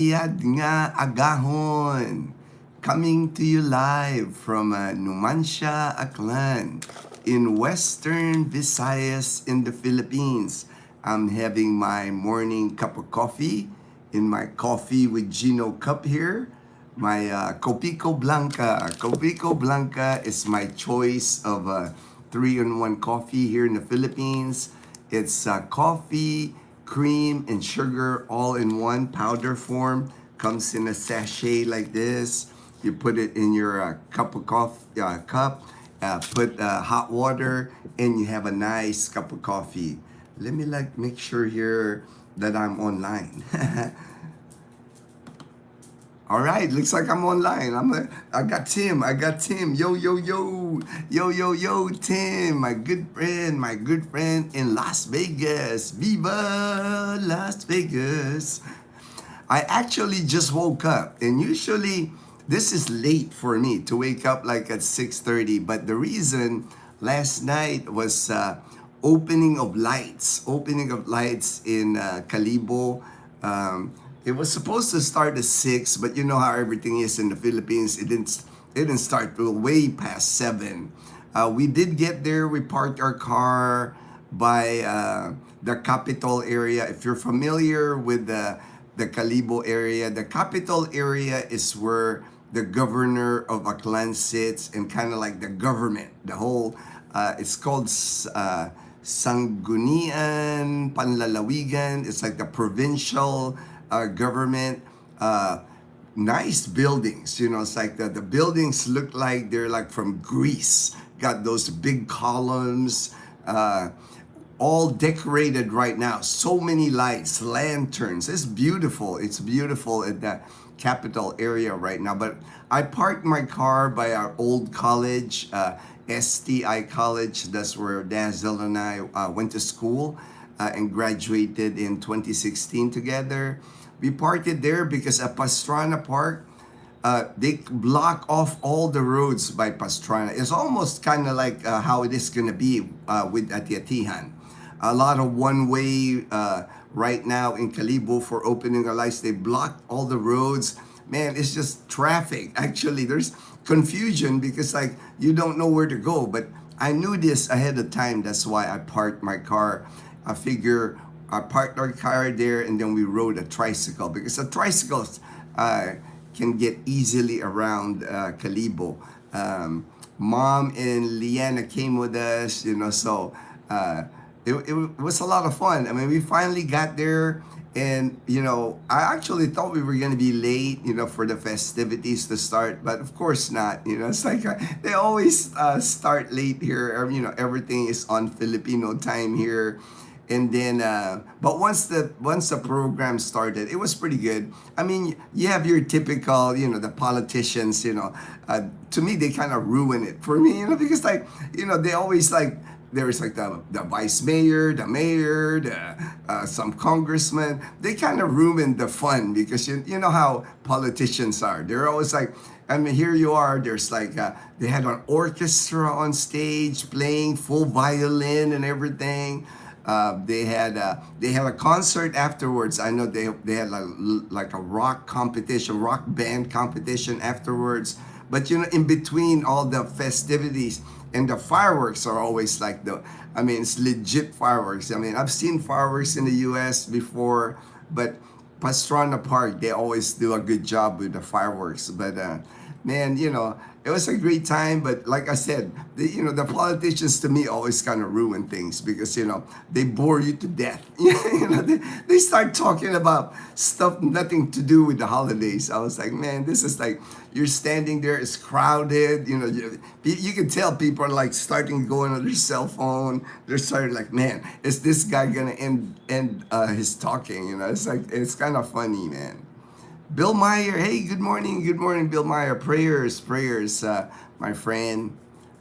Iyad nga agahon. Coming to you live from Numancia, Aklan in Western Visayas in the Philippines. I'm having my morning cup of coffee in my coffee with Gino cup here. My Copico Blanca. Copico Blanca is my choice of 3-in-1 coffee here in the Philippines. It's coffee, cream, and sugar all in one powder form. Comes in a sachet like this. You put it in your cup of coffee, put hot water, and you have a nice cup of coffee. Let me make sure here that I'm online. All right, looks like I'm online. I got Tim. Yo, yo, yo, yo, yo, yo, Tim, my good friend in Las Vegas. Viva Las Vegas! I actually just woke up, and usually this is late for me to wake up like at 6:30. But the reason last night was opening of lights in Calibo. It was supposed to start at 6, but you know how everything is in the Philippines. It didn't start till way past 7. We did get there. We parked our car by the capital area. If you're familiar with the Calibo area, the capital area is where the governor of Aklan sits, and kind of like the government, the whole. It's called Sanggunian Panlalawigan. It's like the provincial government. Nice buildings, it's like the buildings look like they're like from Greece. Got those big columns, all decorated right now. So many lights, lanterns. It's beautiful at the capital area right now. But I parked my car by our old college, STI College. That's where Dazzle and I went to school and graduated in 2016 together. We parked it there because at Pastrana Park, they block off all the roads by Pastrana. It's almost kind of like how it is going to be with Atiatihan. A lot of one-way right now in Calibo for opening the lights. They block all the roads. Man, it's just traffic. Actually, there's confusion because like you don't know where to go. But I knew this ahead of time. That's why I parked my car. I figure I parked our car there, and then we rode a tricycle because the tricycles can get easily around Calibo. Mom and Liana came with us, so it was a lot of fun. I mean, we finally got there, and I actually thought we were gonna be late, for the festivities to start, but of course not. It's like they always start late here. Everything is on Filipino time here. And then, but once the program started, it was pretty good. I mean, you have your typical, the politicians. To me, they kind of ruin it for me, because like, they always like there's like the vice mayor, the mayor, some congressman. They kind of ruin the fun because you know how politicians are. They're always like. I mean, here you are. There's like they had an orchestra on stage playing full violin and everything. They had a concert afterwards. I know they had like a rock band competition afterwards. But in between all the festivities, and the fireworks are always like it's legit fireworks. I mean, I've seen fireworks in the U.S. before, but Pastrana Park, they always do a good job with the fireworks. But man, it was a great time. But like I said, the politicians to me always kind of ruin things because they bore you to death. They start talking about stuff nothing to do with the holidays. I was like, man, this is like you're standing there, it's crowded. You can tell people are like starting going on their cell phone. They're starting like, man, is this guy gonna end his talking? It's like it's kind of funny, man. Bill Meyer, hey, good morning, Bill Meyer. Prayers, my friend.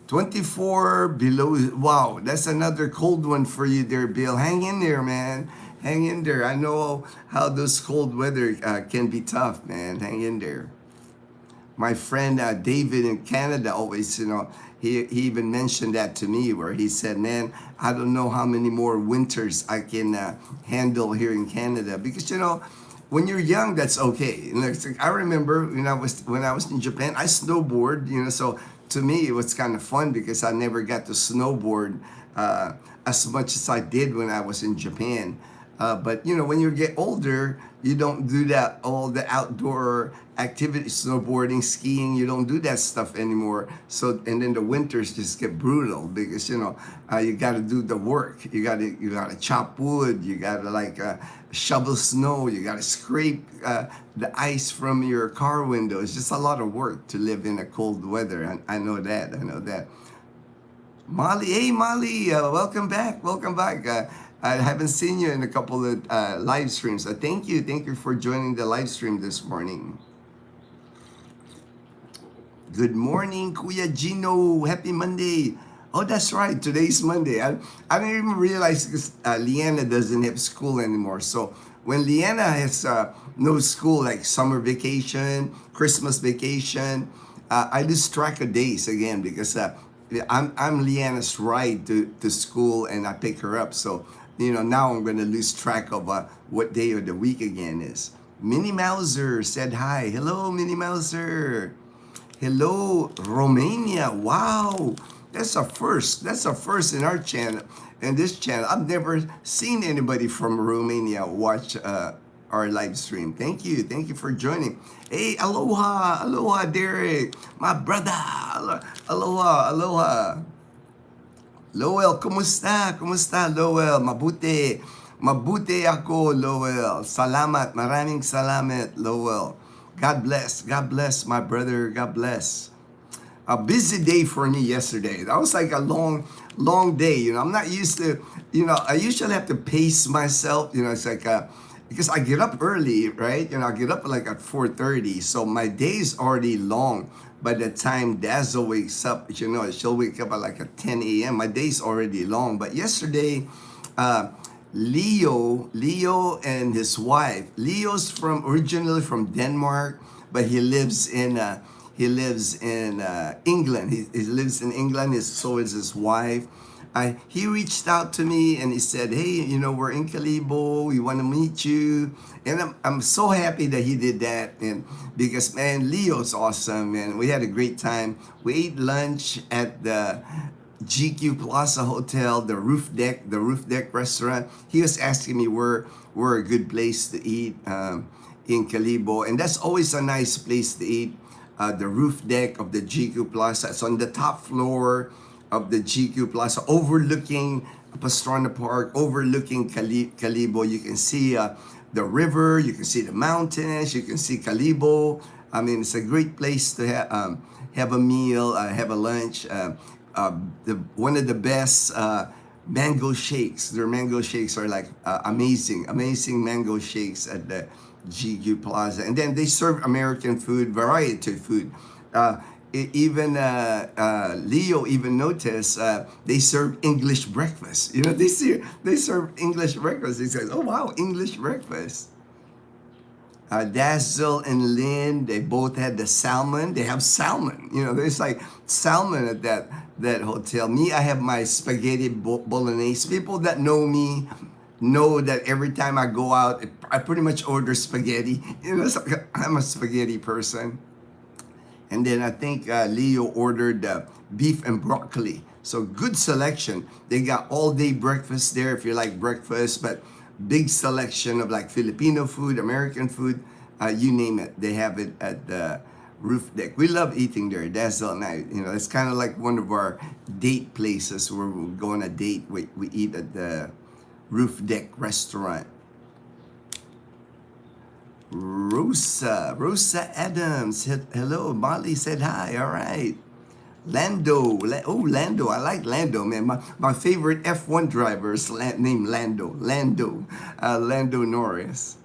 24 below. Wow, that's another cold one for you there, Bill. Hang in there, man. Hang in there. I know how those cold weather can be tough, man. Hang in there. My friend David in Canada always, he even mentioned that to me where he said, man, I don't know how many more winters I can handle here in Canada because, when you're young, that's okay. And it's like, I remember when I was in Japan, I snowboard. So to me it was kind of fun because I never got to snowboard as much as I did when I was in Japan. But when you get older, you don't do that all the outdoor activities, snowboarding, skiing. You don't do that stuff anymore. So and then the winters just get brutal because you got to do the work. You got to chop wood. You got to shovel snow. You got to scrape the ice from your car window. It's just a lot of work to live in a cold weather. I know that. I know that. Molly, hey Molly, welcome back. Welcome back. I haven't seen you in a couple of live streams. Thank you for joining the live stream this morning. Good morning, Kuya Gino. Happy Monday. Oh, that's right. Today's Monday. I didn't even realize because Leanna doesn't have school anymore. So when Leanna has no school, like summer vacation, Christmas vacation, I lose track of days again because I'm Leanna's ride to school and I pick her up. So now I'm gonna lose track of what day of the week again is. Minnie Mouser said hi. Hello, Minnie Mouser. Hello, Romania. Wow, that's a first. That's a first in our channel. In this channel, I've never seen anybody from Romania watch our live stream. Thank you for joining. Hey, aloha, Derek, my brother. Aloha. Lowell, kumusta, Lowell? Mabuti ako, Lowell. Salamat, maraming salamat, Lowell. God bless, my brother, God bless. A busy day for me yesterday. That was like a long day. I'm not used to, I usually have to pace myself. It's like, because I get up early, right? I get up like at 4:30. So my day is already long. By the time Dazzle wakes up, she'll wake up at like at 10 a.m. My day's already long. But yesterday, Leo and his wife. Leo's originally from Denmark, but he lives in England. He lives in England. So is his wife. He reached out to me and he said, "Hey, we're in Kalibo. We want to meet you." And I'm so happy that he did that, and because man, Leo's awesome, and we had a great time. We ate lunch at the GQ Plaza Hotel, the roof deck restaurant. He was asking me where a good place to eat in Kalibo, and that's always a nice place to eat. The roof deck of the GQ Plaza. It's on the top floor of the GQ Plaza, overlooking Pastrana Park, overlooking Kalibo. You can see the river, you can see the mountains, you can see Kalibo. I mean, it's a great place to have a meal, have a lunch. One of the best mango shakes. Their mango shakes are like amazing mango shakes at the GQ Plaza. And then they serve American food, variety food. Leo even noticed they serve English breakfast. They serve English breakfast. He says, "Oh wow, English breakfast." Dazzle and Lynn, they both had the salmon. They have salmon. There's like salmon at that hotel. Me, I have my spaghetti bolognese. People that know me know that every time I go out, I pretty much order spaghetti. I'm a spaghetti person. And then I think Leo ordered beef and broccoli. So good selection. They got all day breakfast there if you like breakfast, but big selection of like Filipino food, American food, you name it. They have it at the roof deck. We love eating there. Dazzle and I, it's kind of like one of our date places where we go on a date. We eat at the roof deck restaurant. Rosa Adams, hello. Molly said hi. All right. Lando, I like Lando, man. My favorite F1 driver is named Lando Norris.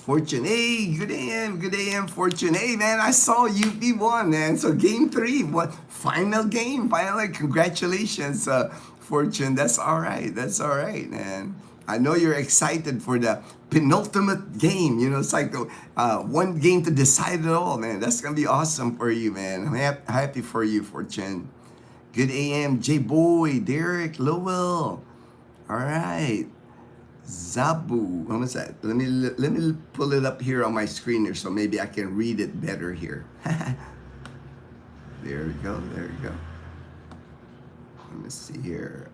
Fortune, hey, good AM, Fortune. Hey, man, I saw UP won, man. So game 3, final game, finally. Congratulations, Fortune. That's all right, man. I know you're excited for the penultimate game. It's like the one game to decide it all, man. That's gonna be awesome for you, man. I'm happy for you, Fortune. Good AM, J Boy, Derek, Lowell. All right. Zabu. What was that? Let me pull it up here on my screen here so maybe I can read it better here. There we go. There we go. Let me see here.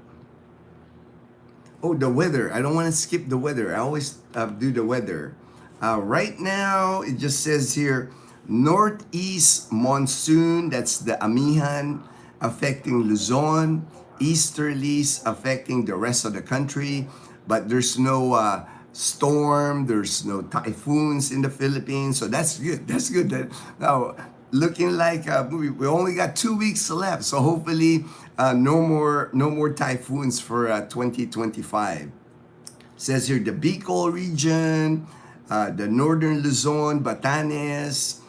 Oh, the weather. I don't want to skip the weather. I always do the weather. Right now, it just says here, northeast monsoon, that's the Amihan, affecting Luzon, easterlies affecting the rest of the country, but there's no storm, there's no typhoons in the Philippines, so that's good. That's good. Now, looking like we only got 2 weeks left, so hopefully no more typhoons for 2025. Says here the Bicol region, the northern Luzon, Batanes,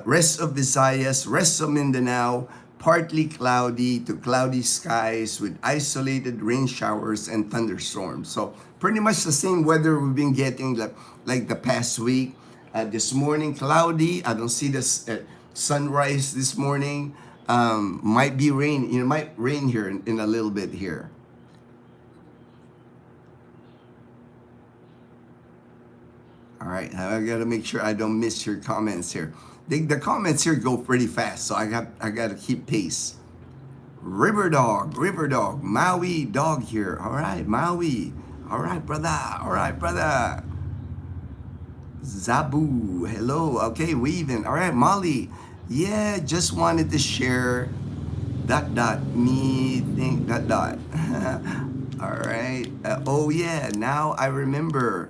rest of Visayas, rest of Mindanao, partly cloudy to cloudy skies with isolated rain showers and thunderstorms. So pretty much the same weather we've been getting like the past week. This morning cloudy. I don't see the sunrise this morning. Might be rain. It might rain here in a little bit here. All right, I gotta make sure I don't miss your comments here. The comments here go pretty fast, so I gotta keep pace. River dog, Maui dog here. All right, Maui. All right, brother. All right, brother. Zabu, hello. Okay, weaving. All right, Molly. Yeah, just wanted to share. Me think . All right. Oh yeah, now I remember.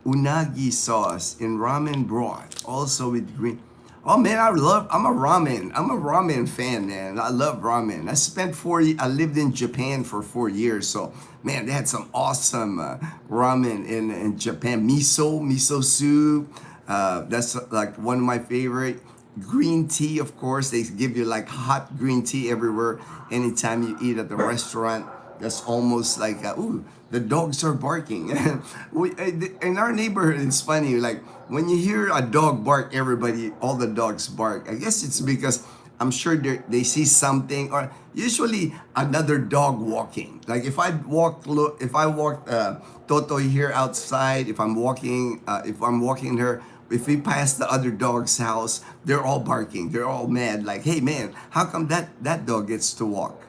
Unagi sauce in ramen broth, also with green. Oh man, I'm a ramen fan, man. I love ramen. I lived in Japan for 4 years, so man, they had some awesome ramen in Japan. Miso soup. That's like one of my favorite. Green tea, of course. They give you like hot green tea everywhere. Anytime you eat at the restaurant, that's almost like, ooh, the dogs are barking. In our neighborhood, it's funny. Like when you hear a dog bark, all the dogs bark. I guess it's because I'm sure they see something, or usually another dog walking. Like if I walk Toto here outside, if I'm walking her, if we pass the other dog's house, they're all barking. They're all mad. Like, hey man, how come that dog gets to walk?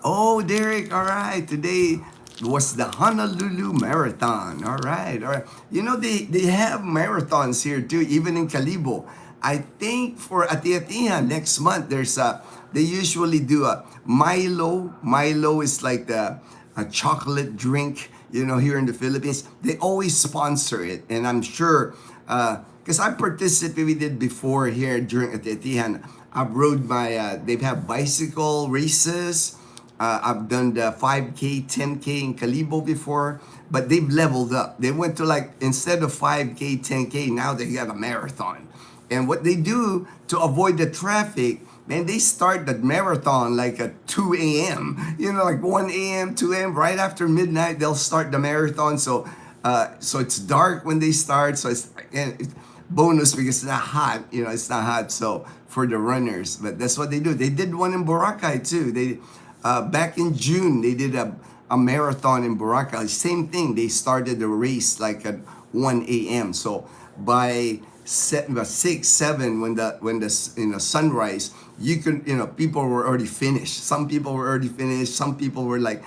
Oh, Derek, all right. Today was the Honolulu Marathon. All right, all right. You know, they have marathons here too, even in Calibo. I think for Ati-Atihan next month, they usually do a Milo. Milo is like a chocolate drink, you know, here in the Philippines. They always sponsor it. And I'm sure, because I participated before here during Ati-Atihan. I've rode they've had bicycle races. I've done the 5K, 10K in Calibo before, but they've leveled up. They went to like, instead of 5K, 10K, now they got a marathon. And what they do to avoid the traffic, man, they start the marathon like at 2 a.m. You know, like 1 a.m., 2 a.m., right after midnight, they'll start the marathon. So it's dark when they start. So it's bonus because it's not hot. You know, it's not hot. So for the runners, but that's what they do. They did one in Boracay too. Back in June, they did a marathon in Boracay. Same thing. They started the race like at 1 a.m. So by 6, 7, when the sunrise, people were already finished. Some people were already finished. Some people were like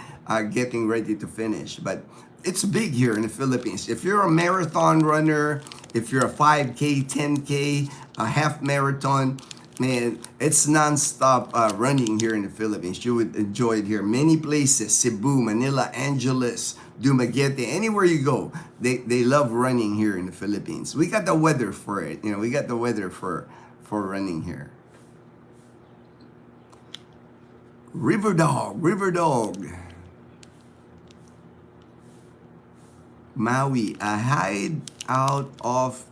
getting ready to finish. But it's big here in the Philippines. If you're a marathon runner, if you're a 5K, 10K, a half marathon, man, it's non-stop running here in the Philippines. You would enjoy it here. Many places, Cebu, Manila, Angeles, Dumaguete, anywhere you go, they love running here in the Philippines. We got the weather for it. You know, we got the weather for running here. River dog. Maui, a hideout of.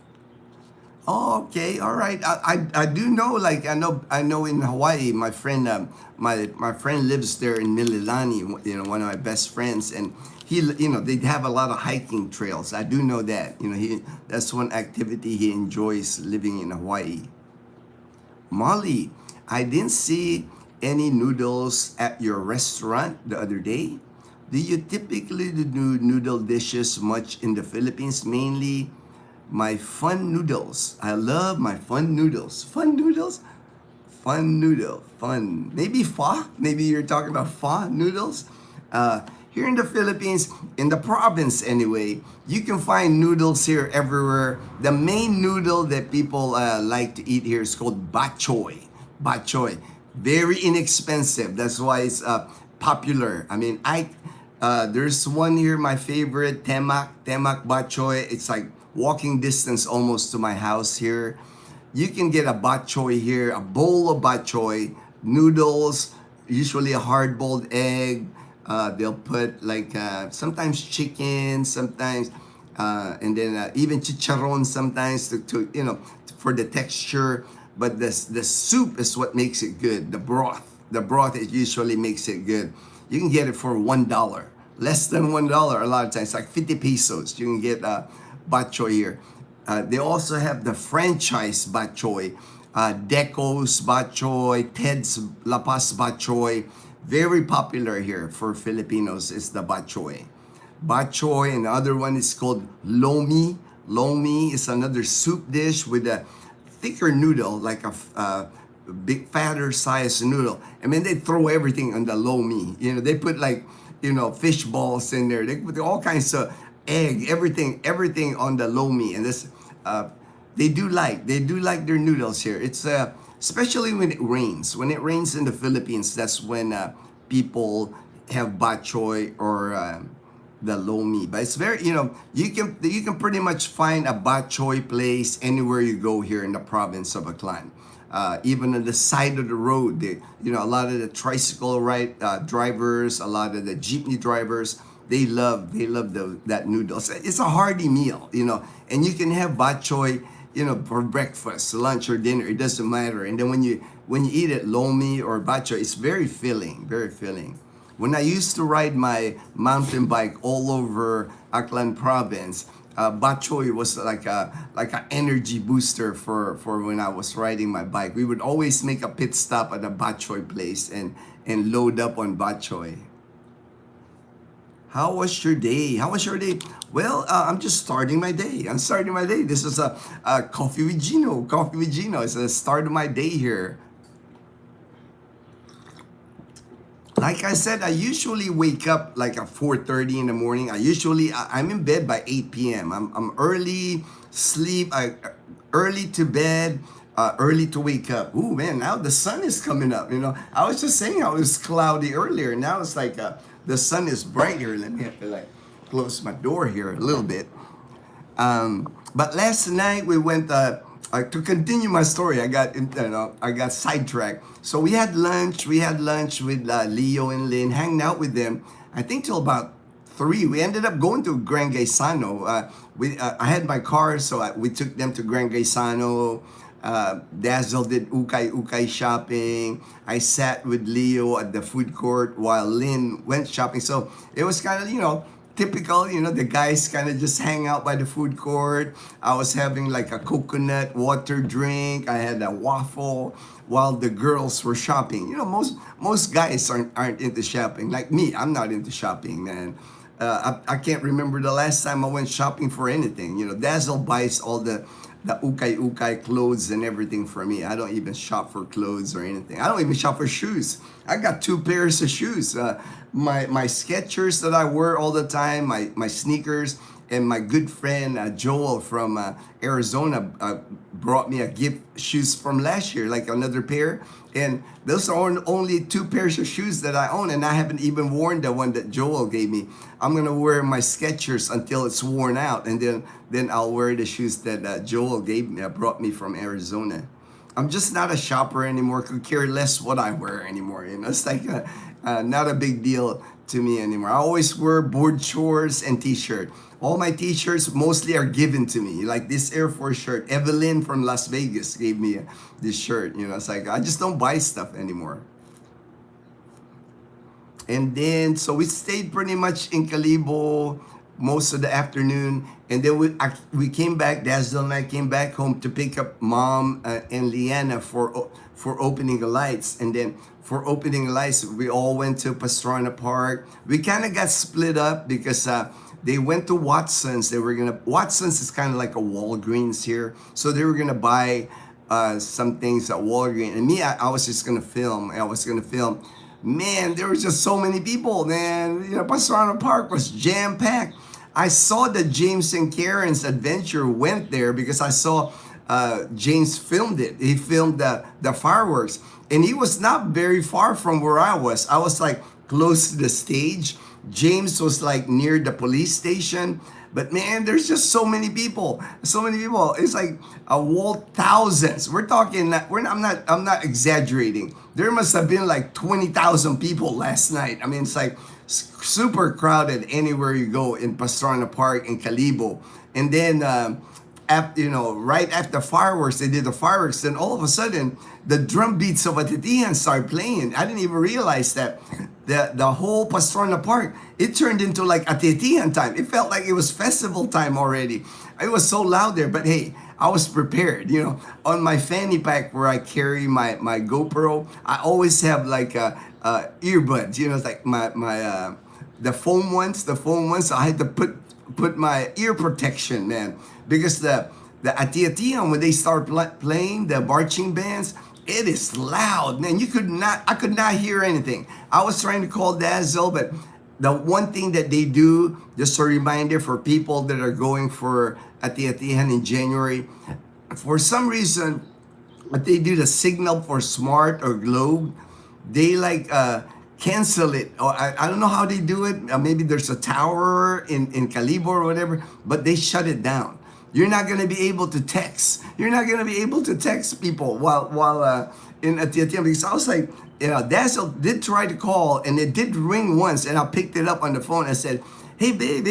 Oh, okay, all right. I do know. Like I know in Hawaii, my friend my friend lives there in Mililani. You know, one of my best friends, and they have a lot of hiking trails. I do know that. You know, that's one activity he enjoys living in Hawaii. Molly, I didn't see any noodles at your restaurant the other day. Do you typically do noodle dishes much in the Philippines? Mainly my fun noodles. I love my fun noodles. Fun noodles? Fun noodle. Fun. Maybe pho? Maybe you're talking about pho noodles? Here in the Philippines, in the province anyway, you can find noodles here everywhere. The main noodle that people like to eat here is called bak choy. Bak choy. Very inexpensive. That's why it's popular. I mean, there's one here, my favorite, Temak bak choy. It's like walking distance almost to my house here. You can get a bak choy here, a bowl of bak choy, noodles, usually a hard-boiled egg. They'll put like sometimes chicken, sometimes, and then even chicharron sometimes to for the texture. But the soup is what makes it good. The broth it usually makes it good. You can get it for $1, less than $1 a lot of times, like 50 pesos. You can get bak choy here. They also have the franchise bak choy, Deco's bak choy, Ted's La Paz bak choy. Very popular here for Filipinos is the bak choy. Bak choy, and the other one is called lomi. Lomi is another soup dish with a thicker noodle, like a big fatter size noodle. I mean, they throw everything on the lomi. They put like, fish balls in there. They put all kinds of egg, everything on the lomi. And this, they do like their noodles here. It's especially when it rains. When it rains in the Philippines, that's when people have bak choy or the lomi. But it's very, you can pretty much find a bak choy place anywhere you go here in the province of Aklan. Even on the side of the road, a lot of the tricycle drivers, a lot of the jeepney drivers, they love that noodles. It's a hearty meal, and you can have bak choy, for breakfast, lunch, or dinner. It doesn't matter. And then when you eat it, lomi or bak choy, it's very filling, very filling. When I used to ride my mountain bike all over Aklan province, bak choy was like an energy booster for when I was riding my bike. We would always make a pit stop at a bak choy place and load up on bak choy. How was your day? How was your day? Well, I'm just starting my day. This is a coffee with Gino. Coffee with Gino. It's the start of my day here. Like I said, I usually wake up like at 4:30 in the morning. I'm in bed by 8 p.m. I'm early sleep, early to bed, early to wake up. Ooh man, now the sun is coming up. I was just saying how it was cloudy earlier. Now it's like the sun is bright here. Let me have to like close my door here a little bit. But last night we went to continue my story. I got sidetracked. So we had lunch. We had lunch with Leo and Lynn, hanging out with them. I think till about 3. We ended up going to Gran Gaisano. I had my car, so we took them to Gran Gaisano. Dazzle did ukay shopping. I sat with Leo at the food court while Lynn went shopping. So it was kind of, typical, the guys kind of just hang out by the food court. I was having like a coconut water drink. I had a waffle while the girls were shopping. Most guys aren't into shopping. Like me, I'm not into shopping, man. I can't remember the last time I went shopping for anything. Dazzle buys all the ukay clothes and everything for me. I don't even shop for clothes or anything. I don't even shop for shoes. I got 2 pairs of shoes. My Skechers that I wear all the time, my sneakers, and my good friend Joel from Arizona brought me a gift shoes from last year, like another pair. And those are only 2 pairs of shoes that I own, and I haven't even worn the one that Joel gave me. I'm gonna wear my Skechers until it's worn out, and then I'll wear the shoes that Joel brought me from Arizona. I'm just not a shopper anymore. Could care less what I wear anymore. It's like not a big deal to me anymore. I always wear board shorts and t-shirt. All my t-shirts mostly are given to me. Like this Air Force shirt, Evelyn from Las Vegas gave me this shirt. It's like I just don't buy stuff anymore. And then, so we stayed pretty much in Calibo most of the afternoon. And then we came back, Dazzle and I came back home to pick up Mom and Leanna for opening the lights. And then for opening the lights, we all went to Pastrana Park. We kind of got split up because they went to Watson's. Watson's is kind of like a Walgreens here. So they were gonna buy some things at Walgreens. And me, I was just gonna film. Man, there was just so many people, man. You know, Pastrana Park was jam-packed. I saw that James and Karen's adventure went there because I saw James filmed it. He filmed the fireworks. And he was not very far from where I was. I was like close to the stage. James was like near the police station. But man, there's just so many people. So many people. It's like a wall thousands. We're talking. I'm not exaggerating. There must have been like 20,000 people last night. I mean, it's like super crowded anywhere you go in Pastrana Park in Calibo. And then, right after fireworks, they did the fireworks. Then all of a sudden, the drum beats of Atitian started playing. I didn't even realize that the whole Pastrana Park, it turned into like Atitian time. It felt like it was festival time already. It was so loud there, but hey, I was prepared. You know, on my fanny pack where I carry my GoPro, I always have like earbuds. You know, it's like the foam ones. So I had to put my ear protection, man, because the Ati-Atian, when they start playing the marching bands, it is loud, man. I could not hear anything. I was trying to call Dazzle, but the one thing that they do, just a reminder for people that are going for Ati-Atihan in January, for some reason, they do the signal for Smart or Globe, they like cancel it. Or I don't know how they do it. Maybe there's a tower in Calibo or whatever, but they shut it down. You're not going to be able to text. You're not going to be able to text people while in Ati-Atihan, because I was like, Dazzle did try to call and it did ring once, and I picked it up on the phone. I said, "Hey, babe."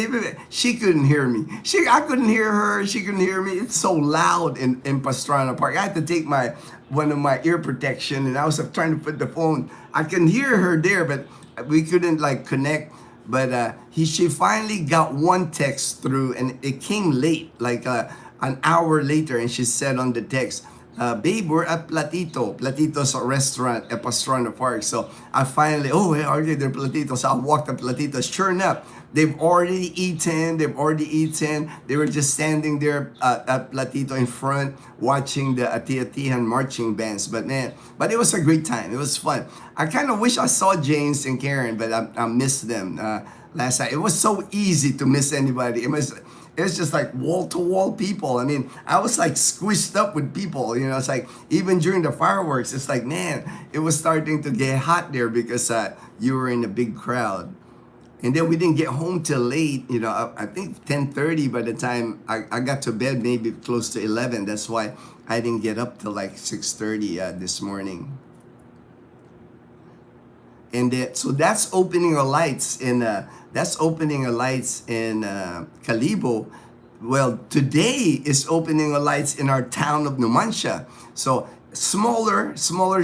She couldn't hear me. I couldn't hear her. She couldn't hear me. It's so loud in Pastrana Park. I had to take one of my ear protection, and I was trying to put the phone. I can hear her there, but we couldn't like connect. But she finally got one text through, and it came late, like an hour later, and she said on the text, "Babe, we're at Platito." Platito's a restaurant at Pastrana Park. So I finally, are they at Platito? So I walked to Platito. Sure enough, they've already eaten. They were just standing there at Platito in front, watching the Ati-Atihan marching bands. But it was a great time. It was fun. I kind of wish I saw James and Karen, but I missed them last night. It was so easy to miss anybody. It's just like wall-to-wall people. I mean, I was like squished up with people. You know, it's like even during the fireworks, it's like, man, it was starting to get hot there because you were in a big crowd. And then we didn't get home till late. You know, I think 10:30 by the time I got to bed, maybe close to 11. That's why I didn't get up till like 6:30 this morning. And so that's opening the lights in Calibo. Well, today is opening the lights in our town of Numancia. So smaller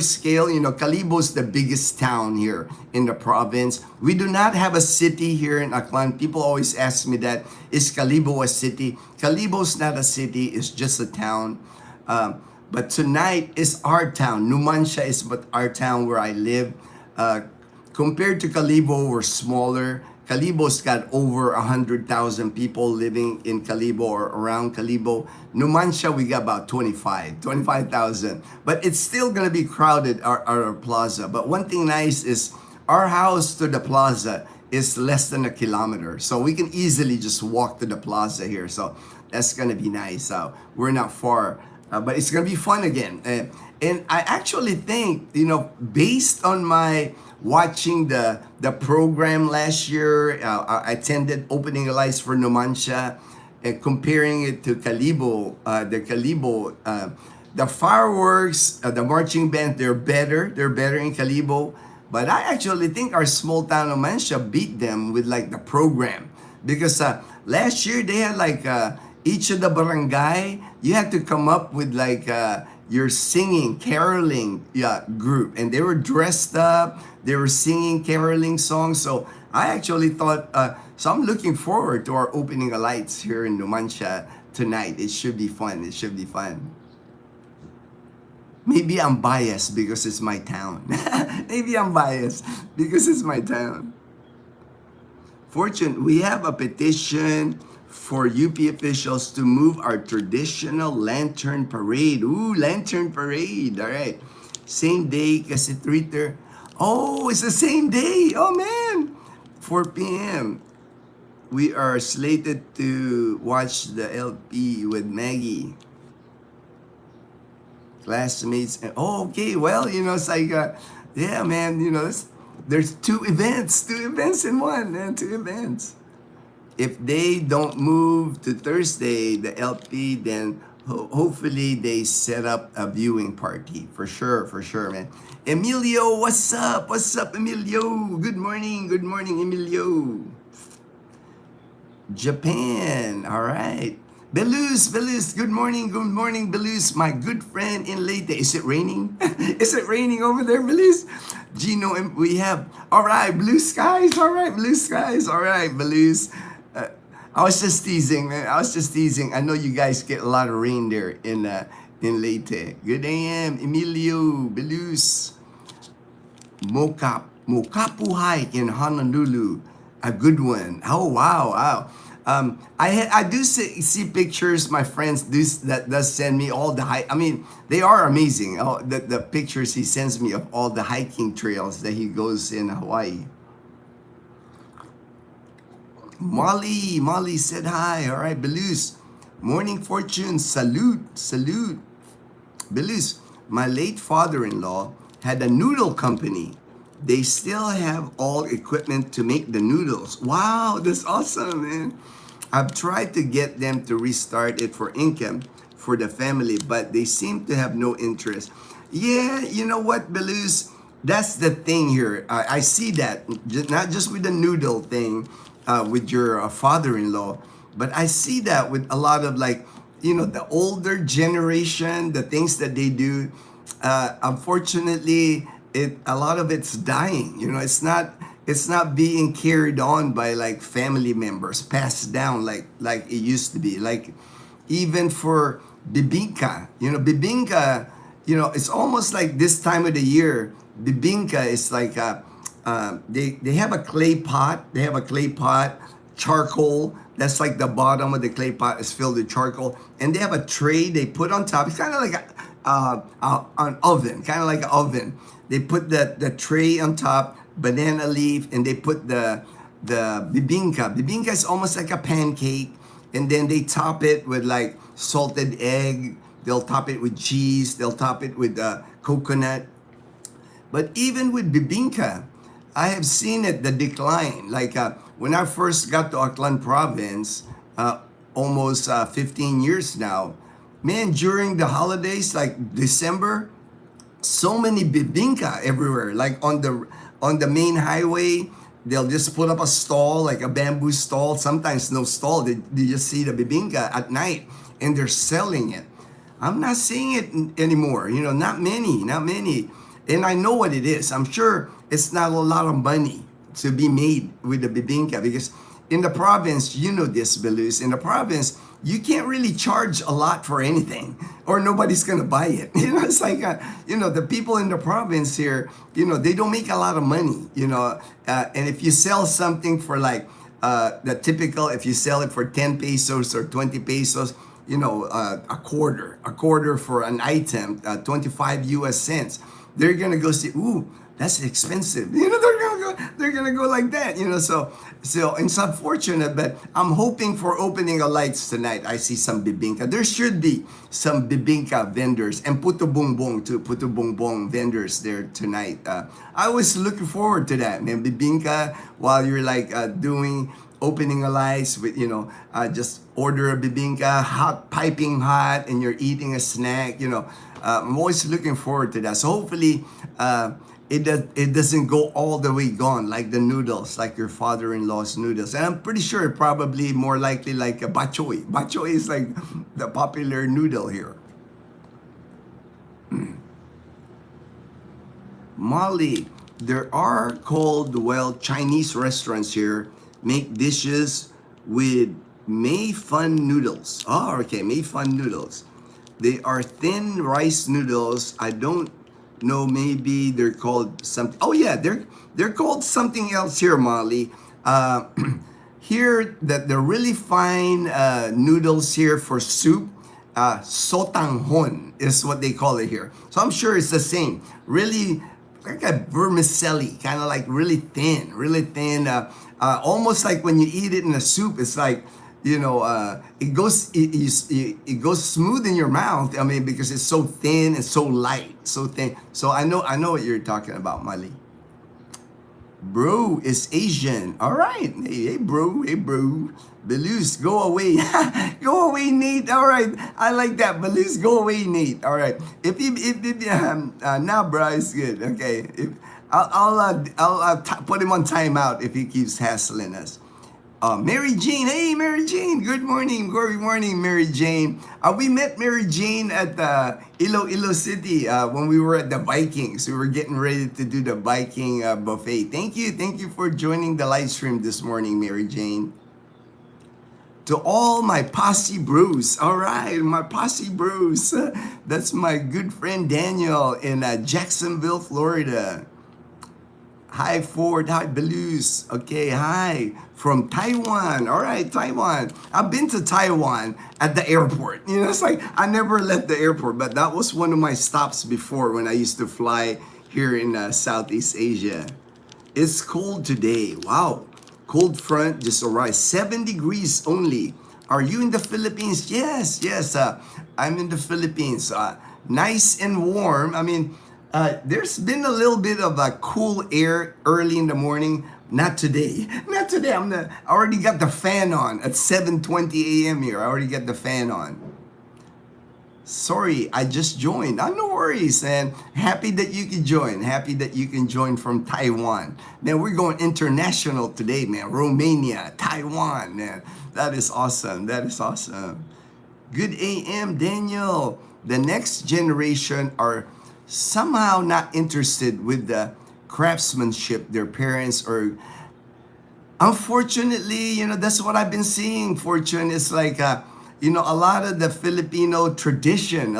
scale. You know, Calibo's the biggest town here in the province. We do not have a city here in Aklan. People always ask me that, is Calibo a city? Calibo's not a city, it's just a town. But tonight is our town. Numancia is our town where I live. Compared to Calibo, we're smaller. Calibo's got over 100,000 people living in Calibo or around Calibo. Numancia, we got about 25,000. But it's still going to be crowded, our plaza. But one thing nice is our house to the plaza is less than a kilometer. So we can easily just walk to the plaza here. So that's going to be nice. We're not far. But it's going to be fun again. And I actually think, you know, based on my watching the program last year, I attended opening the lights for Numancia, and comparing it to Calibo, the fireworks, the marching band, they're better in Calibo. But I actually think our small town of Numancia beat them with like the program, because last year they had like each of the barangay, you had to come up with like your singing, caroling group, and they were dressed up, they were singing caroling songs. So I actually thought, so I'm looking forward to our opening the lights here in Numancia tonight. It should be fun. Maybe I'm biased because it's my town. Maybe I'm biased because it's my town. Fortune, we have a petition for UP officials to move our traditional lantern parade. Ooh, lantern parade. All right. Same day kasi Twitter. Oh, it's the same day. Oh, man. 4 p.m. We are slated to watch the LP with Maggie. Classmates. And, oh, okay. Well, it's like, yeah, man, there's two events in one, man, two events. If they don't move to Thursday, the LP, then hopefully they set up a viewing party. For sure, man. Emilio, what's up? What's up, Emilio? Good morning, Emilio. Japan, all right. Belus, good morning, Belus, my good friend in Leyte. Is it raining? Is it raining over there, Belus? Gino, we have, all right, blue skies, all right, Belus. I was just teasing, man. I know you guys get a lot of rain there in Leyte. Good AM, Emilio, Belus. Mokapu hike in Honolulu. A good one. Oh, wow. I do see pictures. My friends that does send me all the hike. I mean, they are amazing. Oh, the pictures he sends me of all the hiking trails that he goes in Hawaii. Molly said hi. All right, Belus. Morning fortune. Salute. Belus, my late father-in-law had a noodle company. They still have all equipment to make the noodles. Wow, that's awesome, man. I've tried to get them to restart it for income for the family, but they seem to have no interest. Yeah, you know what, Belus? That's the thing here. I see that, not just with the noodle thing with your father-in-law, but I see that with a lot of the older generation, the things that they do. Unfortunately, a lot of it's dying. It's not being carried on by family members, passed down like it used to be. Like even for bibingka, it's almost like this time of the year. Bibingka is like they have a clay pot. They have a clay pot, charcoal. That's like the bottom of the clay pot is filled with charcoal, and they have a tray they put on top. It's kind of like an oven, kind of like an oven. They put the tray on top, banana leaf, and they put the bibingka. Bibingka is almost like a pancake, and then they top it with salted egg. They'll top it with cheese. They'll top it with coconut. But even with bibingka, I have seen the decline. When I first got to Aklan province, almost 15 years now, man, during the holidays, like December, so many bibingka everywhere. Like on the main highway, they'll just put up a stall, like a bamboo stall. Sometimes no stall. They just see the bibingka at night, and they're selling it. I'm not seeing it anymore. Not many. And I know what it is. I'm sure it's not a lot of money to be made with the bibingka, because in the province, this, Belus, in the province, you can't really charge a lot for anything, or nobody's gonna buy it. It's like, the people in the province here, they don't make a lot of money, and if you sell something for the typical, if you sell it for 10 pesos or 20 pesos, a quarter for an item, 25 US cents, they're gonna go see, ooh, that's expensive. They're gonna go like that. So it's unfortunate, but I'm hoping for opening of lights tonight. I see some bibingka. There should be some bibingka vendors and puto bongbong vendors there tonight. I was looking forward to that, man. Bibingka while you're doing opening a lights with just order a bibingka, piping hot, and you're eating a snack. I'm always looking forward to that. So hopefully it doesn't go all the way gone like the noodles, like your father-in-law's noodles. And I'm pretty sure probably more likely like a bok choy. Bok choy is like the popular noodle here. Molly, there are called, Chinese restaurants here make dishes with Mei Fun noodles. Oh, okay, Mei Fun noodles. They are thin rice noodles. I don't know. Maybe they're called something. Oh yeah, they're called something else here, Molly. Uh, here that the really fine noodles here for soup. Sotanghon is what they call it here. So I'm sure it's the same. Really like a vermicelli, kind of like really thin. Almost like when you eat it in a soup, it's like, it goes smooth in your mouth. I mean, because it's so thin and so light, so thin. So I know what you're talking about, Mali. Bro is Asian. All right. Hey, bro. Hey, bro. Belus, go away. Go away, Nate. All right. I like that. Belus, go away, Nate. All right. Now, bro, it's good. Okay. I'll put him on timeout if he keeps hassling us. Mary Jane, hey Mary Jane, good morning, Mary Jane. We met Mary Jane at Iloilo City when we were at the Vikings. We were getting ready to do the Viking buffet. Thank you for joining the live stream this morning, Mary Jane. To all my posse bros, all right, my posse bros. That's my good friend Daniel in Jacksonville, Florida. Hi Ford, hi Belus. Okay, hi from Taiwan. All right, Taiwan. I've been to Taiwan at the airport. It's like I never left the airport, but that was one of my stops before when I used to fly here in Southeast Asia. It's cold today. Wow. Cold front just arrived. 7 degrees only. Are you in the Philippines? Yes. I'm in the Philippines. Nice and warm. I mean, there's been a little bit of a cool air early in the morning. Not today. Not today. I already got the fan on at 7:20 a.m. here. I already got the fan on. Sorry, I just joined. No worries, man. Happy that you can join. Happy that you can join from Taiwan. Man, we're going international today, man. Romania, Taiwan, man. That is awesome. That is awesome. Good AM, Daniel. The next generation are somehow not interested with the craftsmanship their parents are. Unfortunately, that's what I've been seeing. Fortune is like, a lot of the Filipino tradition,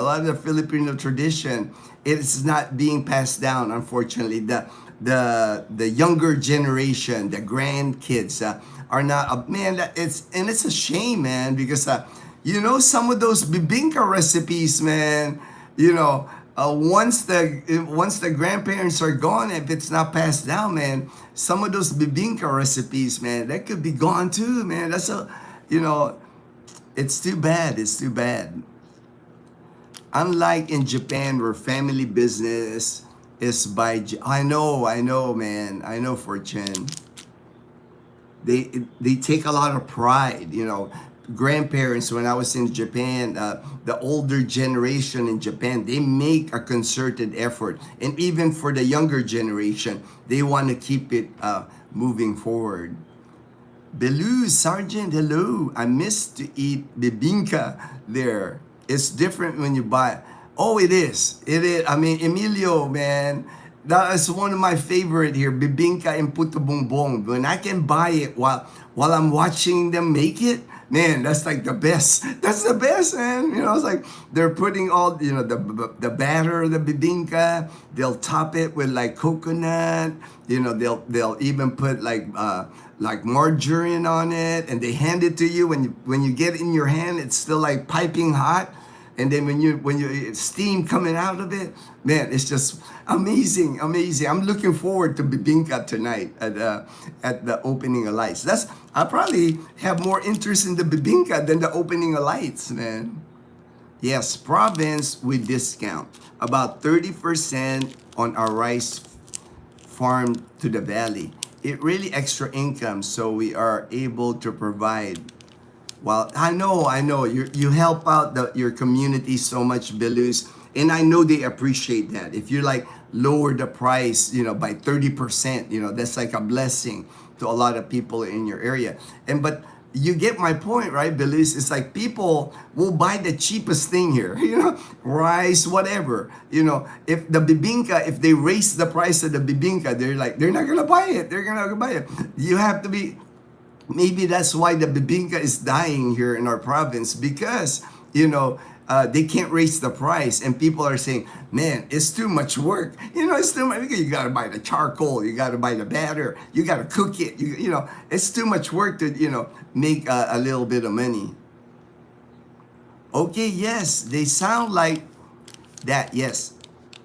it's not being passed down. Unfortunately, the younger generation, the grandkids are not. Man, it's a shame, man, because some of those bibingka recipes, man, once the grandparents are gone, if it's not passed down, man, some of those bibingka recipes, man, that could be gone too, man. That's it's too bad. It's too bad. Unlike in Japan, where family business is by. I know, man. I know, Fortune. They take a lot of pride, grandparents. When I was in Japan, the older generation in Japan, they make a concerted effort, and even for the younger generation, they want to keep it moving forward. Belu Sergeant, hello. I miss to eat bibingka there. It's different when you buy it. Oh, it is. I mean, Emilio, man, that is one of my favorite here, bibingka and puto bongbong. When I can buy it while I'm watching them make it, man, that's like the best. That's the best, man. It's like they're putting all, the batter, the bibingka. They'll top it with like coconut. They'll even put like margarine on it, and they hand it to you. When you get it in your hand, it's still like piping hot. And then when you steam coming out of it, man, it's just amazing. I'm looking forward to bibingka tonight at the opening of lights. I probably have more interest in the bibingka than the opening of lights, man. Yes, province with discount, about 30% on our rice farm to the valley. It really extra income, so we are able to provide. Well, I know, you help out your community so much, Belus, and I know they appreciate that. If you like lower the price, by 30%, that's like a blessing to a lot of people in your area. But you get my point, right, Belus? It's like people will buy the cheapest thing here, rice, whatever. If the bibingka, if they raise the price of the bibingka, they're not gonna buy it. They're gonna buy it. You have to be. Maybe that's why the bibingka is dying here in our province, because they can't raise the price, and people are saying, man, it's too much work. It's too much, because you got to buy the charcoal, you got to buy the batter, you got to cook it, it's too much work to make a little bit of money. Okay, yes, they sound like that. Yes,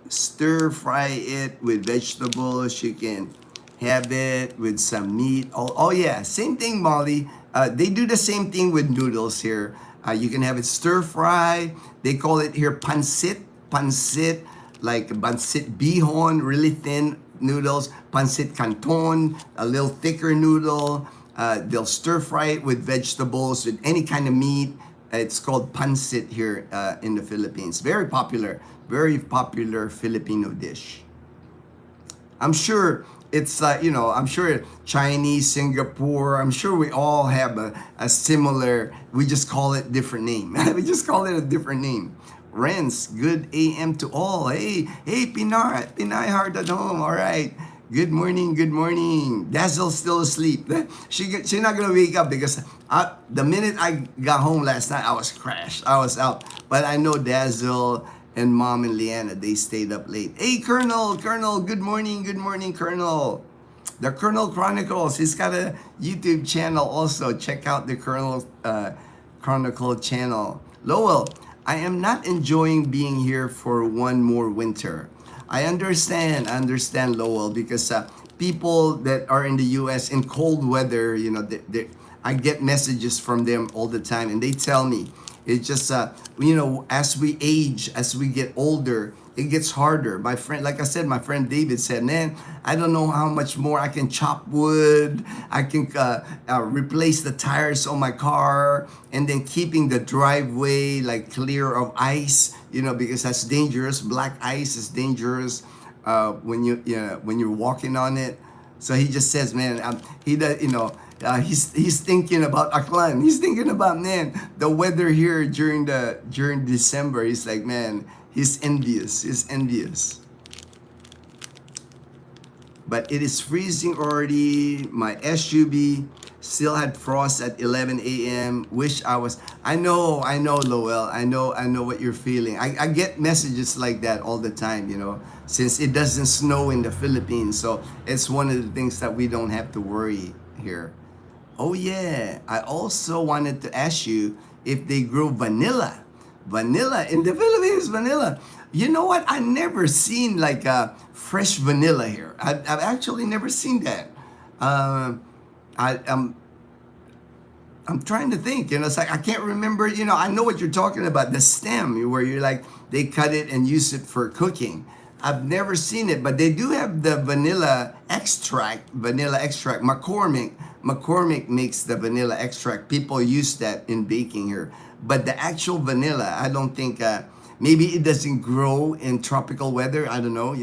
stir fry it with vegetables. You can have it with some meat. Oh yeah, same thing, Molly. They do the same thing with noodles here. You can have it stir fry. They call it here pancit. Pancit, like pancit bihon, really thin noodles. Pancit canton, a little thicker noodle. They'll stir fry it with vegetables, with any kind of meat. It's called pancit here in the Philippines. Very popular Filipino dish. I'm sure it's, I'm sure Chinese, Singapore, I'm sure we all have a similar, we just call it different name. We just call it a different name. Renz, good AM to all. Hey, Pinay Heart at home. All right. Good morning, good morning. Dazzle's still asleep. She's not gonna wake up because the minute I got home last night, I was crashed. I was out. But I know Dazzle and Mom and Leanna, they stayed up late. Hey, Colonel, good morning, Colonel. The Colonel Chronicles, he's got a YouTube channel also. Check out the Colonel Chronicle channel. Lowell, I am not enjoying being here for one more winter. I understand, Lowell, because people that are in the U.S. in cold weather, I get messages from them all the time, and they tell me it's just, as we age, as we get older, it gets harder. My friend, like I said, my friend David said, man, I don't know how much more I can chop wood. I can replace the tires on my car, and then keeping the driveway like clear of ice, because that's dangerous. Black ice is dangerous when you're walking on it. So he just says, man, he's thinking about Aklan. He's thinking about, man, the weather here during December. He's like, man, he's envious. But it is freezing already. My SUV still had frost at 11 a.m. I know, Lowell. I know what you're feeling. I get messages like that all the time, since it doesn't snow in the Philippines. So it's one of the things that we don't have to worry here. Oh yeah, I also wanted to ask you if they grow vanilla. Vanilla in the Philippines, vanilla. You know what? I never seen like a fresh vanilla here. I've actually never seen that. I'm trying to think. It's like I can't remember. I know what you're talking about. The stem, where you're like they cut it and use it for cooking. I've never seen it, but they do have the vanilla extract. McCormick makes the vanilla extract. People use that in baking here. But the actual vanilla, I don't think, maybe it doesn't grow in tropical weather. I don't know,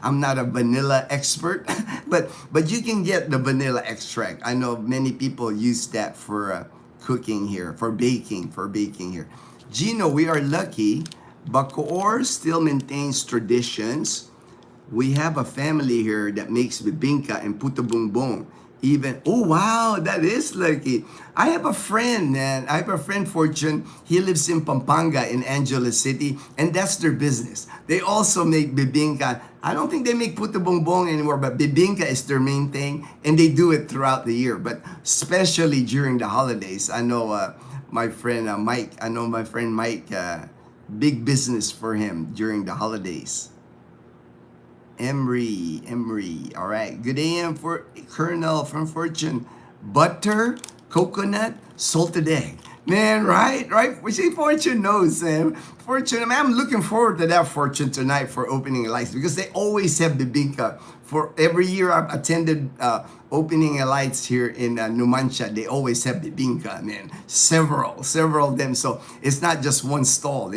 I'm not a vanilla expert, but you can get the vanilla extract. I know many people use that for cooking here, for baking here. Gino, we are lucky. Bacoor still maintains traditions. We have a family here that makes bibingka and puto bumbong. Oh wow, that is lucky. I have a friend, man. Fortune. He lives in Pampanga in Angeles City, and that's their business. They also make bibingka. I don't think they make puto bumbong anymore, but bibingka is their main thing, and they do it throughout the year, but especially during the holidays. I know my friend Mike. Big business for him during the holidays. Emery. All right. Good AM for Colonel from Fortune. Butter, coconut, salted egg. Man, right? We see Fortune knows, Sam. Fortune, I'm looking forward to that, Fortune, tonight for opening lights, because they always have bibingka. For every year I've attended opening lights here in Numancia, they always have bibingka, man. Several of them. So it's not just one stall,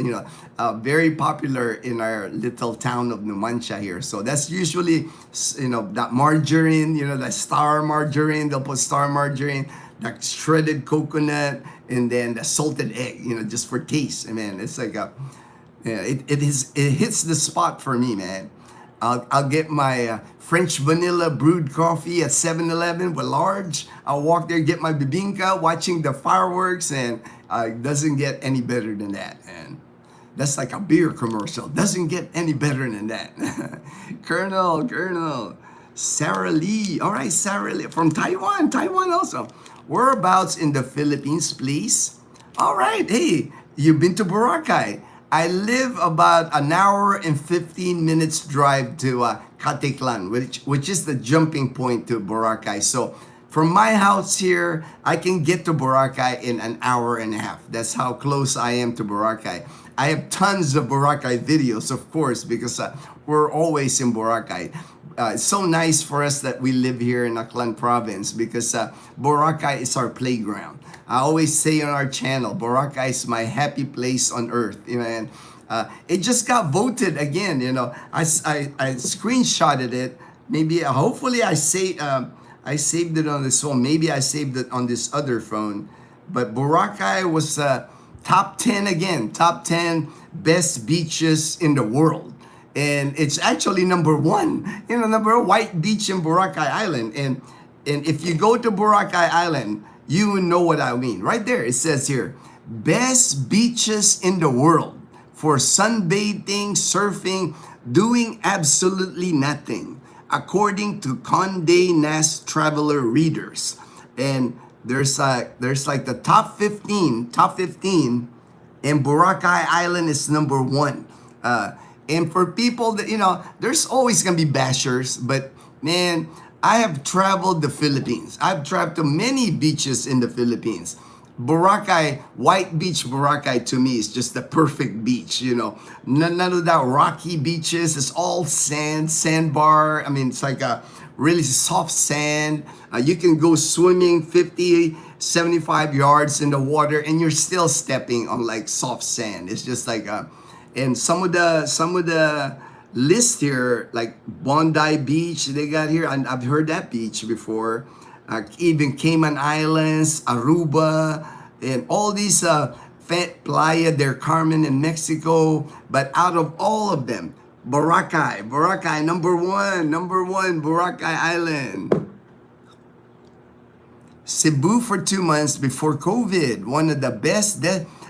very popular in our little town of Numancia here. So that's usually, that margarine, the star margarine, they'll put star margarine, the shredded coconut, and then the salted egg, just for taste. Man, it's like it hits the spot for me, man. I'll get my French vanilla brewed coffee at 7-Eleven with large. I'll walk there, get my bibingka, watching the fireworks, and it doesn't get any better than that, man. That's like a beer commercial. Doesn't get any better than that. Colonel. Sarah Lee. All right, Sarah Lee from Taiwan. Taiwan also. Whereabouts in the Philippines, please? All right. Hey, you've been to Boracay. I live about an hour and 15 minutes drive to Caticlan, which is the jumping point to Boracay. So from my house here, I can get to Boracay in an hour and a half. That's how close I am to Boracay. I have tons of Boracay videos, of course, because we're always in Boracay. It's so nice for us that we live here in Aklan province because Boracay is our playground. I always say on our channel, Boracay is my happy place on earth. You know, and it just got voted again. You know, I screenshotted it. Maybe, hopefully, I saved it on this phone. Maybe I saved it on this other phone. But Boracay was top 10 again. Top 10 best beaches in the world. And it's actually number one, number one, white beach in Boracay Island. And if you go to Boracay Island, you know what I mean. Right there, it says here, best beaches in the world for sunbathing, surfing, doing absolutely nothing, according to Condé Nast Traveler readers. And there's like the top 15, and Boracay Island is number one. And for people that, there's always going to be bashers, but man, I have traveled the Philippines. I've traveled to many beaches in the Philippines. Boracay, White Beach Boracay to me is just the perfect beach, None of that rocky beaches. It's all sand, sandbar. I mean, it's like a really soft sand. You can go swimming 50, 75 yards in the water and you're still stepping on like soft sand. It's just like and some of the list here, like Bondi Beach, they got here, and I've heard that beach before. Even Cayman Islands, Aruba, and all these Playa del Carmen in Mexico. But out of all of them, Boracay, number one, Boracay Island. Cebu for 2 months before COVID, one of the best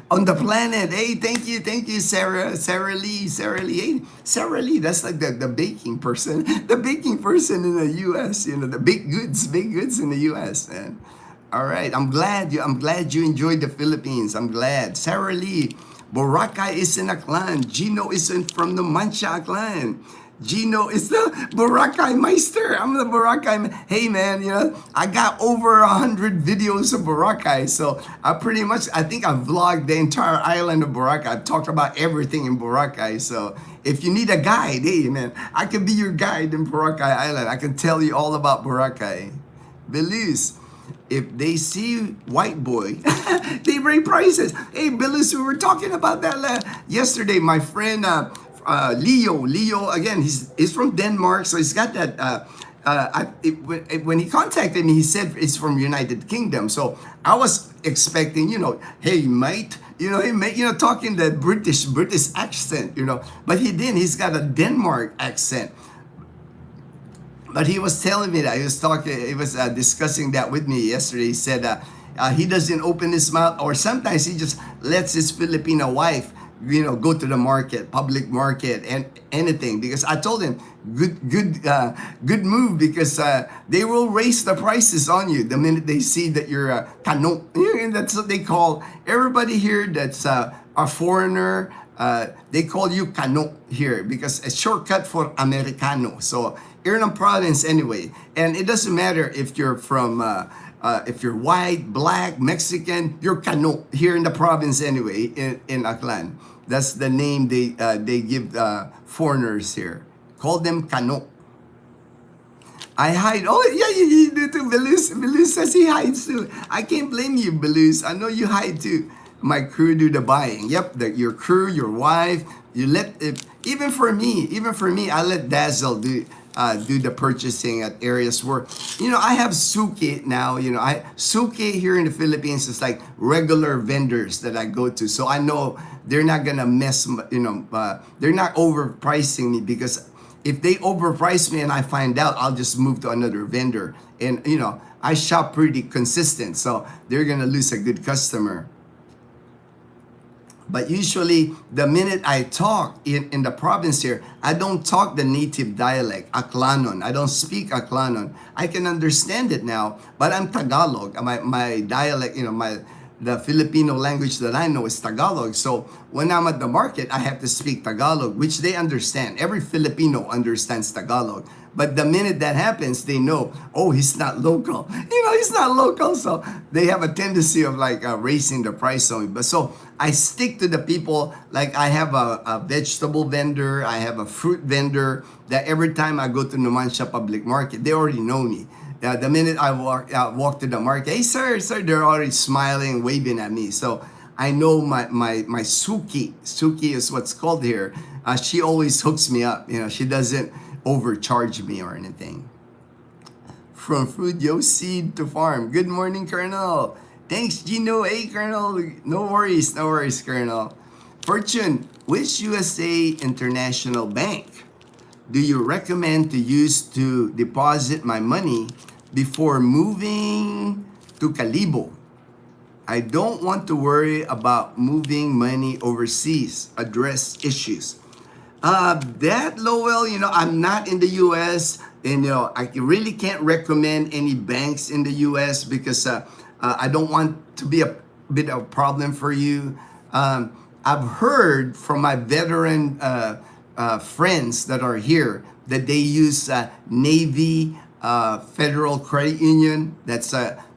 on the planet. Hey, thank you, Sarah Lee. Hey, Sarah Lee, that's like the baking person, in the U.S. The baked goods in the U.S. Man. All right, I'm glad you enjoyed the Philippines. I'm glad. Sarah Lee, Boracay is in Aklan. Gino is from the Mancha Aklan. Gino is the Boracay Meister. I'm the Boracay. Hey man, I got over 100 videos of Boracay. So I think I vlogged the entire island of Boracay. I've talked about everything in Boracay. So if you need a guide, hey man, I can be your guide in Boracay Island. I can tell you all about Boracay. Belize, if they see white boy, they bring prices. Hey Belize, we were talking about that yesterday. My friend, Leo again, he's from Denmark, so he's got that when he contacted me, he said it's from United Kingdom. So I was expecting, hey mate, talking that British accent, but he didn't. He's got a Denmark accent. But he was telling me that he was discussing that with me yesterday. He said he doesn't open his mouth, or sometimes he just lets his Filipino wife go to the market, public market, and anything, because I told him good move, because they will raise the prices on you the minute they see that you're a kano. And that's what they call everybody here that's a foreigner. They call you kano here because a shortcut for Americano. So you're in a province anyway, and it doesn't matter if you're from if you're white, black, Mexican, you're kano here in the province anyway, in Aklan. That's the name they give foreigners here. Call them kano. I hide. Oh, yeah, you do too, Belus. Belus says he hides too. I can't blame you, Belus. I know you hide too. My crew do the buying. Yep, your crew, your wife. You let it, even for me, I let Dazzle do the purchasing at areas where, I have suki now. Suki here in the Philippines is like regular vendors that I go to. So I know they're not gonna mess, they're not overpricing me, because if they overprice me and I find out, I'll just move to another vendor. And, I shop pretty consistent, so they're gonna lose a good customer. But usually, the minute I talk in the province here, I don't talk the native dialect, Aklanon. I don't speak Aklanon. I can understand it now, but I'm Tagalog. My dialect, the Filipino language that I know is Tagalog. So when I'm at the market, I have to speak Tagalog, which they understand. Every Filipino understands Tagalog. But the minute that happens, they know, oh, he's not local. He's not local. So they have a tendency of like raising the price on me. But so I stick to the people, like I have a vegetable vendor, I have a fruit vendor, that every time I go to Numancia Public Market, they already know me. The minute I walk to the market, hey sir, they're already smiling, waving at me. So I know my Suki is what's called here. She always hooks me up. She doesn't overcharge me or anything. From Fruit Yo Seed to Farm. Good morning, Colonel. Thanks, Gino. Hey, Colonel. No worries, Colonel. Fortune, which USA International Bank do you recommend to use to deposit my money before moving to Calibo? I don't want to worry about moving money overseas. Address issues. That, Lowell, I'm not in the U.S. and, I really can't recommend any banks in the U.S. because I don't want to be a bit of a problem for you. I've heard from my veteran friends that are here that they use Navy Federal Credit Union. That's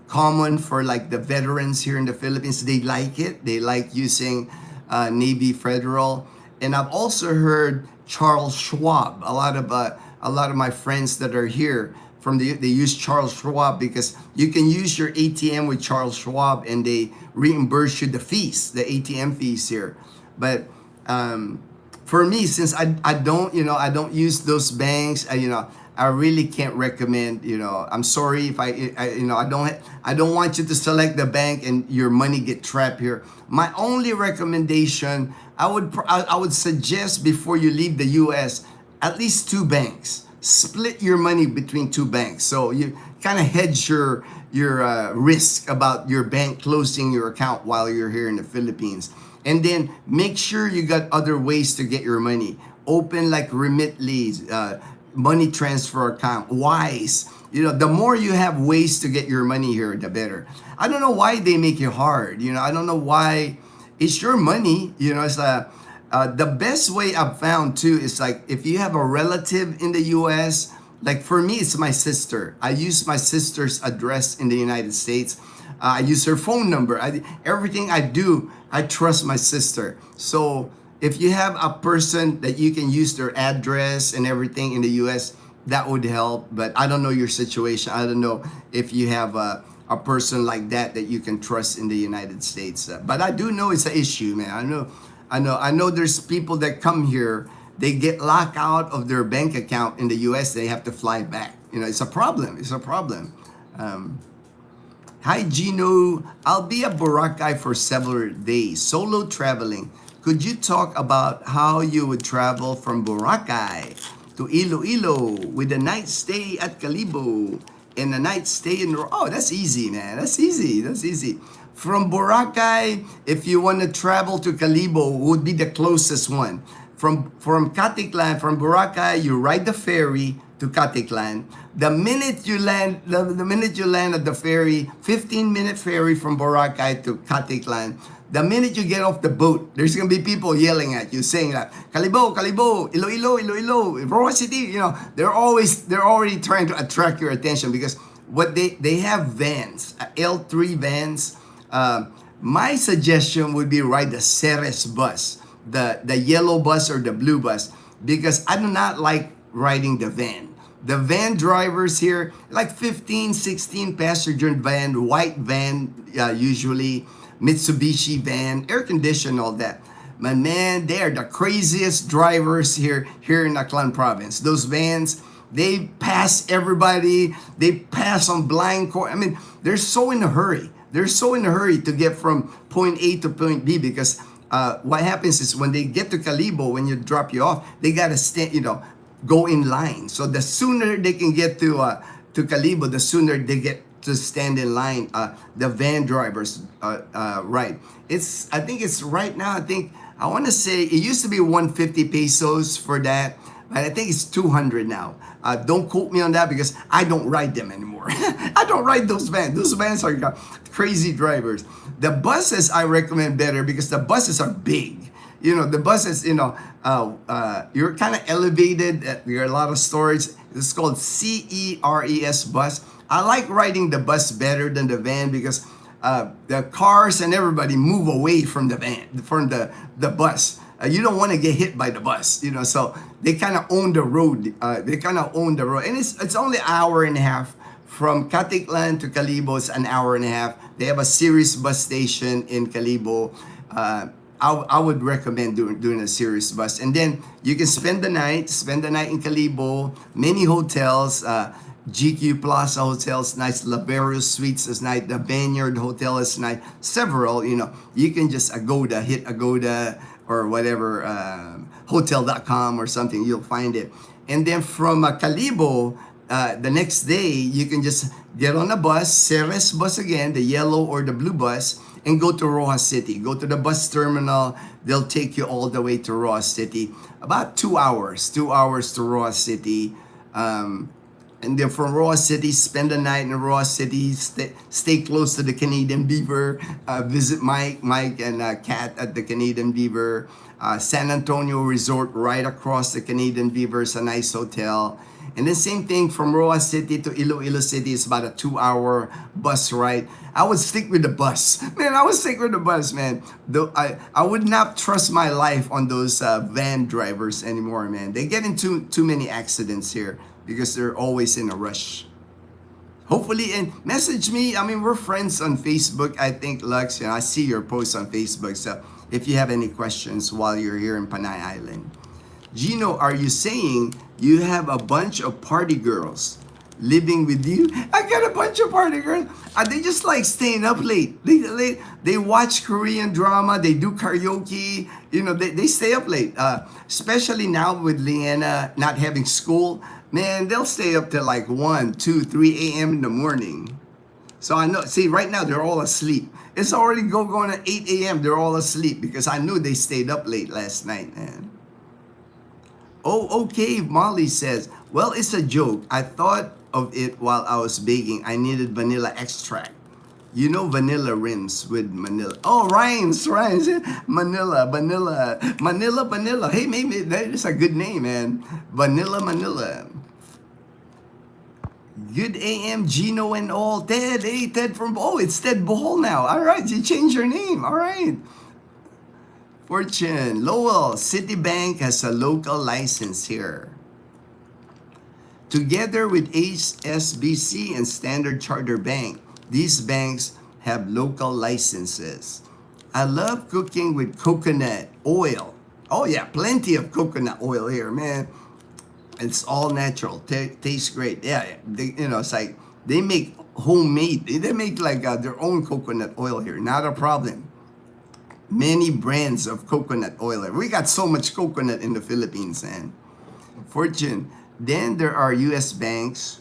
common for like the veterans here in the Philippines. They like it. They like using Navy Federal. And I've also heard Charles Schwab. A lot of my friends that are here they use Charles Schwab because you can use your ATM with Charles Schwab and they reimburse you the fees, the ATM fees here. But for me, since I don't use those banks, I really can't recommend. I'm sorry if I don't want you to select the bank and your money get trapped here. My only recommendation, I would suggest before you leave the U.S. at least 2 banks. Split your money between 2 banks, so you kind of hedge your risk about your bank closing your account while you're here in the Philippines. And then make sure you got other ways to get your money. Open like Remitly, money transfer account, Wise. The more you have ways to get your money here, the better. I don't know why they make it hard. I don't know why. It's your money. It's the best way I've found too is like if you have a relative in the U.S. Like for me, it's my sister. I use my sister's address in the United States. I use her phone number. Everything I do, I trust my sister. So if you have a person that you can use their address and everything in the U.S., that would help. But I don't know your situation. I don't know if you have a person like that you can trust in the United States. But I do know it's an issue, man. I know there's people that come here, they get locked out of their bank account in the U.S. They have to fly back. It's a problem. Hi, Gino. I'll be at Boracay for several days, solo traveling. Could you talk about how you would travel from Boracay to Iloilo with a night stay at Calibo and a night stay in... Oh, that's easy, man. That's easy. From Boracay, if you want to travel to Calibo, would be the closest one. From Caticlan, from Boracay, you ride the ferry to Caticlan. The minute you land at the ferry, 15-minute ferry from Boracay to Caticlan, the minute you get off the boat, there's gonna be people yelling at you, saying that Calibo, Iloilo, Roa City. They're already trying to attract your attention because what they have vans, L3 vans. My suggestion would be ride the Ceres bus, the yellow bus or the blue bus, because I do not like riding the van. The van drivers here, like 15, 16 passenger van, white van, usually Mitsubishi van, air conditioned, all that. But man, they are the craziest drivers here in Aklan province. Those vans, they pass everybody. They pass on blind court. I mean, they're so in a hurry. They're so in a hurry to get from point A to point B because what happens is when they get to Calibo, when you drop you off, they gotta go in line. So the sooner they can get to Calibo, the sooner they get to stand in line. The van drivers, right? I think it's right now. I want to say it used to be 150 pesos for that, but I think it's 200 now. Don't quote me on that because I don't ride them anymore. I don't ride those vans. Those vans are crazy drivers. The buses I recommend better because the buses are big. You know, the buses, you're kind of elevated. There are a lot of storage. It's called CERES bus. I like riding the bus better than the van because the cars and everybody move away from the van, from the bus. You don't want to get hit by the bus, so they kind of own the road. And it's only an hour and a half from Caticlan to Calibo. It's an hour and a half. They have a series bus station in Calibo. I would recommend doing a series bus, and then you can spend the night in Calibo. Many hotels, GQ Plaza hotels, nice. Laverio Suites is nice. The Vineyard Hotel is nice. Several, you can just hit Agoda or whatever, hotel.com or something, you'll find it. And then from Calibo, the next day, you can just get on a bus, Ceres bus again, the yellow or the blue bus, and go to Rojas City. Go to the bus terminal. They'll take you all the way to Rojas City. About 2 hours to Rojas City. And then from Rojas City, spend the night in Rojas City, stay close to the Canadian Beaver, visit Mike and Kat at the Canadian Beaver. San Antonio Resort right across the Canadian Beaver is a nice hotel. And then same thing from Rojas City to Iloilo City is about a 2-hour bus ride. I would stick with the bus. Man, I would stick with the bus, man. Though I would not trust my life on those van drivers anymore, man. They get into too many accidents here because they're always in a rush. Hopefully, and message me. I mean, we're friends on Facebook, I think, Lux. I see your posts on Facebook. So if you have any questions while you're here in Panay Island. Gino, are you saying you have a bunch of party girls living with you? I got a bunch of party girls. They just like staying up late. They watch Korean drama. They do karaoke. They stay up late. Especially now with Leanna not having school. Man, they'll stay up till like 1, 2, 3 a.m. in the morning. So I know, see, right now they're all asleep. It's already going at 8 a.m. They're all asleep because I knew they stayed up late last night, man. Oh, okay, Molly says, well, it's a joke. I thought of it while I was baking. I needed vanilla extract. Vanilla rims with Manila. Oh, rhymes. Manila. Hey, maybe that is a good name, man. Manila. Good AM, Gino and all. Ted, hey, Ted it's Ted Bohol now. All right, you changed your name. All right. Fortune, Lowell, Citibank has a local license here. Together with HSBC and Standard Chartered Bank, these banks have local licenses. I love cooking with coconut oil. Oh yeah, plenty of coconut oil here, man. It's all natural. Tastes great. Yeah, it's like they make homemade. They make like their own coconut oil here. Not a problem. Many brands of coconut oil. We got so much coconut in the Philippines, and Fortune. Then there are U.S. banks,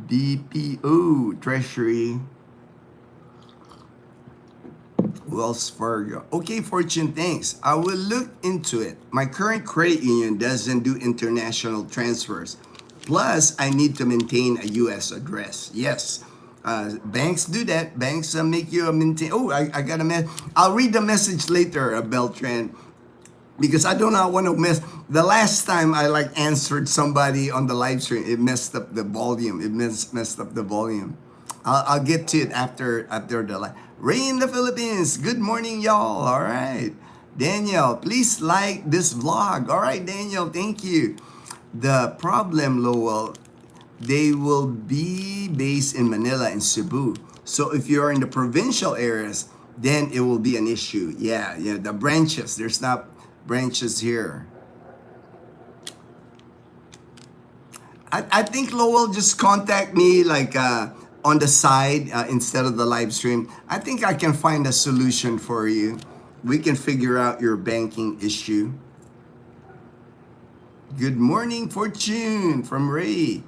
BPO, Treasury, Wells Fargo. Okay, Fortune, thanks. I will look into it. My current credit union doesn't do international transfers. Plus, I need to maintain a U.S. address. Yes. Banks do that. Banks make you maintain. Oh, I got a message. I'll read the message later, Beltran, because I do not want to mess. The last time I answered somebody on the live stream, it messed up the volume. Messed up the volume. I'll get to it after the live. Ray in the Philippines. Good morning, y'all. All right, Daniel, please like this vlog. All right, Daniel, thank you. The problem, Lowell, they will be based in Manila and Cebu. So if you're in the provincial areas, then it will be an issue. Yeah, the branches. There's not branches here. I think Lowell, just contact me on the side instead of the live stream. I think I can find a solution for you. We can figure out your banking issue. Good morning, Fortune, from Ray.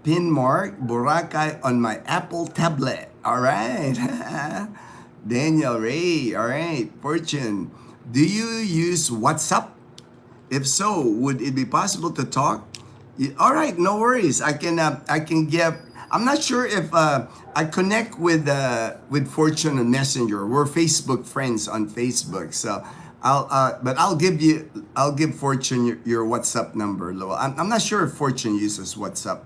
Pin mark Boracay on my Apple tablet. All right. Daniel Ray. All right. Fortune. Do you use WhatsApp? If so, would it be possible to talk? All right, no worries. I can give. I'm not sure if I connect with Fortune on Messenger. We're Facebook friends on Facebook, so I'll give Fortune your WhatsApp number, Lowell. I'm not sure if Fortune uses WhatsApp.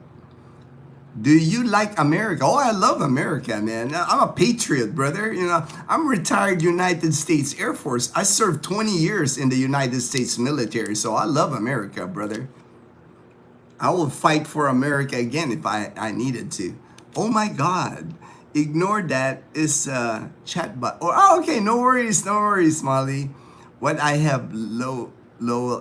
Do you like America? Oh, I love America, man. I'm a patriot, brother. You know, I'm retired United States Air Force. I served 20 years in the United States military, so I love America, brother. I will fight for America again if I needed to. Oh my God. Ignore that is chatbot. Oh, okay. No worries, Molly. What I have low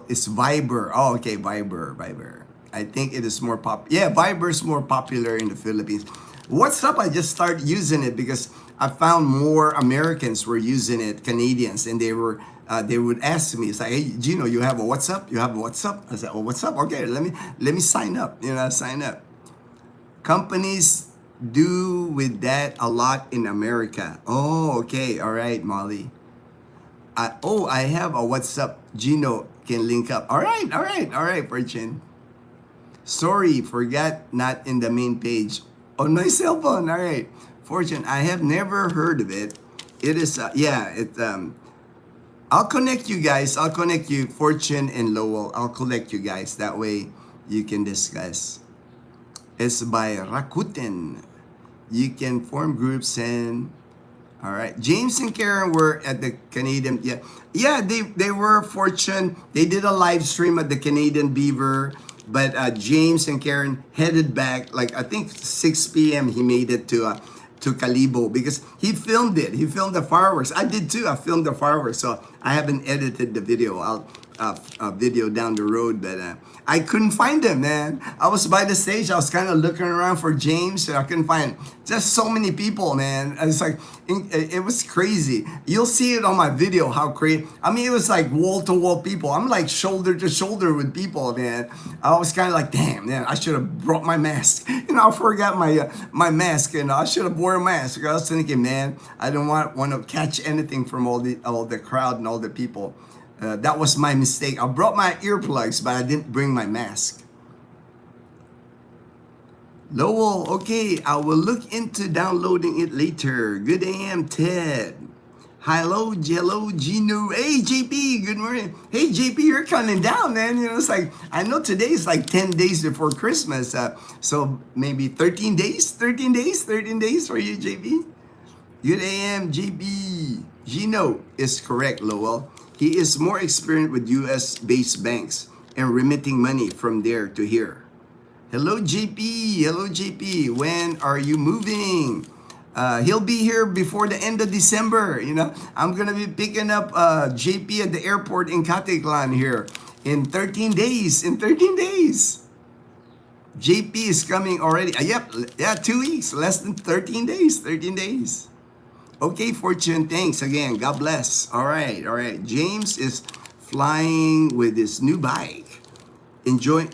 is Viber. Oh, okay. Viber. I think it is more Yeah, Viber is more popular in the Philippines. WhatsApp, I just started using it because I found more Americans were using it, Canadians, and they would ask me, it's like, hey, Gino, you have a WhatsApp? You have a WhatsApp? I said, oh, what's up? Okay, let me sign up. Sign up. Companies do with that a lot in America. Oh, okay, all right, Molly. I have a WhatsApp. Gino can link up. All right, Fortune. Sorry, forgot not in the main page on my cell phone. All right, Fortune. I have never heard of it. It is I'll connect you guys. I'll connect you, Fortune and Lowell. I'll connect you guys. That way you can discuss. It's by Rakuten. You can form groups and all right. James and Karen were at the Canadian. Yeah. They were Fortune. They did a live stream at the Canadian Beaver. But James and Karen headed back, like I think 6 p.m. He made it to Calibo because he filmed it. He filmed the fireworks. I did too. I filmed the fireworks, so I haven't edited the video. I'll video down the road, but I couldn't find him, man. I was by the stage. I was kind of looking around for James, and I couldn't find him. Just so many people, man. It's like it was crazy. You'll see it on my video how crazy. I mean, it was like wall to wall people. I'm like shoulder to shoulder with people, man. I was kind of like, damn, man. I should have brought my mask. I forgot my mask, and I should have wore a mask. I was thinking, man, I don't want to catch anything from all the crowd and all the people. That was my mistake. I brought my earplugs, but I didn't bring my mask. Lowell, okay, I will look into downloading it later. Good AM, Ted. Hello, Jello, Gino. Hey, JP, good morning. Hey, JP, you're counting down, man. It's like, I know today is like 10 days before Christmas. So maybe 13 days for you, JP. Good AM, JP. Gino is correct, Lowell. He is more experienced with US-based banks and remitting money from there to here. Hello, JP. When are you moving? He'll be here before the end of December. I'm going to be picking up JP at the airport in Caticlan here in 13 days. JP is coming already. Yep, 2 weeks, less than 13 days. Okay, Fortune, thanks again. God bless. All right. James is flying with his new bike. Enjoy.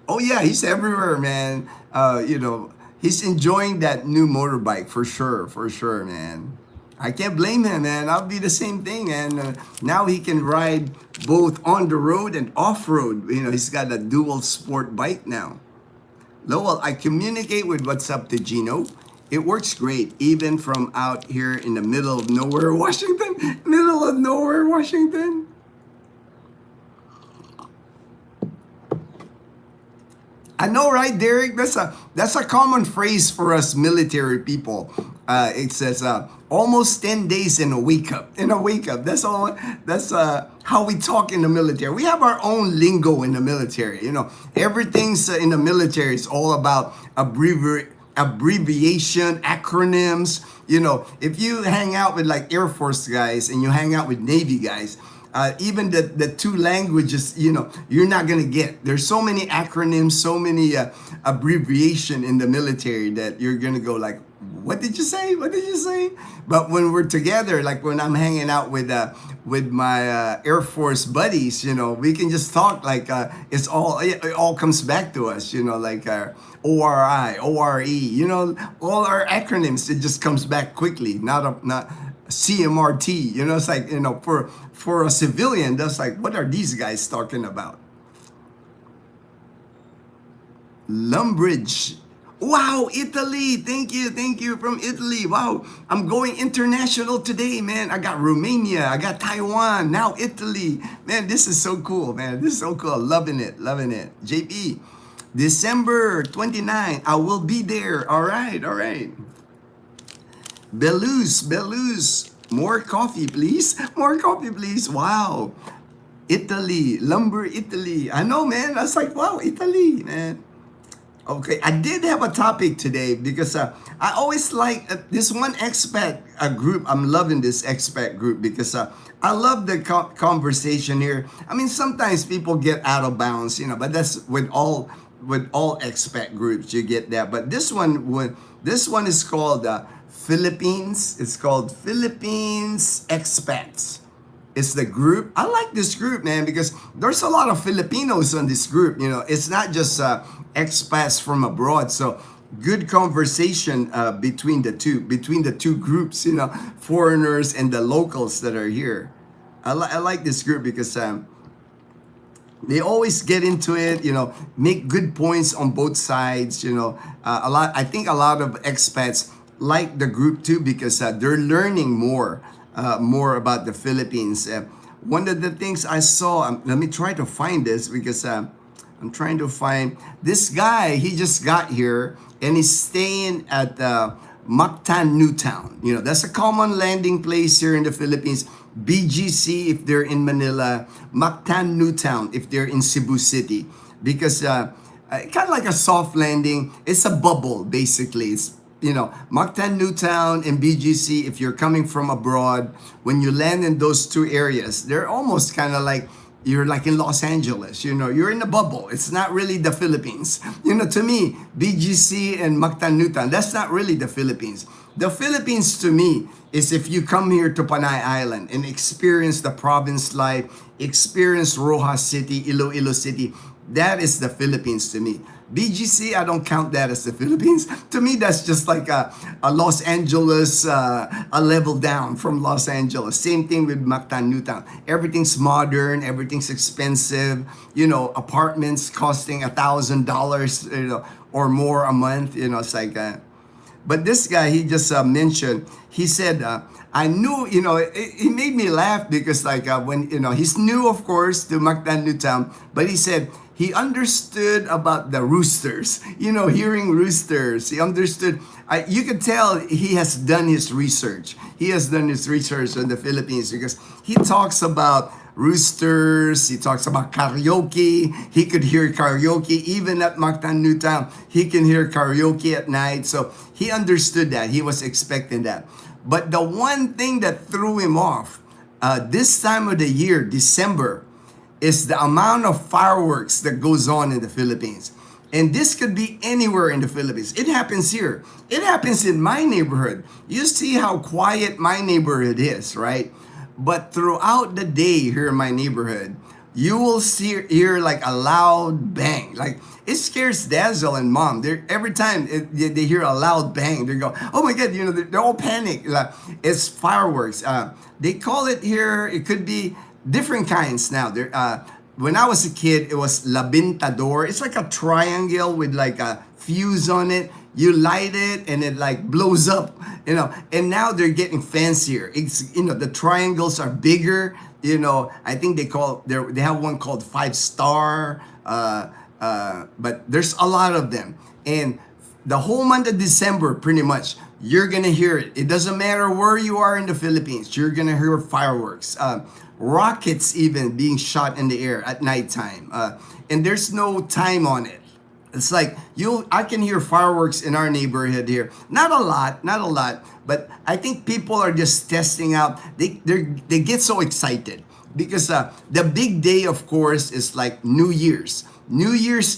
Oh yeah, he's everywhere, man. He's enjoying that new motorbike for sure, man. I can't blame him, man. I'll be the same thing, and now he can ride both on the road and off road. He's got a dual sport bike now. Lowell, I communicate with WhatsApp to Gino. It works great, even from out here in the middle of nowhere, Washington. I know, right, Derek? That's a common phrase for us military people. It says almost 10 days in a wake up. That's all. That's how we talk in the military. We have our own lingo in the military. Everything's in the military is all about abbreviation, acronyms. If you hang out with like Air Force guys and you hang out with Navy guys, even the two languages, you're not gonna get. There's so many acronyms, so many abbreviation in the military that you're gonna go like, What did you say? What did you say? But when we're together, like when I'm hanging out with my Air Force buddies, we can just talk like it all comes back to us, like ORI, ORE, all our acronyms. It just comes back quickly. Not CMRT. It's like for a civilian, that's like, what are these guys talking about? Lumbridge. Wow, Italy. Thank you. Thank you from Italy. Wow, I'm going international today, man. I got Romania, I got Taiwan, now Italy. Man, this is so cool, man. This is so cool. Loving it. Loving it. JP, December 29, I will be there. All right. All right. Belus. More coffee, please. More coffee, please. Wow. Italy, lumber Italy. I know, man. I was like, wow, Italy, man. Okay, I did have a topic today because I always like this one expat group. I'm loving this expat group because I love the conversation here. I mean, sometimes people get out of bounds, but that's with all expat groups you get that. But this one is called Philippines. It's called Philippines Expats. It's the group. I like this group, man, because there's a lot of Filipinos on this group. It's not just expats from abroad. So good conversation between the two groups. Foreigners and the locals that are here. I like this group because they always get into it. Make good points on both sides. I think a lot of expats like the group too because they're learning more about the Philippines. One of the things I saw, let me try to find this because I'm trying to find this guy. He just got here and he's staying at Mactan, Newtown. That's a common landing place here in the Philippines. BGC if they're in Manila, Mactan, Newtown if they're in Cebu City. Because kind of like a soft landing. It's a bubble, basically. It's Mactan, Newtown, and BGC, if you're coming from abroad, when you land in those two areas, they're almost kind of like, you're like in Los Angeles, you're in a bubble. It's not really the Philippines. To me, BGC and Mactan, Newtown, that's not really the Philippines. The Philippines to me is if you come here to Panay Island and experience the province life, experience Rojas City, Iloilo City, that is the Philippines to me. BGC, I don't count that as the Philippines. To me, that's just like a Los Angeles, a level down from Los Angeles. Same thing with Mactan, Newtown. Everything's modern, everything's expensive. Apartments costing $1,000, or more a month. It's like, but this guy, he just mentioned. He said, I knew, it made me laugh because like when he's new, of course, to Mactan, Newtown, but he said he understood about the roosters, hearing roosters. He understood. You could tell he has done his research. He has done his research in the Philippines because he talks about roosters. He talks about karaoke. He could hear karaoke even at Mactan, Newtown. He can hear karaoke at night. So he understood that. He was expecting that. But the one thing that threw him off this time of the year, December, is the amount of fireworks that goes on in the Philippines. And this could be anywhere in the Philippines. It happens here. It happens in my neighborhood. You see how quiet my neighborhood is, right? But throughout the day here in my neighborhood, you will hear like a loud bang. Like it scares Dazzle and Mom. Every time they hear a loud bang, they go, "Oh my God!" They're all panicked. Like, it's fireworks. They call it here. It could be different kinds now. When I was a kid, it was labintador. It's like a triangle with like a fuse on it. You light it and it like blows up, and now they're getting fancier. It's, the triangles are bigger. I think they have one called 5-star, but there's a lot of them. And the whole month of December, pretty much, you're gonna hear it. It doesn't matter where you are in the Philippines, you're gonna hear fireworks. Rockets even being shot in the air at nighttime. And there's no time on it. It's like I can hear fireworks in our neighborhood here. Not a lot, but I think people are just testing out. They get so excited because the big day, of course, is like New Year's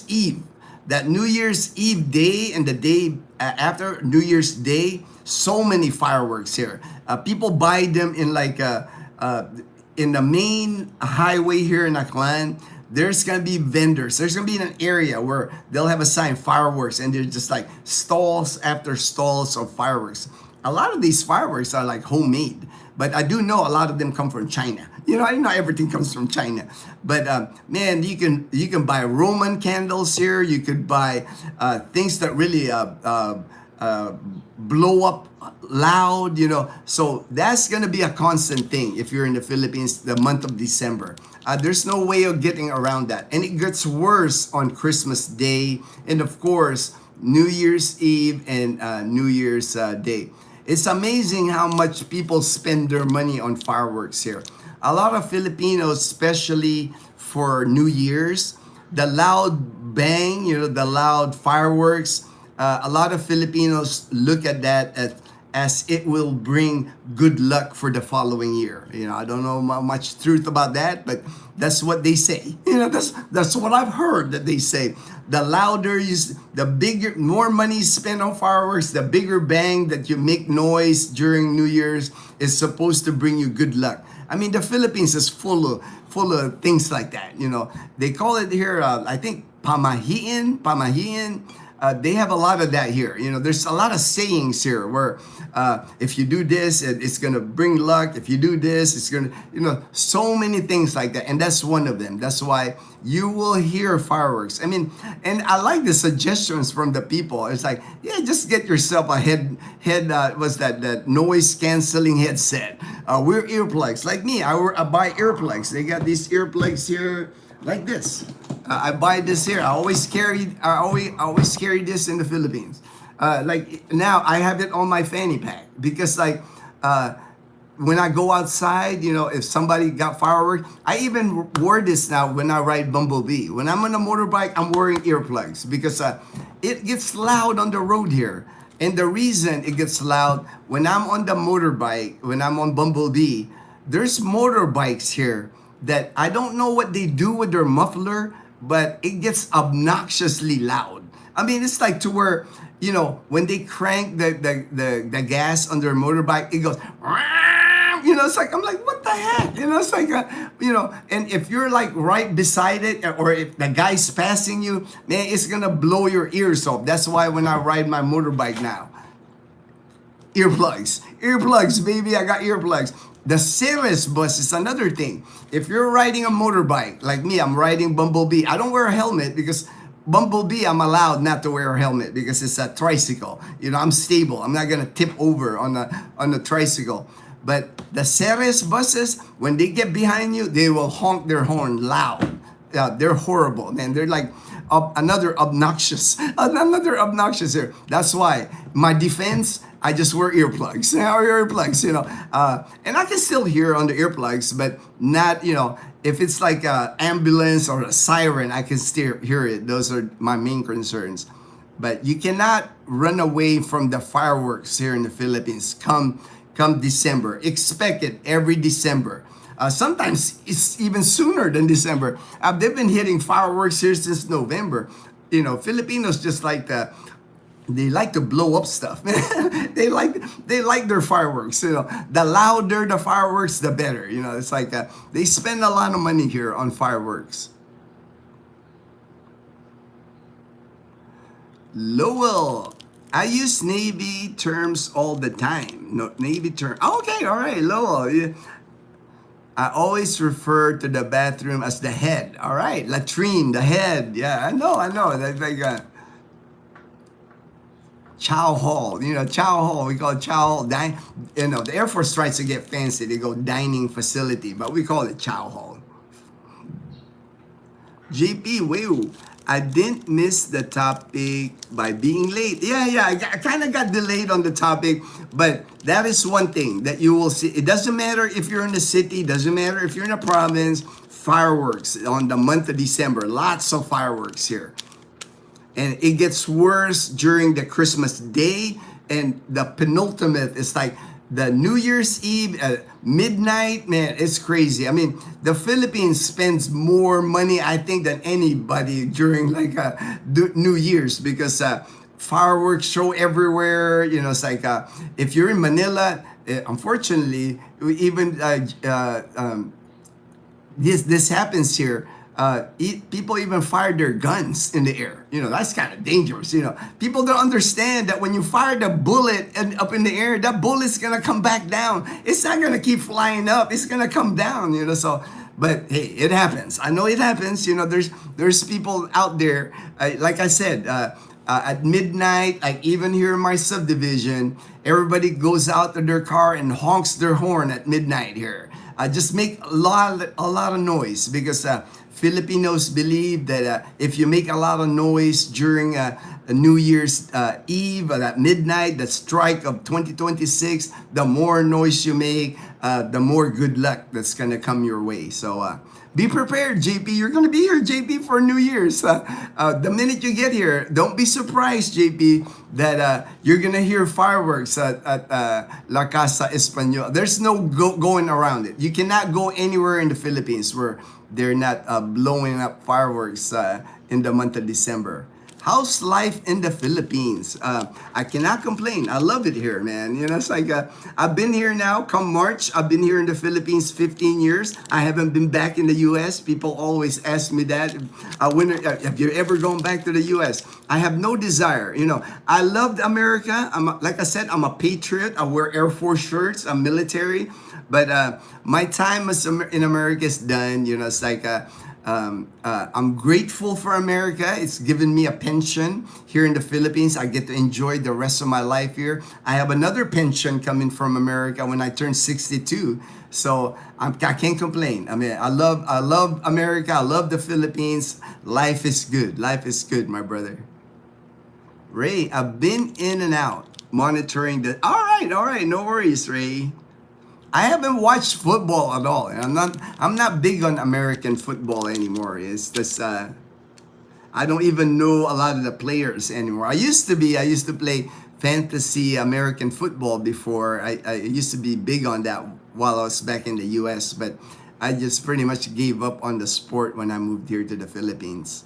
Eve. that New Year's Eve day and the day after New Year's Day, so many fireworks here. People buy them in the main highway here in Aklan. There's gonna be vendors. There's gonna be an area where they'll have a sign fireworks, and they're just like stalls after stalls of fireworks. A lot of these fireworks are like homemade, but I do know a lot of them come from China. You know, I know everything comes from China, but man, you can buy Roman candles here. You could buy things that really blow up loud, you know. So that's gonna be a constant thing if you're in the Philippines the month of December. There's no way of getting around that, and it gets worse on Christmas Day, and of course New Year's Eve and New Year's Day. It's amazing how much people spend their money on fireworks here. A lot of Filipinos, especially for New Year's, the loud bang, you know, the loud fireworks. A lot of Filipinos look at that as it will bring good luck for the following year. You know, I don't know much truth about that, but that's what they say. You know, that's what I've heard that they say. The louder the bigger, more money spent on fireworks, the bigger bang that you make noise during New Year's is supposed to bring you good luck. I mean, the Philippines is full of things like that. You know, they call it here, I think, pamahiin. They have a lot of that here. You know, there's a lot of sayings here where if you do this, it's going to bring luck. If you do this, it's going to, you know, so many things like that. And that's one of them. That's why you will hear fireworks. I mean, and I like the suggestions from the people. It's like, yeah, just get yourself a that noise canceling headset. Wear earplugs. Like me, I buy earplugs. They got these earplugs here like this. I buy this here. I always carry this in the Philippines. Like now, I have it on my fanny pack because when I go outside, you know, if somebody got fireworks, I even wore this now when I ride Bumblebee. When I'm on a motorbike, I'm wearing earplugs because it gets loud on the road here. And the reason it gets loud when I'm on the motorbike, when I'm on Bumblebee, there's motorbikes here that I don't know what they do with their muffler, but it gets obnoxiously loud. I mean, it's like to where, you know, when they crank the gas on their motorbike, it goes, you know, it's like, I'm like, what the heck? You know, it's like, you know, and if you're like right beside it, or if the guy's passing you, man, it's gonna blow your ears off. That's why when I ride my motorbike now, earplugs, baby, I got earplugs. The Ceres bus is another thing. If you're riding a motorbike, like me, I'm riding Bumblebee. I don't wear a helmet because Bumblebee, I'm allowed not to wear a helmet because it's a tricycle. You know, I'm stable. I'm not gonna tip over on the tricycle. But the Ceres buses, when they get behind you, they will honk their horn loud. They're horrible, man. They're like another obnoxious here. That's why my defense, I just wear earplugs. Earplugs, you know. And I can still hear on the earplugs, but not, you know, if it's like an ambulance or a siren, I can still hear it. Those are my main concerns. But you cannot run away from the fireworks here in the Philippines come December. Expect it every December. Sometimes it's even sooner than December. They've been hitting fireworks here since November. You know, Filipinos just like they like to blow up stuff. they like their fireworks. You know, the louder the fireworks, the better. You know, it's like they spend a lot of money here on fireworks. Lowell, I use Navy terms all the time. No, Navy term. Okay, all right, Lowell. Yeah. I always refer to the bathroom as the head. All right, latrine, the head. Yeah, I know. That's like chow hall. You know, chow hall. We call it chow hall. You know, the Air Force tries to get fancy. They go dining facility, but we call it chow hall. JP, wow. I didn't miss the topic by being late. Yeah, I kind of got delayed on the topic, but that is one thing that you will see. It doesn't matter if you're in the city, doesn't matter if you're in a province, fireworks on the month of December. Lots of fireworks here. And it gets worse during the Christmas day, and the penultimate is like the New Year's Eve at midnight, man, it's crazy. I mean, the Philippines spends more money, I think, than anybody during like New Year's, because fireworks show everywhere. You know, it's like if you're in Manila, unfortunately, even this happens here. People even fire their guns in the air. You know, that's kind of dangerous. You know, people don't understand that when you fire the bullet and up in the air, that bullet's gonna come back down. It's not gonna keep flying up. It's gonna come down. You know, so. But hey, it happens. I know it happens. You know, there's people out there. Like I said, at midnight, like even here in my subdivision, everybody goes out to their car and honks their horn at midnight here. Just make a lot of noise, because Filipinos believe that if you make a lot of noise during New Year's Eve, at midnight, the strike of 2026, the more noise you make, the more good luck that's gonna come your way. So be prepared, JP. You're gonna be here, JP, for New Year's. The minute you get here, don't be surprised, JP, that you're gonna hear fireworks at La Casa Español. There's no going around it. You cannot go anywhere in the Philippines where they're not blowing up fireworks in the month of December. How's life in the Philippines? I cannot complain. I love it here, man. You know, it's like I've been here now. Come March, I've been here in the Philippines 15 years. I haven't been back in the U.S. People always ask me that. Have you ever gone back to the U.S.? I have no desire. You know, I loved America. Like I said, I'm a patriot. I wear Air Force shirts. I'm military. But my time in America is done. You know, it's like I'm grateful for America. It's given me a pension here in the Philippines. I get to enjoy the rest of my life here. I have another pension coming from America when I turn 62. So I can't complain. I mean, I love America. I love the Philippines. Life is good. Life is good, my brother. Ray, I've been in and out monitoring the. All right. No worries, Ray. I haven't watched football at all. I'm not big on American football anymore. It's just I don't even know a lot of the players anymore. I used to play fantasy American football before. I used to be big on that while I was back in the US, but I just pretty much gave up on the sport when I moved here to the Philippines.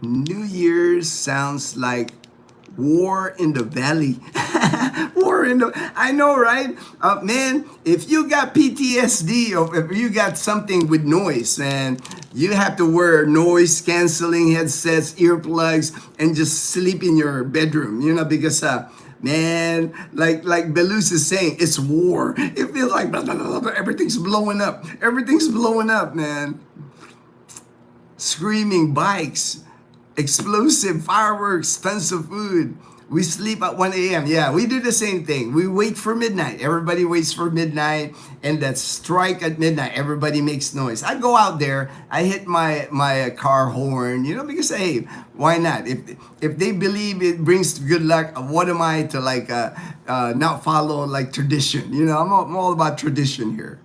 New Year's sounds like war in the valley. I know, right? Man, if you got PTSD or if you got something with noise, man, you have to wear noise canceling headsets, earplugs, and just sleep in your bedroom, you know, because man, like Belus is saying, it's war. It feels like blah, blah, blah, blah, everything's blowing up. Everything's blowing up, man. Screaming bikes, explosive fireworks, tons of food. We sleep at 1 a.m. Yeah, we do the same thing. We wait for midnight. Everybody waits for midnight, and that strike at midnight, everybody makes noise. I go out there, I hit my car horn, you know, because hey, why not? If they believe it brings good luck, what am I to like not follow like tradition? You know, I'm all about tradition here.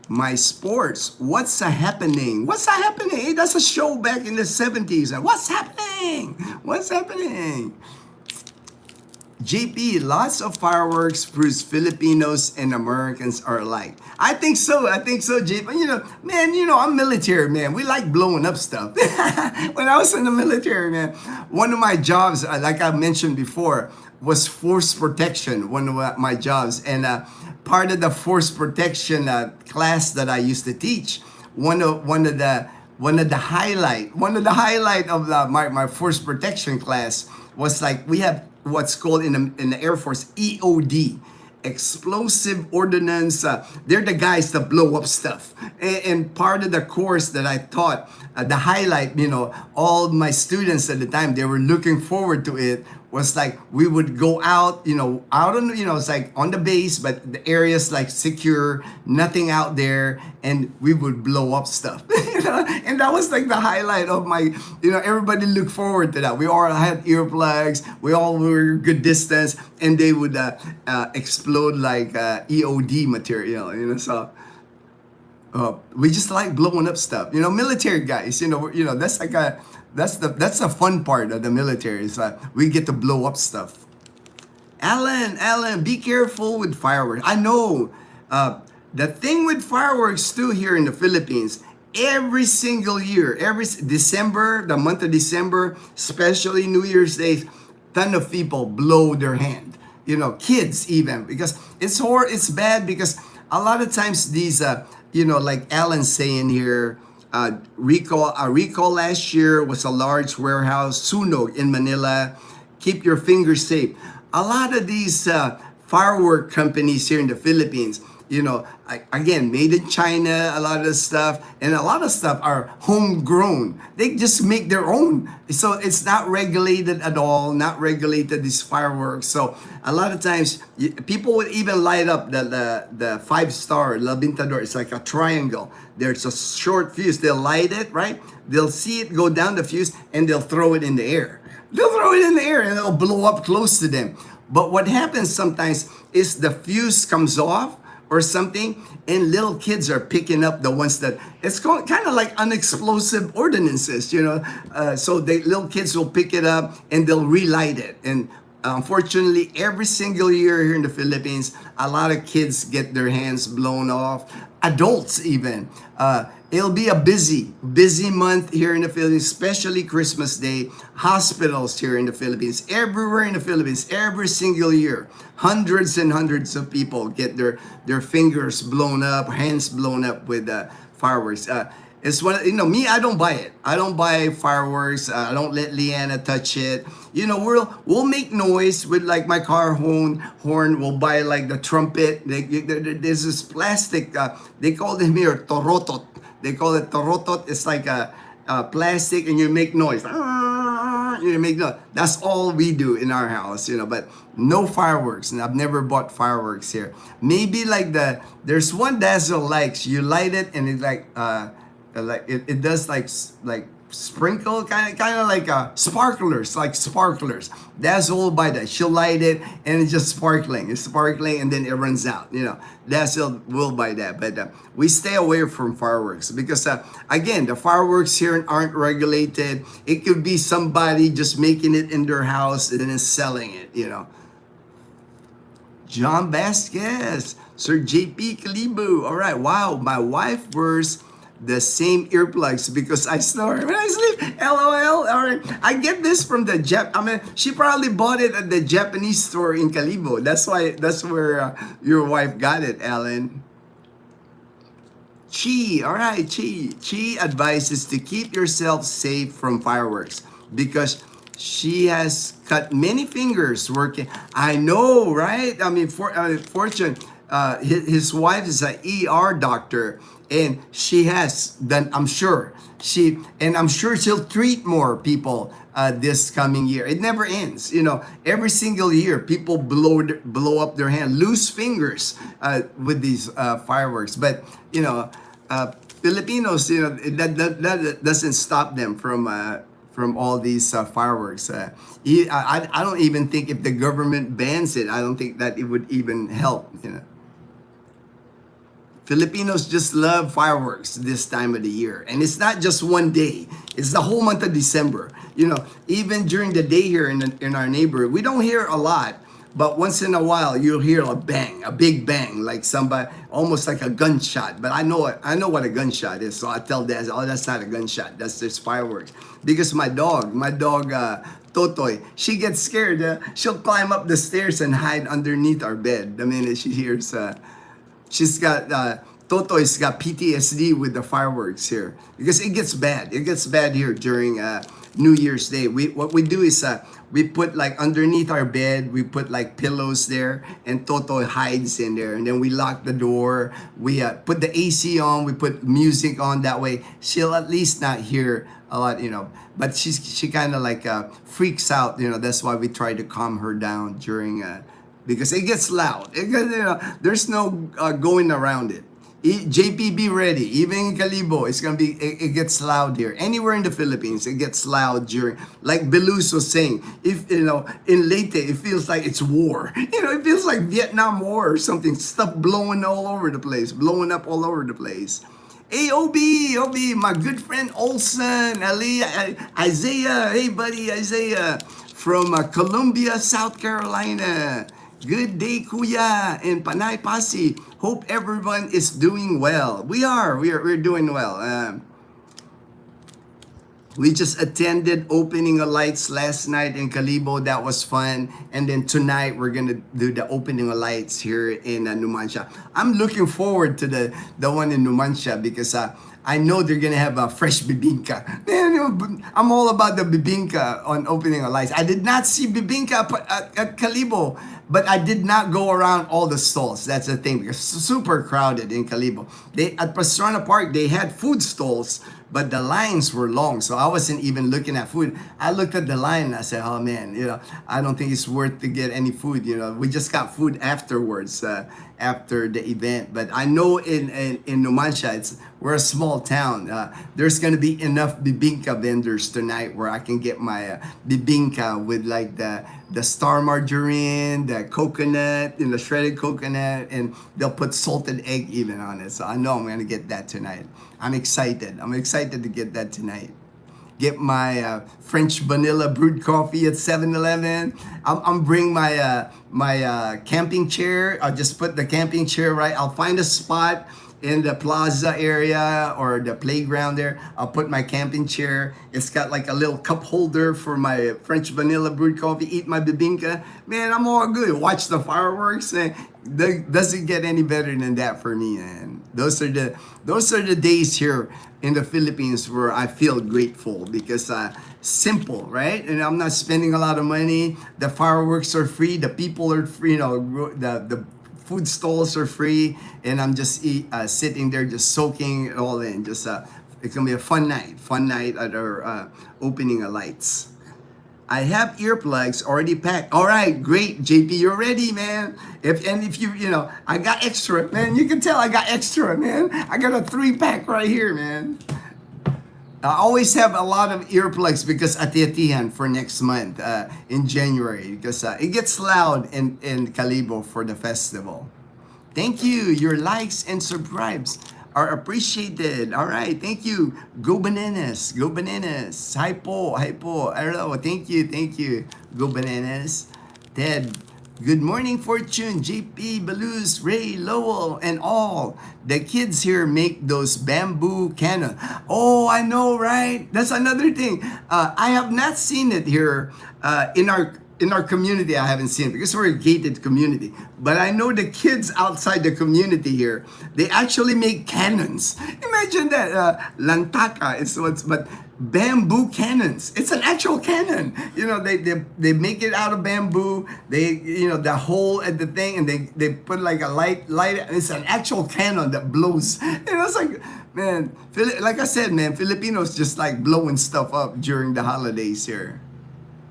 My sports, what's happening? What's happening? Hey, that's a show back in the 70s. What's happening? What's happening? JP, lots of fireworks proves Filipinos and Americans are alike. I think so, JP. You know, man, you know, I'm military, man. We like blowing up stuff. When I was in the military, man, one of my jobs, like I mentioned before, was force protection, one of my jobs. And part of the force protection class that I used to teach, one of the highlight of my force protection class was like we have what's called in the Air Force EOD, explosive ordnance. They're the guys that blow up stuff. And part of the course that I taught, the highlight, you know, all my students at the time, they were looking forward to it, was like we would go out, you know, out on, you know, it's like on the base, but the area's like secure, nothing out there, and we would blow up stuff. You know? And that was like the highlight of my, you know, everybody looked forward to that. We all had earplugs, we all were good distance, and they would explode like EOD material, you know, so. We just like blowing up stuff, you know, military guys, you know, that's like that's the fun part of the military is that we get to blow up stuff. Alan, be careful with fireworks. I know the thing with fireworks too here in the Philippines, every single year, every December, the month of December, especially New Year's Day, ton of people blow their hand. You know, kids even, because it's bad because a lot of times these, like Alan's saying here, recall last year was a large warehouse, Sunog in Manila. Keep your fingers safe. A lot of these firework companies here in the Philippines, again, made in China, a lot of stuff, and a lot of stuff are homegrown. They just make their own. So it's not regulated at all, not regulated, these fireworks. So a lot of times, people would even light up the 5-star, La Bintador. It's like a triangle. There's a short fuse. They'll light it, right? They'll see it go down the fuse, and they'll throw it in the air. They'll throw it in the air, and it'll blow up close to them. But what happens sometimes is the fuse comes off, or something, and little kids are picking up the ones that it's kind of like unexplosive ordinances, so the little kids will pick it up and they'll relight it. And unfortunately, every single year here in the Philippines, a lot of kids get their hands blown off, adults even. It'll be a busy month here in the Philippines, especially Christmas Day. Hospitals here in the Philippines, everywhere in the Philippines, every single year, hundreds and hundreds of people get their fingers blown up, hands blown up with fireworks. It's one, me, I don't buy it. I don't buy fireworks. I don't let Leanna touch it. We'll make noise with like my car horn. We'll buy like the trumpet. There's this plastic, they call them here torotot. They call it torotot. It's like a plastic, and you make noise. You make noise. That's all we do in our house, but no fireworks. And I've never bought fireworks here. Maybe like there's one Dazzle likes. You light it, and it it does like sprinkle, kind of like sparklers. Dazzle will buy that. She'll light it, and it's just sparkling. It's sparkling, and then it runs out. Dazzle will buy that. But we stay away from fireworks because, again, the fireworks here aren't regulated. It could be somebody just making it in their house and then selling it. John Vasquez, Sir JP Kalibu. All right, wow, my wife wears the same earplugs because I snore when I sleep. LOL. All right, I get this from the she probably bought it at the Japanese store in Kalibo. That's where your wife got it, Alan. Chi, all right, Chi advises to keep yourself safe from fireworks because she has cut many fingers working. I know, right? Fortune, his wife is an ER doctor, and she has done, I'm sure she'll treat more people this coming year. It never ends. Every single year people blow up their hand, lose fingers with these fireworks. But Filipinos, that doesn't stop them from all these fireworks. I don't even think if the government bans it, I don't think that it would even help. Filipinos just love fireworks this time of the year. And it's not just one day. It's the whole month of December. Even during the day here in our neighborhood, we don't hear a lot. But once in a while, you'll hear a bang, a big bang, like somebody, almost like a gunshot. But I know what a gunshot is. So I tell Dad, oh, that's not a gunshot. That's just fireworks. Because my dog, Totoy, she gets scared. She'll climb up the stairs and hide underneath our bed the minute she hears... Totoy's got PTSD with the fireworks here because it gets bad. It gets bad here during New Year's Day. What we do is we put like underneath our bed, we put like pillows there, and Toto hides in there. And then we lock the door. We put the AC on. We put music on. That way she'll at least not hear a lot, But she kind of like freaks out. That's why we try to calm her down during. Because it gets loud. There's no going around it. JP, be ready. Even in Kalibo, it gets loud here. Anywhere in the Philippines, it gets loud during, like Belus was saying, if, in Leyte, it feels like it's war. It feels like Vietnam War or something. Stuff blowing all over the place, blowing up all over the place. Hey, Obi, my good friend Olson, Ali, Isaiah. Hey, buddy, Isaiah. From Columbia, South Carolina. Good day, Kuya, and Panay Pasi. Hope everyone is doing well. We're doing well. We just attended opening of lights last night in Calibo. That was fun. And then tonight we're gonna do the opening of lights here in Numancia. I'm looking forward to the one in Numancia because I know they're gonna have a fresh bibingka. Man, I'm all about the bibingka on opening of lights. I did not see bibingka at Calibo, but I did not go around all the stalls. That's the thing because super crowded in Calibo. They at Pastrana Park they had food stalls, but the lines were long, so I wasn't even looking at food. I looked at the line and I said, oh man, I don't think it's worth to get any food. We just got food afterwards, after the event. But I know in Numancia, we're a small town. There's gonna be enough bibingka vendors tonight where I can get my bibingka with like the star margarine, the coconut, and the shredded coconut, and they'll put salted egg even on it. So I know I'm gonna get that tonight. I'm excited. I'm excited to get that tonight. Get my French vanilla brewed coffee at 7-Eleven. I'm bring my camping chair. I'll just put the camping chair right. I'll find a spot in the plaza area or the playground there. I'll put my camping chair. It's got like a little cup holder for my French vanilla brewed coffee. Eat my bibingka. Man, I'm all good. Watch the fireworks. And doesn't get any better than that for me, man. Those are the days here in the Philippines where I feel grateful because simple, right? And I'm not spending a lot of money. The fireworks are free. The people are free. The food stalls are free, and I'm just sitting there just soaking it all in. Just it's gonna be a fun night at our opening of lights. I have earplugs already packed. All right, great, JP, you're ready, man. If I got extra, man. You can tell I got extra, man. I got a 3-pack right here, man. I always have a lot of earplugs because ati-atihan for next month in January because it gets loud in Calibo for the festival. Thank you. Your likes and subscribes are appreciated. All right. Thank you. Go bananas. Go bananas. Hi po. Hi po. Hello. Thank you. Thank you. Go bananas. Ted. Good morning, Fortune, JP, Baluz, Ray, Lowell, and all. The kids here make those bamboo cannon. Oh, I know, right? That's another thing. I have not seen it here in our community. I haven't seen it because we're a gated community. But I know the kids outside the community here, they actually make cannons. Imagine that. Lantaka is what's, but bamboo cannons. It's an actual cannon. They make it out of bamboo. They, the hole at the thing, and they put like a light. It's an actual cannon that blows. It's like, man, like I said, man, Filipinos just like blowing stuff up during the holidays here.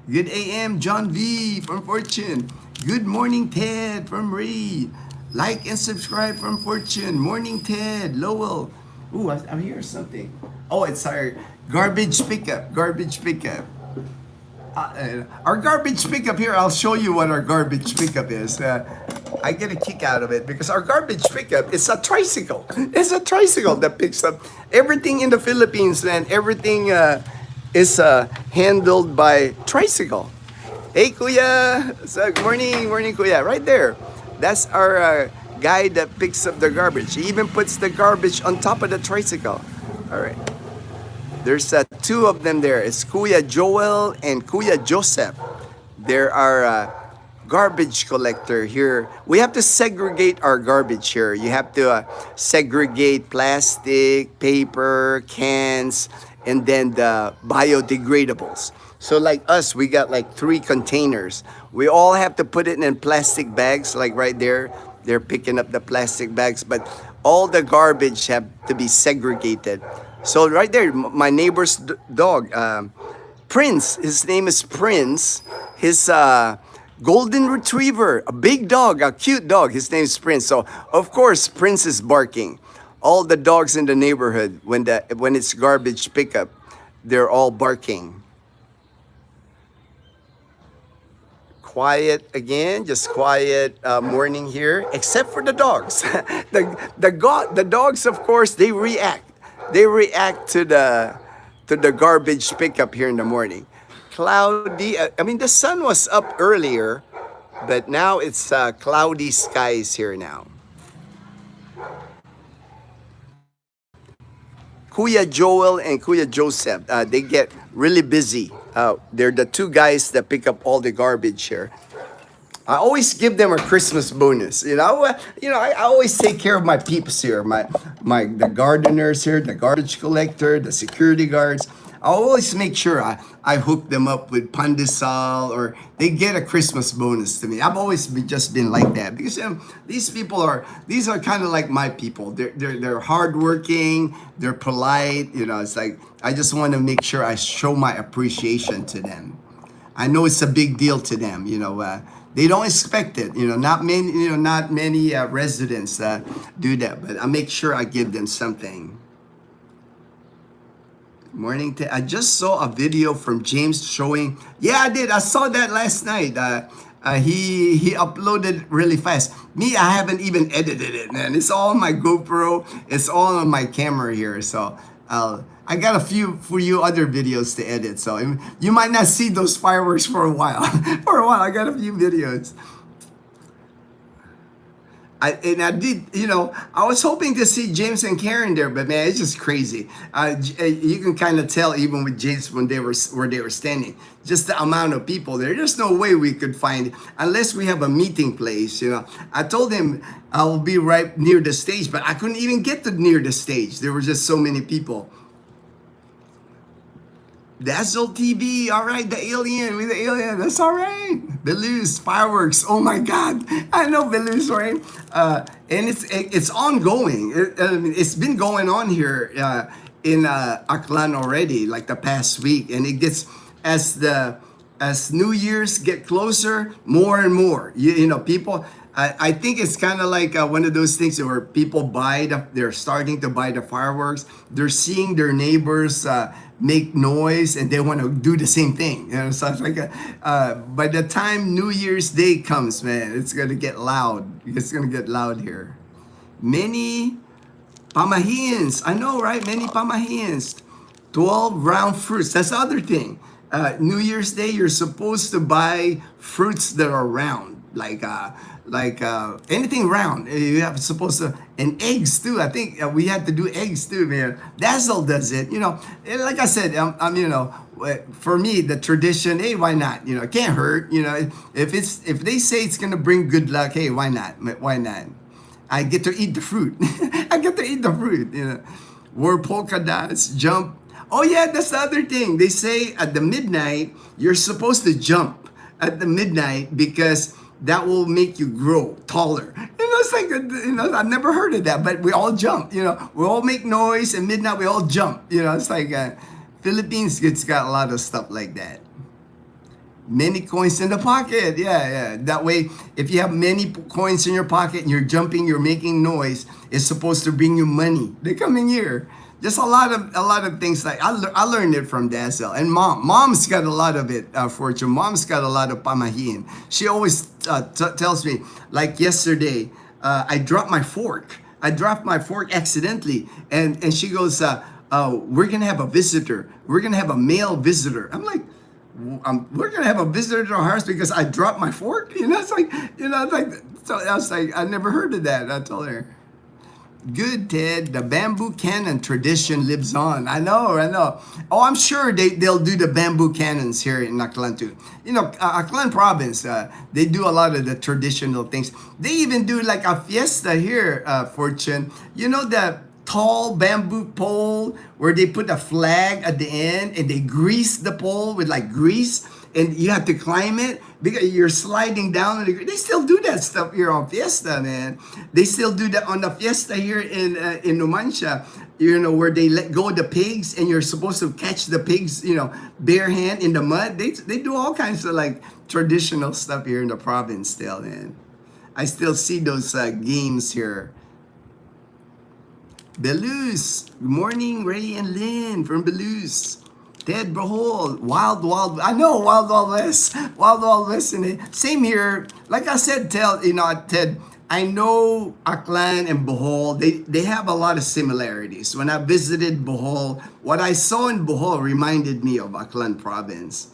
Good AM, John V from Fortune. Good morning, Ted from Ray. Like and subscribe from Fortune. Morning, Ted. Lowell. Ooh, I hear something. Oh, it's our garbage pickup. Garbage pickup. Our garbage pickup here, I'll show you what our garbage pickup is. I get a kick out of it because our garbage pickup is a tricycle. It's a tricycle that picks up everything in the Philippines, and everything is handled by tricycle. Hey, Kuya. So, good morning, Kuya. Right there. That's our guy that picks up the garbage. He even puts the garbage on top of the tricycle. All right. There's 2 of them there. It's Kuya Joel and Kuya Joseph. There are garbage collector here. We have to segregate our garbage here. You have to segregate plastic, paper, cans, and then the biodegradables. So like us, we got like 3 containers. We all have to put it in plastic bags, like right there. They're picking up the plastic bags, but all the garbage have to be segregated. So right there, my neighbor's dog, Prince, his name is Prince. His golden retriever, a big dog, a cute dog. His name is Prince. So of course, Prince is barking. All the dogs in the neighborhood, when it's garbage pickup, they're all barking. Quiet again, just quiet morning here, except for the dogs. The dogs, of course, they react. They react to the garbage pickup here in the morning. Cloudy. I mean, the sun was up earlier, But now it's cloudy skies here now. Kuya Joel and Kuya Joseph, they get really busy. They're the two guys that pick up all the garbage here. I always give them a Christmas bonus. I always take care of my peeps here, the gardeners here, the garbage collector, the security guards. I always make sure I hook them up with pandesal, or they get a Christmas bonus to me. I've always just been like that because these are kind of like my people. They're hardworking, they're polite. It's like I just want to make sure I show my appreciation to them. I know it's a big deal to them. They don't expect it. Not many residents do that, but I make sure I give them something. Morning. I just saw a video from James showing. Yeah, I did. I saw that last night. He uploaded really fast. Me, I haven't even edited it, man. It's all on my GoPro. It's all on my camera here. So I got a few for you other videos to edit. So you might not see those fireworks for a while. For a while, I got a few videos. I did, I was hoping to see James and Karen there, but man, it's just crazy. You can kind of tell even with James when they were where they were standing, just the amount of people there. There's no way we could find, unless we have a meeting place. I told him I'll be right near the stage, but I couldn't even get to near the stage. There were just so many people. Dazzle TV, all right, the alien, with the alien, that's all right. Belu's fireworks, oh my God, I know Belu's, right? And it's ongoing. It's been going on here in Aklan already, like the past week, and it gets as New Year's get closer, more and more. People. I think it's kind of like one of those things where people they're starting to buy the fireworks. They're seeing their neighbors make noise and they want to do the same thing. So it's like by the time New Year's Day comes, man, it's going to get loud. It's going to get loud here. Many pamahins. I know, right? Many pamahins. 12 round fruits. That's the other thing. New Year's Day, you're supposed to buy fruits that are round, like anything round. You have supposed to, and eggs too. I think we had to do eggs too, man. Dazzle does it. And like I said, for me, the tradition. Hey, why not? It can't hurt. If they say it's gonna bring good luck, hey, why not? Why not? I get to eat the fruit. I get to eat the fruit. Wear polka dots, jump. Oh yeah, that's the other thing. They say at the midnight, you're supposed to jump at the midnight because that will make you grow taller. It's like, I've never heard of that, but we all jump, we all make noise, and midnight we all jump. It's like Philippines, it's got a lot of stuff like that. Many coins in the pocket. Yeah. That way, if you have many coins in your pocket and you're jumping, you're making noise, it's supposed to bring you money the coming year. Just a lot of things like I learned it from Dazzle, and mom's got a lot of it. Fortune, mom's got a lot of pamahin. She always tells me, like yesterday, I dropped my fork. I dropped my fork accidentally, and she goes, "We're gonna have a visitor. We're gonna have a male visitor." I'm like, we're gonna have a visitor to our house because I dropped my fork. It's like, so I was like, I never heard of that. I told her. Good, Ted. The bamboo cannon tradition lives on. I know. Oh, I'm sure they'll do the bamboo cannons here in Aklan too. Aklan province, they do a lot of the traditional things. They even do like a fiesta here, Fortune. The tall bamboo pole where they put a flag at the end and they grease the pole with like grease, and you have to climb it because you're sliding down. They still do that stuff here on Fiesta, man. They still do that on the Fiesta here in Numancia, where they let go of the pigs and you're supposed to catch the pigs, bare hand in the mud. They do all kinds of like traditional stuff here in the province still, man. I still see those games here. Belus, good morning, Ray and Lynn from Belus. Ted Brahol, Wild, I know, Wild West, and same here. Like I said, Ted, I know Aklan and Bohol, they have a lot of similarities. When I visited Bohol, what I saw in Bohol reminded me of Aklan province.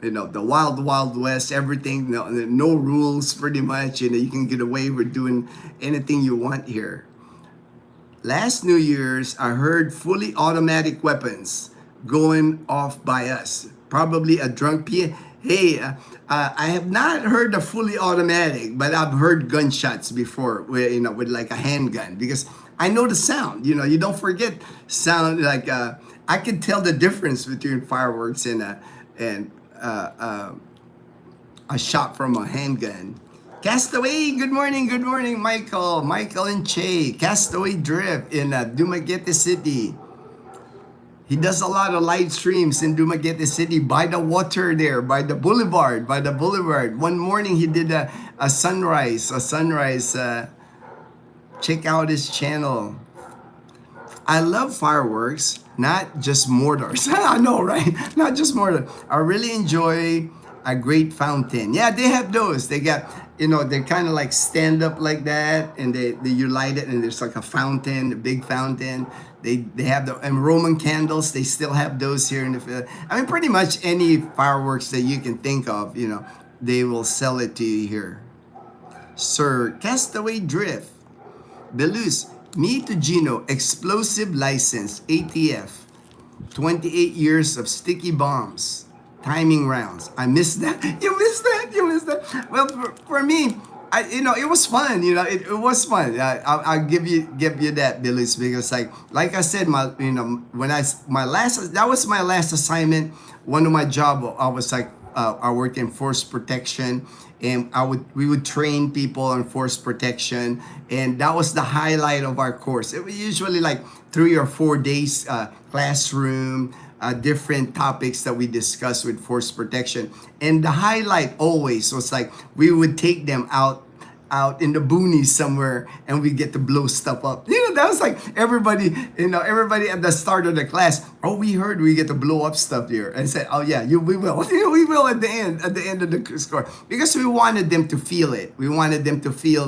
the wild, wild west, everything, no rules pretty much. You can get away with doing anything you want here. Last New Year's, I heard fully automatic weapons going off by us. Probably a drunk P. Hey, I have not heard a fully automatic, but I've heard gunshots before, with like a handgun, because I know the sound. You don't forget sound. Like I can tell the difference between fireworks and a shot from a handgun. Castaway, good morning, Michael and Che. Castaway Drift in Dumaguete City. He does a lot of live streams in Dumaguete City by the water there, by the boulevard. One morning he did a sunrise. Check out his channel. I love fireworks, not just mortars. I know, right? Not just mortar. I really enjoy a great fountain. Yeah, they have those. They got, they kind of like stand up like that, and you light it, and there's like a fountain, a big fountain. They have and Roman candles. They still have those here in the field. I mean, pretty much any fireworks that you can think of, they will sell it to you here. Sir Castaway Drift, Belus, me to Gino, explosive license, ATF, 28 years of sticky bombs. Timing rounds. I missed that. You missed that. Well, for me, it was fun. It was fun. I'll give you that, Billy's, because like I said, that was my last assignment. One of my job, I was I worked in force protection, and we would train people on force protection, and that was the highlight of our course. It was usually like 3 or 4 days classroom. Different topics that we discussed with force protection, and the highlight always was we would take them out in the boonies somewhere, and we get to blow stuff up. That was everybody at the start of the class. Oh, we heard we get to blow up stuff here, and said, oh yeah, we will. We will at the end of the score, because we wanted them to feel it. We wanted them to feel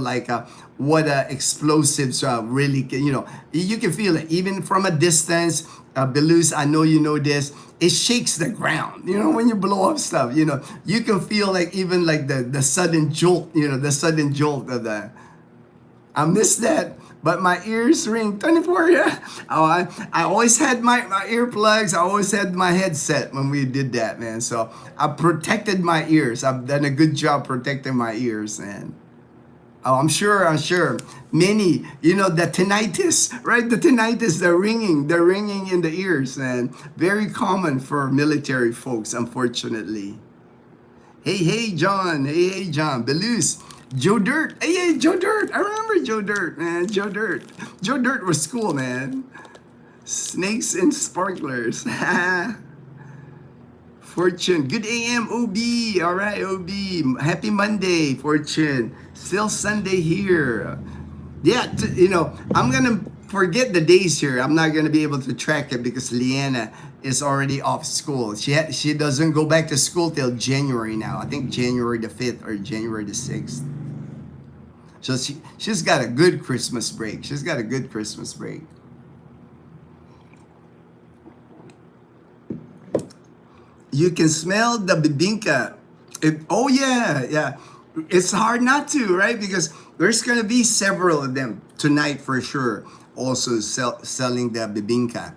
what explosives really can. You can feel it even from a distance. Belus, I know you know this. It shakes the ground. When you blow up stuff, you can feel even the sudden jolt. The sudden jolt of that. I missed that, but my ears ring 24. Yeah. Oh, I always had my earplugs. I always had my headset when we did that, man. So I protected my ears. I've done a good job protecting my ears, man. Oh, I'm sure. Many, the tinnitus, right? The tinnitus, the ringing in the ears, and very common for military folks, unfortunately. Hey, John. Hey, John. Belus. Joe Dirt. Hey, Joe Dirt. I remember Joe Dirt, man. Joe Dirt was cool, man. Snakes and sparklers. Fortune, good AM, OB. All right, OB. Happy Monday, Fortune. Still Sunday here. Yeah, I'm going to forget the days here. I'm not going to be able to track it because Leanna is already off school. She doesn't go back to school till January now. I think January the 5th or January the 6th. So she's got a good Christmas break. You can smell the bibingka. Oh yeah. It's hard not to, right? Because there's gonna be several of them tonight for sure. Also selling the bibingka.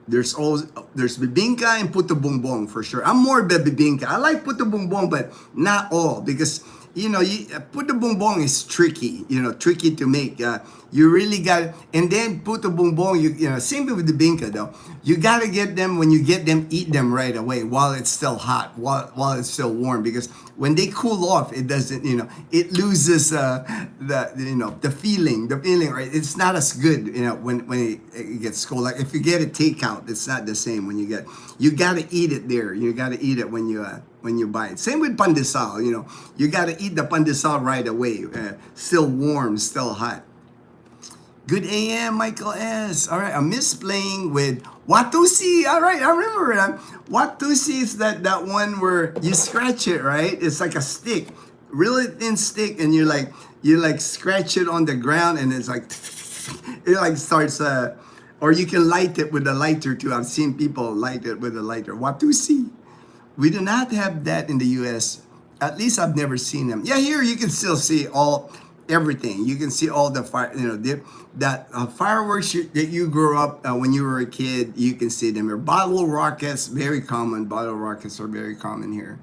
There's bibingka and puto bongbong for sure. I'm more the bibingka. I like puto bongbong, but not all, because puto bongbong is tricky. Tricky to make. You really got, and then puto bongbong. Same thing with the bibingka though. You gotta get them. When you get them, eat them right away while it's still hot, while it's still warm, because when they cool off, it doesn't. It loses the feeling. Right? It's not as good. When it gets cold. Like if you get a takeout, it's not the same. When you gotta eat it there. You gotta eat it when you buy it. Same with pandesal. You gotta eat the pandesal right away. Still warm, still hot. Good AM, Michael S. All right, I miss playing with Watusi. All right, I remember it. Watusi is that one where you scratch it, right? It's like a stick, really thin stick, and you scratch it on the ground, and it's it starts. Or you can light it with a lighter too. I've seen people light it with a lighter. Watusi. We do not have that in the U.S. At least I've never seen them. Yeah, here you can still see everything. You can see all the fire, that fireworks that you grew up when you were a kid. You can see them here. Bottle rockets, very common. Bottle rockets are very common here.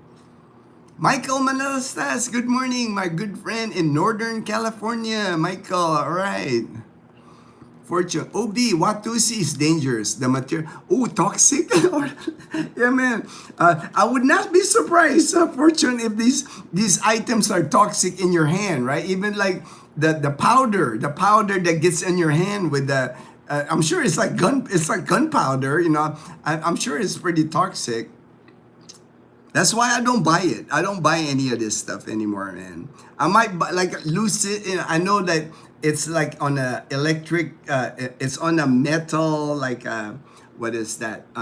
Michael Manalastas, good morning, my good friend in Northern California. Michael, all right. Fortune. OB, Watusi is dangerous. The material. Oh, toxic? Yeah, man. I would not be surprised, Fortune, if these items are toxic in your hand, right? Even like the powder that gets in your hand with the, I'm sure it's like gunpowder, I'm sure it's pretty toxic. That's why I don't buy it. I don't buy any of this stuff anymore, man. I might buy like Lucid. I know that it's like on a electric. It's on a metal. Like what is that?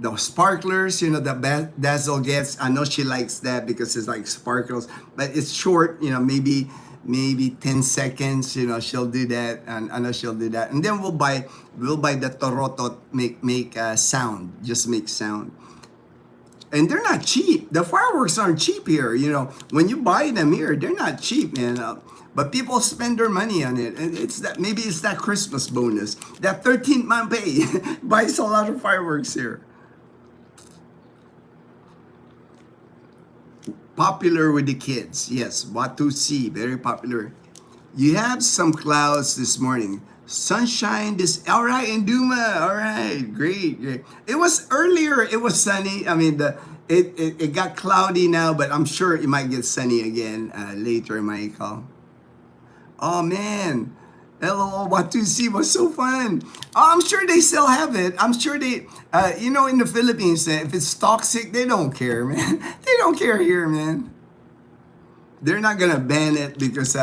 The sparklers. The Dazzle gets. I know she likes that because it's like sparkles, but it's short. Maybe 10 seconds. She'll do that, and I know she'll do that. And then we'll buy the Toroto make sound. Just make sound. And they're not cheap. The fireworks aren't cheap here. When you buy them here, they're not cheap, man. But people spend their money on it, and maybe it's that Christmas bonus. That 13th month pay buys a lot of fireworks here. Popular with the kids, yes. Watusi, very popular. You have some clouds this morning. Sunshine all right, in Duma, all right, great. It was earlier, it was sunny. I mean, it got cloudy now, but I'm sure it might get sunny again later, Michael. Oh man, hello, Watusi was so fun. Oh, I'm sure they still have it. I'm sure they, in the Philippines, if it's toxic, they don't care, man. They don't care here, man. They're not gonna ban it because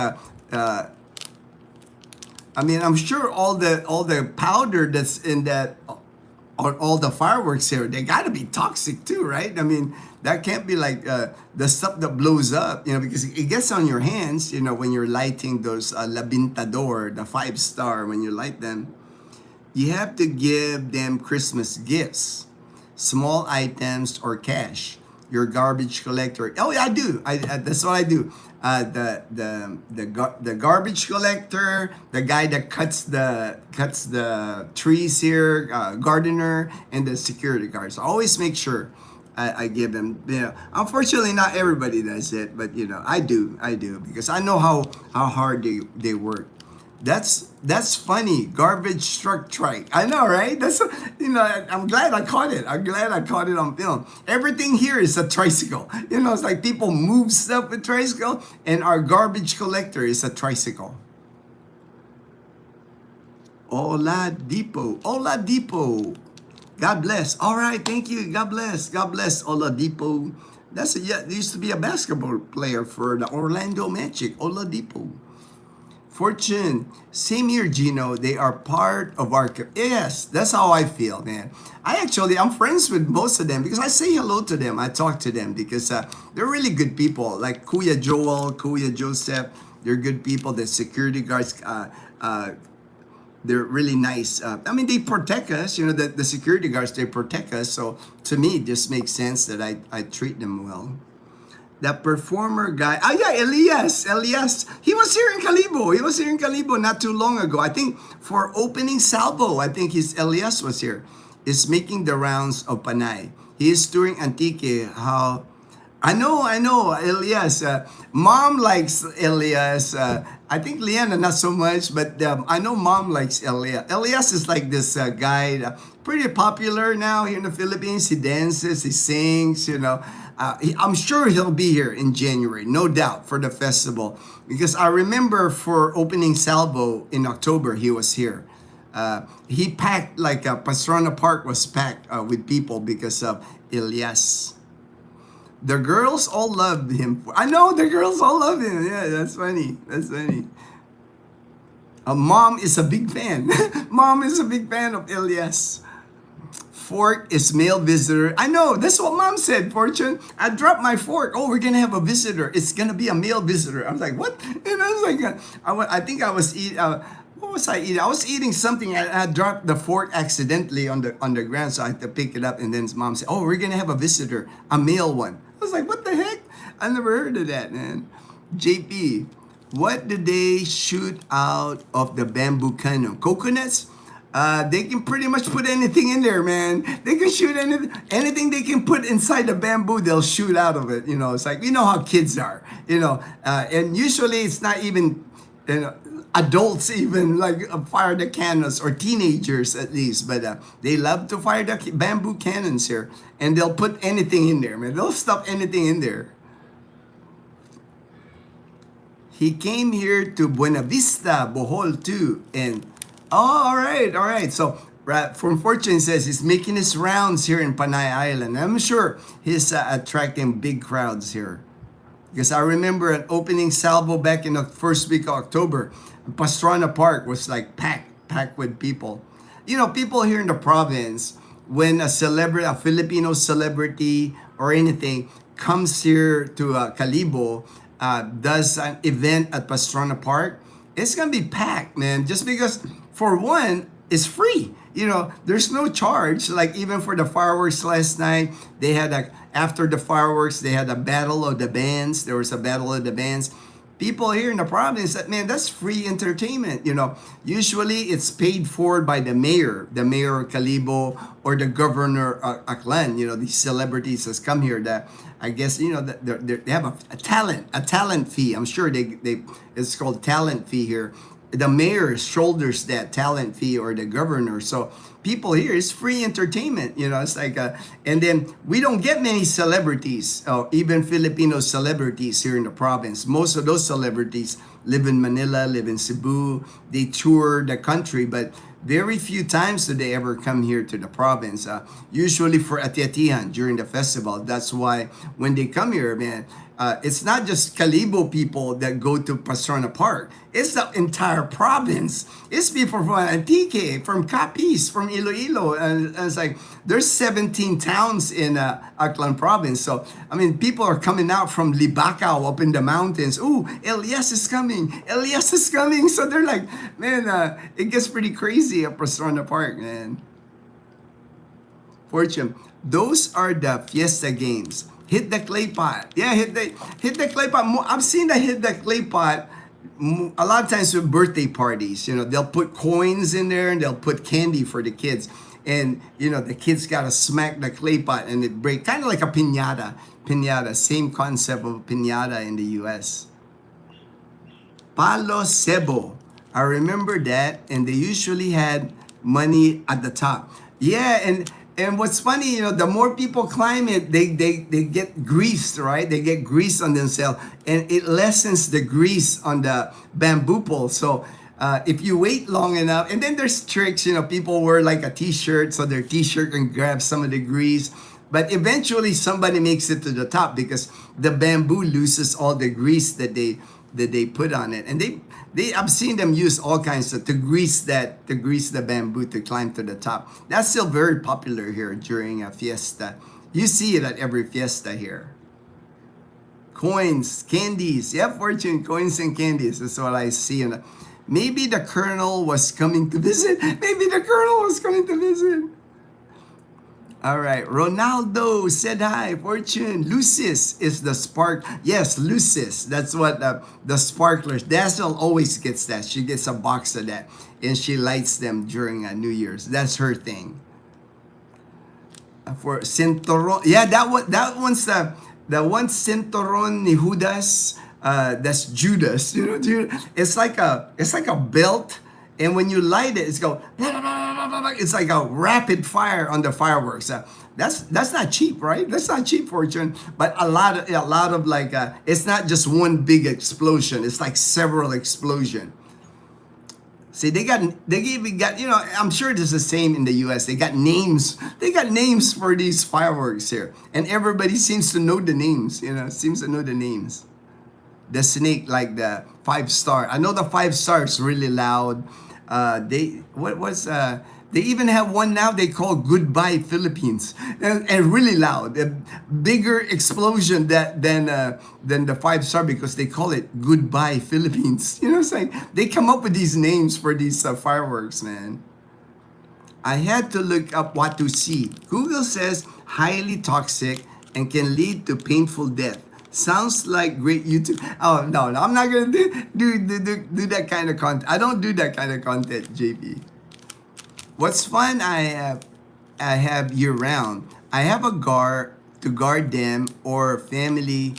I'm sure all the powder that's in that, or all the fireworks here, they gotta be toxic too, right? That can't be like the stuff that blows up, because it gets on your hands, when you're lighting those Labintador, the 5-star, when you light them. You have to give them Christmas gifts, small items or cash. Your garbage collector. Oh yeah, I do. That's what I do. The garbage collector, the guy that cuts the trees here, gardener, and the security guards. I always make sure I give them. Unfortunately, not everybody does it, but I do because I know how hard they work. That's funny. Garbage truck trike. I know, right? I'm glad I caught it. I'm glad I caught it on film. Everything here is a tricycle. It's like people move stuff with tricycle, and our garbage collector is a tricycle. Hola Depot. Hola Depot. God bless. All right, thank you. God bless. God bless. Hola Depot. There used to be a basketball player for the Orlando Magic. Hola Depot. Fortune, same here, Gino. They are part of our. Yes, that's how I feel, man. I'm friends with most of them because I say hello to them. I talk to them because they're really good people. Like Kuya Joel, Kuya Joseph, they're good people. The security guards, they're really nice. They protect us. The security guards, they protect us. So to me, it just makes sense that I treat them well. The performer guy. Oh yeah, Elias. He was here in Calibo not too long ago. I think for opening salvo. I think Elias was here. Is making the rounds of Panay. He is touring Antique. How? I know, Elias. Mom likes Elias. I think Liana not so much, but I know Mom likes Elias. Elias is like this guy, pretty popular now here in the Philippines. He dances, he sings, I'm sure he'll be here in January, no doubt, for the festival. Because I remember for opening salvo in October, he was here. He packed, like Pastrana Park was packed with people because of Elias. The girls all love him. I know the girls all love him. Yeah, that's funny. Mom is a big fan. Mom is a big fan of Elias. Fork is male visitor. I know, that's what Mom said, Fortune. I dropped my fork. Oh, we're gonna have a visitor. It's gonna be a male visitor. I was like, what? I was like, I think I was eating. What was I eating? I was eating something. I dropped the fork accidentally on the ground, so I had to pick it up. And then his mom said, "Oh, we're gonna have a visitor, a male one." I was like, "What the heck? I never heard of that, man." JP, what did they shoot out of the bamboo cannon? Coconuts? They can pretty much put anything in there, man. They can shoot anything they can put inside the bamboo, they'll shoot out of it. You know, it's like, you know how kids are, you know, and usually it's not even, you know, adults even like fire the cannons, or teenagers at least, but they love to fire the bamboo cannons here, and they'll put anything in there, man. They'll stuff anything in there. He came here to Buena Vista, Bohol too. And, oh, all right. So, from Fortune says he's making his rounds here in Panay Island. I'm sure he's attracting big crowds here. Because I remember an opening salvo back in the first week of October. Pastrana Park was like packed with people. You know, people here in the province, when a celebrity, a Filipino celebrity or anything comes here to Calibo, does an event at Pastrana Park, it's gonna be packed, man. Just because, for one, it's free. You know, there's no charge. Like even for the fireworks last night, they had after the fireworks, they had a battle of the bands. There was a battle of the bands. People here in the province said, man, that's free entertainment. You know, usually it's paid for by the mayor of Calibo, or the governor Aklan. You know, these celebrities has come here that, I guess, you know, they have a talent fee. I'm sure it's called talent fee here. The mayor shoulders that talent fee, or the governor. So people here, it's free entertainment. You know, it's like and then we don't get many celebrities, even Filipino celebrities here in the province. Most of those celebrities live in Manila, live in Cebu. They tour the country, but very few times do they ever come here to the province. Usually for Ati-Atihan during the festival. That's why when they come here, man, it's not just Calibo people that go to Pastrana Park. It's the entire province. It's people from Antique, from Capiz, from Iloilo. And it's like, there's 17 towns in Aklan province. So, I mean, people are coming out from Libacao up in the mountains. Ooh, Elias is coming. Elias is coming. So they're like, man, it gets pretty crazy at Pastrana Park, man. Fortune, those are the fiesta games. Hit the clay pot. Yeah, hit the clay pot. I've seen that hit the clay pot a lot of times with birthday parties. You know, they'll put coins in there and they'll put candy for the kids. And, you know, the kids got to smack the clay pot and it break. Kind of like a piñata. Piñata. Same concept of piñata in the U.S. Palo Cebo. I remember that. And they usually had money at the top. Yeah, and what's funny, you know, the more people climb it, they get greased, right? They get grease on themselves, and it lessens the grease on the bamboo pole. So if you wait long enough, and then there's tricks, you know, people wear like a t-shirt, so their t-shirt can grab some of the grease. But eventually somebody makes it to the top because the bamboo loses all the grease that they put on it. And I've seen them use all kinds of to grease the bamboo to climb to the top. That's still very popular here during a fiesta. You see it at every fiesta here. Coins, candies, yeah, Fortune, coins and candies. That's what I see. Maybe the Colonel was coming to visit. All right, Ronaldo said hi. Fortune, Lucis is the spark. Yes, Lucis. That's what the sparklers. Dazzle always gets that. She gets a box of that, and she lights them during New Year's. That's her thing. For Cinturon, yeah, that one's the one Cinturon ni Judas. That's Judas. You know, it's like a belt. And when you light it, it's like a rapid fire on the fireworks. That's not cheap, right? That's not cheap, Fortune. But a lot of like, it's not just one big explosion. It's like several explosions. See, they even got, you know, I'm sure it's the same in the U.S. They got names for these fireworks here. And everybody seems to know the names, you know, The snake, like the 5-star. I know the 5-star is really loud. They even have one now they call Goodbye Philippines, and really loud, a bigger explosion than the 5 star, because they call it Goodbye Philippines. You know what I'm saying? They come up with these names for these fireworks, man. I had to look up what to see. Google says highly toxic and can lead to painful death. Sounds like great YouTube. Oh no, I'm not gonna do that kind of content. I don't do that kind of content, JP. What's fun I have year round. I have a guard to guard them or family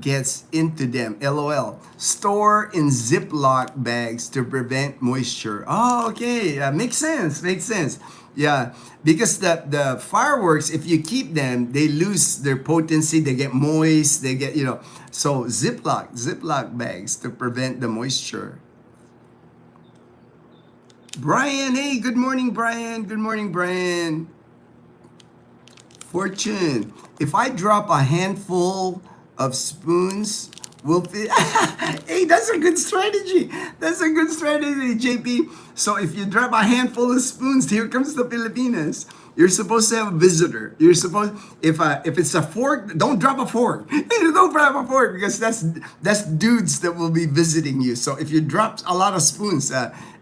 gets into them. LOL. Store in Ziploc bags to prevent moisture. Oh, okay. Makes sense. Makes sense. Yeah, because the fireworks, if you keep them, they lose their potency. They get moist. They get, so Ziploc bags to prevent the moisture. Brian, hey, good morning, Brian. Good morning, Brian. Fortune, if I drop a handful of spoons, will fit. Hey, that's a good strategy. That's a good strategy, JP. So if you drop a handful of spoons, here comes the Filipinas. You're supposed to have a visitor. You're supposed, if it's a fork, don't drop a fork. Don't drop a fork, because that's dudes that will be visiting you. So if you drop a lot of spoons,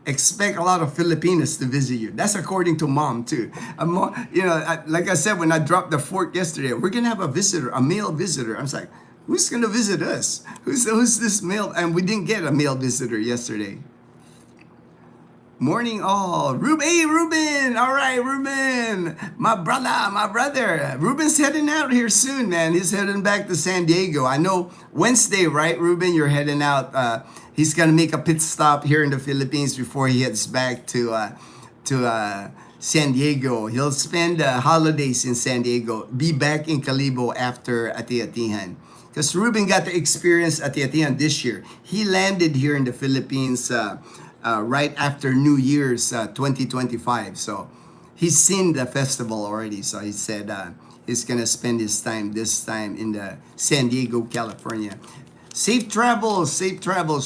expect a lot of Filipinas to visit you. That's according to mom too. Like I said, when I dropped the fork yesterday, we're gonna have a visitor, a male visitor. I was like, who's gonna visit us? Who's this male? And we didn't get a male visitor yesterday. Morning all. Hey, Ruben. All right, Ruben. My brother. Ruben's heading out here soon, man. He's heading back to San Diego. I know Wednesday, right, Ruben? You're heading out. He's going to make a pit stop here in the Philippines before he heads back to San Diego. He'll spend holidays in San Diego. Be back in Calibo after Ati-Atihan. Because Ruben got to experience Ati-Atihan this year. He landed here in the Philippines right after New Year's 2025. So he's seen the festival already. So he said he's gonna spend his time this time in the San Diego, California. Safe travels,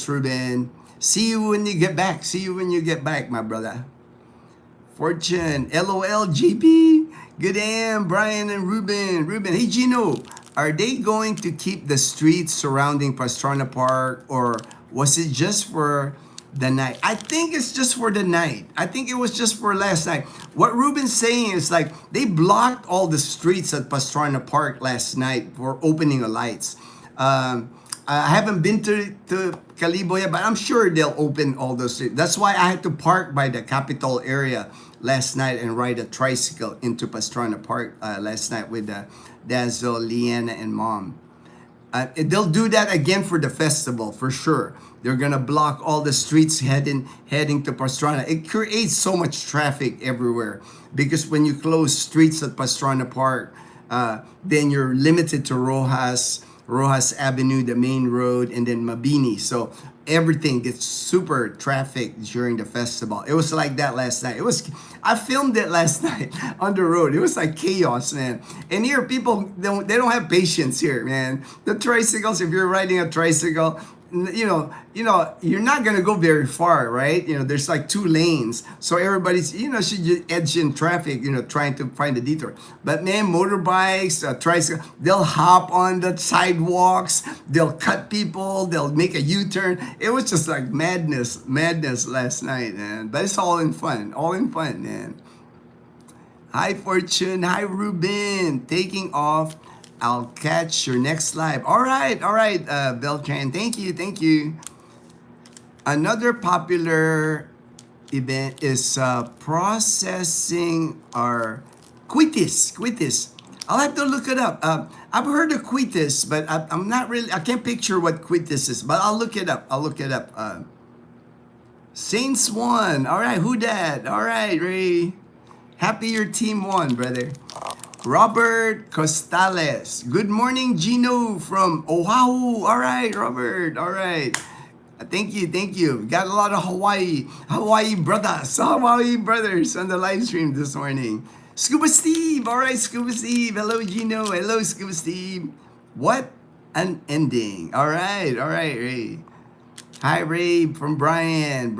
Ruben. See you when you get back. My brother. Fortune, LOL, JP. Good AM, Brian and Ruben, hey Gino, are they going to keep the streets surrounding Pastrana Park, or was it just for the night? I think it's just for the night. I think it was just for last night. What Ruben's saying is like they blocked all the streets at Pastrana Park last night for opening the lights. I haven't been to Calibo yet, but I'm sure they'll open all those streets. That's why I had to park by the Capitol area last night and ride a tricycle into Pastrana Park last night with Dazzle, Leanna, and Mom. They'll do that again for the festival for sure. They're gonna block all the streets heading to Pastrana. It creates so much traffic everywhere, because when you close streets at Pastrana Park, then you're limited to Rojas Avenue, the main road, and then Mabini. So everything gets super traffic during the festival. It was like that last night. I filmed it last night on the road. It was like chaos, man. And here people don't have patience here, man. The tricycles, if you're riding a tricycle, you're not gonna go very far, right? There's like 2 lanes, so everybody's should just edge in traffic, trying to find a detour. But man, motorbikes, tricycle, they'll hop on the sidewalks, they'll cut people, they'll make a U-turn. It was just like madness last night, man. But it's all in fun, man. Hi Fortune, hi Ruben, taking off. I'll catch your next live. All right, Beltran. Thank you. Another popular event is processing our quitis. I'll have to look it up. I've heard of quitis, but I'm not really. I can't picture what quitis is, but I'll look it up. Saints won. All right, who dat? All right, Ray. Happy your team won, brother. Robert Costales. Good morning, Gino from Oahu. All right, Robert. All right. Thank you. Got a lot of Hawaii brothers on the live stream this morning. Scuba Steve. All right, Scuba Steve. Hello, Gino. Hello, Scuba Steve. What an ending. All right, Ray. Hi, Ray from Brian.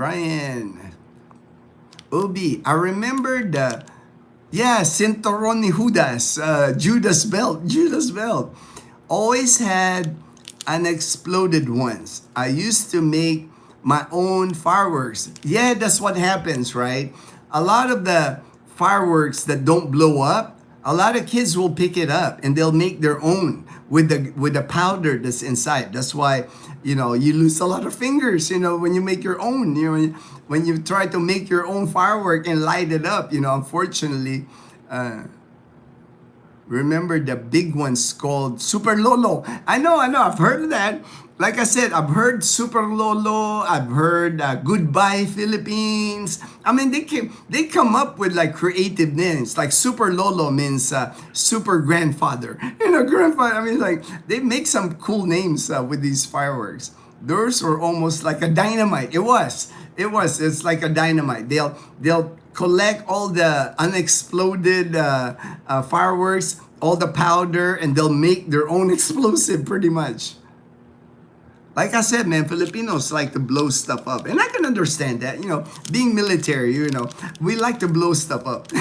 Obi, I remember the, yeah, Cinturon ni Judas, Judas belt, Judas belt. Always had unexploded ones. I used to make my own fireworks. Yeah, that's what happens, right? A lot of the fireworks that don't blow up, a lot of kids will pick it up and they'll make their own with the powder that's inside. That's why, you lose a lot of fingers, when you make your own, when you try to make your own firework and light it up, unfortunately, remember the big ones called Super Lolo. I know, I've heard of that. Like I said, I've heard Super Lolo. I've heard Goodbye Philippines. I mean, they come up with like creative names. Like Super Lolo means super grandfather. Grandfather. I mean, like they make some cool names with these fireworks. Those were almost like a dynamite. It was. It's like a dynamite. They'll collect all the unexploded fireworks, all the powder, and they'll make their own explosive pretty much. Like I said, man, Filipinos like to blow stuff up. And I can understand that, being military, we like to blow stuff up.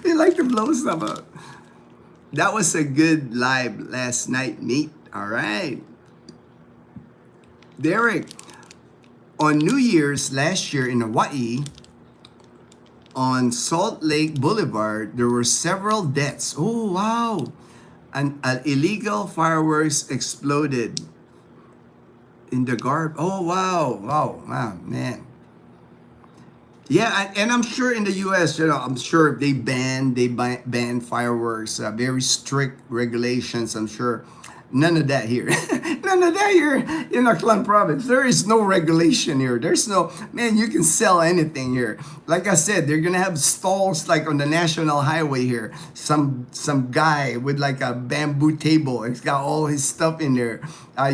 We like to blow stuff up. That was a good live last night, mate. All right. Derek, on New Year's last year in Hawaii, on Salt Lake Boulevard, there were several deaths. Oh, wow. An illegal fireworks exploded in the guard. Oh, wow, man. Yeah, and I'm sure in the U.S., I'm sure they ban fireworks, very strict regulations. I'm sure none of that here. None of that here in Aklan province. There is no regulation here. There's no, man, you can sell anything here. Like I said, they're going to have stalls like on the national highway here. Some guy with like a bamboo table. He's got all his stuff in there.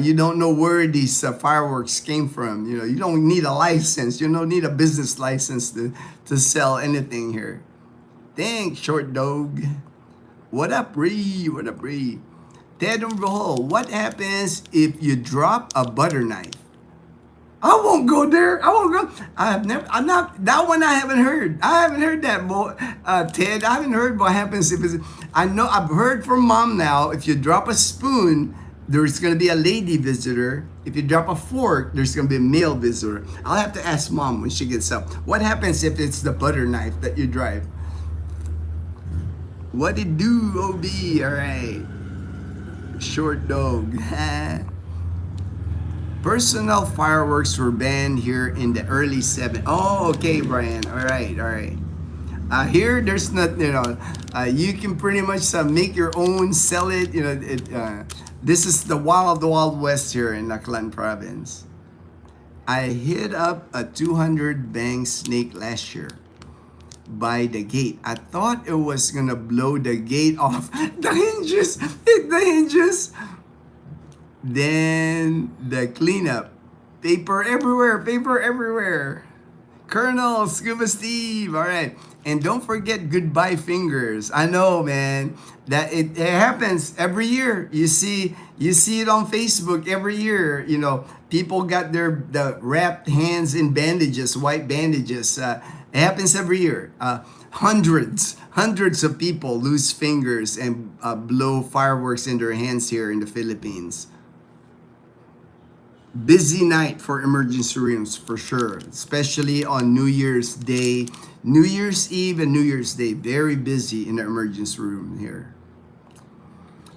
You don't know where these fireworks came from. You don't need a license. You don't need a business license to sell anything here. Thanks, Short Dog. What up, Bree? What up, Bree? Ted and Rahul, what happens if you drop a butter knife? I won't go there. I won't go. I'm not, that one I haven't heard. I haven't heard that, boy. Ted, I haven't heard what happens if it's, I know, I've heard from Mom now, if you drop a spoon, there's going to be a lady visitor. If you drop a fork, there's going to be a male visitor. I'll have to ask Mom when she gets up. What happens if it's the butter knife that you drive? What it do, OB? All right. Short Dog. Personal fireworks were banned here in the early 70s. Oh, okay, Brian. All right. Here, there's not, you can pretty much make your own, sell it. This is the Wild West here in Aklan province. I hit up a 200 bang snake last year by the gate. I thought it was gonna blow the gate off. The hinges, hit the hinges. Then the cleanup. Paper everywhere. Colonel, Scuba Steve, all right. And don't forget Goodbye Fingers. I know, man, that it happens every year. You see it on Facebook every year. People got the wrapped hands in bandages, white bandages. It happens every year. Hundreds of people lose fingers and blow fireworks in their hands here in the Philippines. Busy night for emergency rooms for sure, especially on New Year's Day, New Year's Eve and New Year's Day. Very busy in the emergency room here.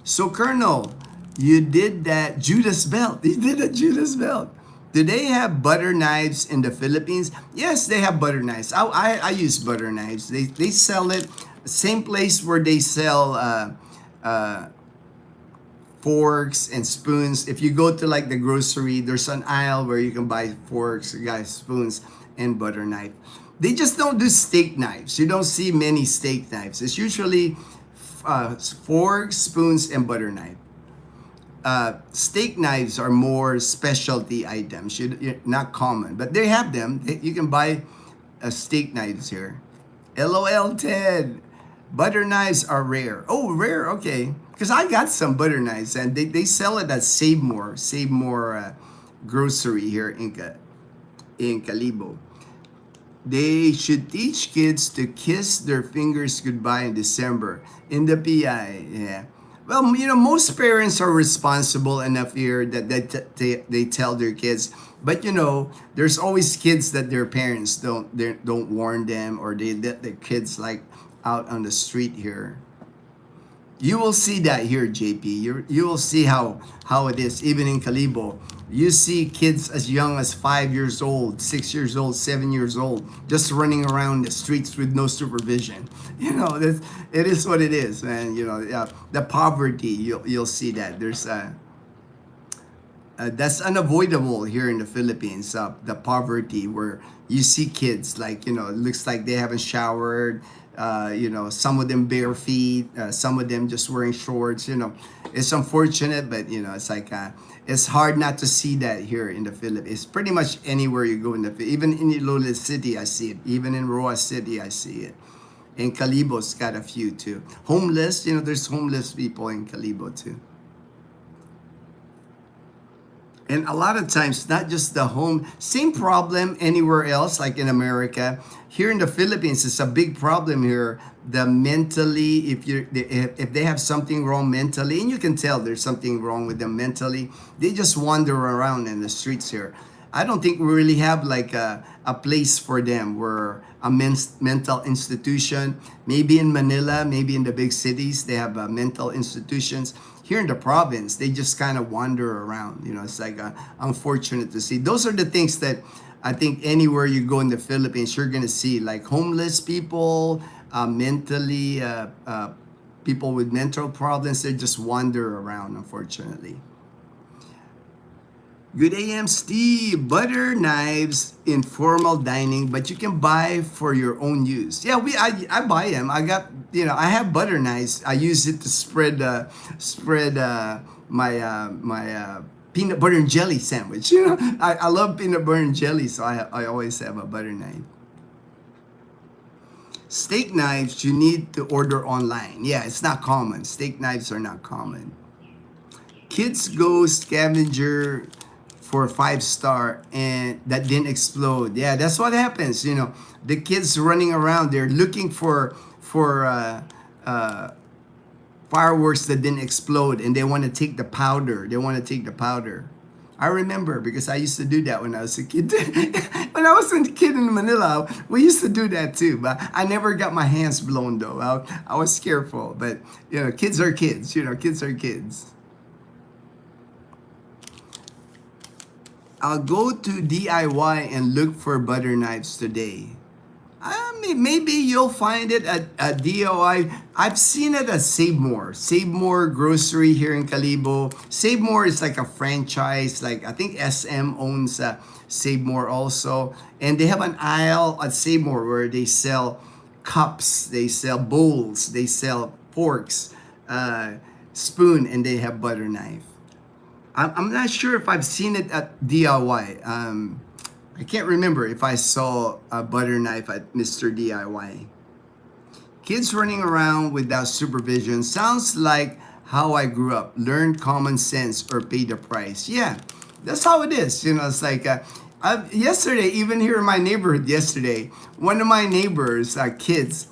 So Colonel, you did that Judas belt. You did a Judas belt. Do they have butter knives in the Philippines? Yes, they have butter knives. I use butter knives. They sell it, same place where they sell forks and spoons. If you go to like the grocery, there's an aisle where you can buy forks, guys, spoons, and butter knife. They just don't do steak knives. You don't see many steak knives. It's usually forks, spoons, and butter knife. Steak knives are more specialty items, not common, but they have them. You can buy steak knives here. LOL, Ted. Butter knives are rare. Oh, rare, okay. Because I got some butter knives, and they sell it at Save More grocery here in Calibo. They should teach kids to kiss their fingers goodbye in December. In the PI, yeah. Well, most parents are responsible enough here that they tell their kids. But there's always kids that their parents don't warn them, or they let their kids like out on the street here. You will see that here, JP. You will see how it is, even in Calibo. You see kids as young as 5 years old, 6 years old, 7 years old, just running around the streets with no supervision. It is what it is, man. Yeah, the poverty. You'll see that there's that's unavoidable here in the Philippines. The poverty where you see kids like it looks like they haven't showered. Some of them bare feet, some of them just wearing shorts. It's unfortunate, but it's like it's hard not to see that here in the Philippines. It's pretty much anywhere you go in the even in Iloilo City, I see it. Even in Roa City, I see it. In Calibo's got a few too. Homeless, there's homeless people in Calibo too. And a lot of times, not just the home, same problem anywhere else, like in America. Here in the Philippines, it's a big problem here. The mentally, if they have something wrong mentally, and you can tell there's something wrong with them mentally, they just wander around in the streets here. I don't think we really have like a place for them where a mental institution, maybe in Manila, maybe in the big cities, they have mental institutions. Here in the province, they just kind of wander around. It's like unfortunate to see. Those are the things that I think anywhere you go in the Philippines, you're going to see like homeless people, mentally, people with mental problems. They just wander around, unfortunately. Good AM, Steve. Butter knives in formal dining, but you can buy for your own use. Yeah, I buy them. I got I have butter knives. I use it to spread my peanut butter and jelly sandwich. I love peanut butter and jelly, so I always have a butter knife. Steak knives you need to order online. Yeah, it's not common. Steak knives are not common. Kids go scavenger for 5-star and that didn't explode. Yeah, that's what happens. The kids running around, they're looking for fireworks that didn't explode, and they want to take the powder. I remember because I used to do that when I was a kid. When I was a kid in Manila, we used to do that too. But I never got my hands blown though. I was careful. But kids are kids. Kids are kids. I'll go to DIY and look for butter knives today. Maybe you'll find it at DIY. I've seen it at Save More. Save More grocery here in Calibo. Save More is like a franchise. Like I think SM owns Save More also. And they have an aisle at Save More where they sell cups, they sell bowls, they sell forks, spoon, and they have butter knife. I'm not sure if I've seen it at DIY. I can't remember if I saw a butter knife at Mr. DIY. Kids running around without supervision sounds like how I grew up. Learn common sense or pay the price. Yeah, that's how it is. It's like yesterday, even here in my neighborhood yesterday, one of my neighbors, kids,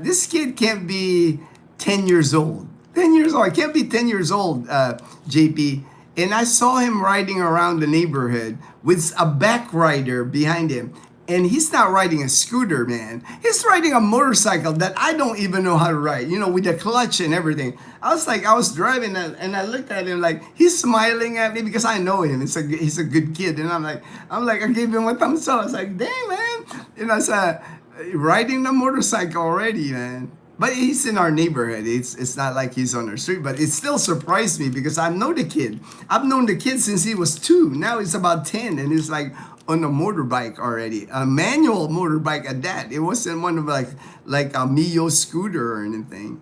this kid can't be 10 years old. 10 years old. I can't be 10 years old, JP. And I saw him riding around the neighborhood with a back rider behind him. And he's not riding a scooter, man. He's riding a motorcycle that I don't even know how to ride, with the clutch and everything. I was driving and I looked at him like, he's smiling at me because I know him. He's a good kid. And I'm like, I gave him a thumbs up. I was like, dang, man. It's riding the motorcycle already, man. But he's in our neighborhood. It's not like he's on our street, but it still surprised me because I know the kid. I've known the kid since he was 2. Now he's about 10, and he's like on a motorbike already, a manual motorbike at that. It wasn't one of like a Mio scooter or anything.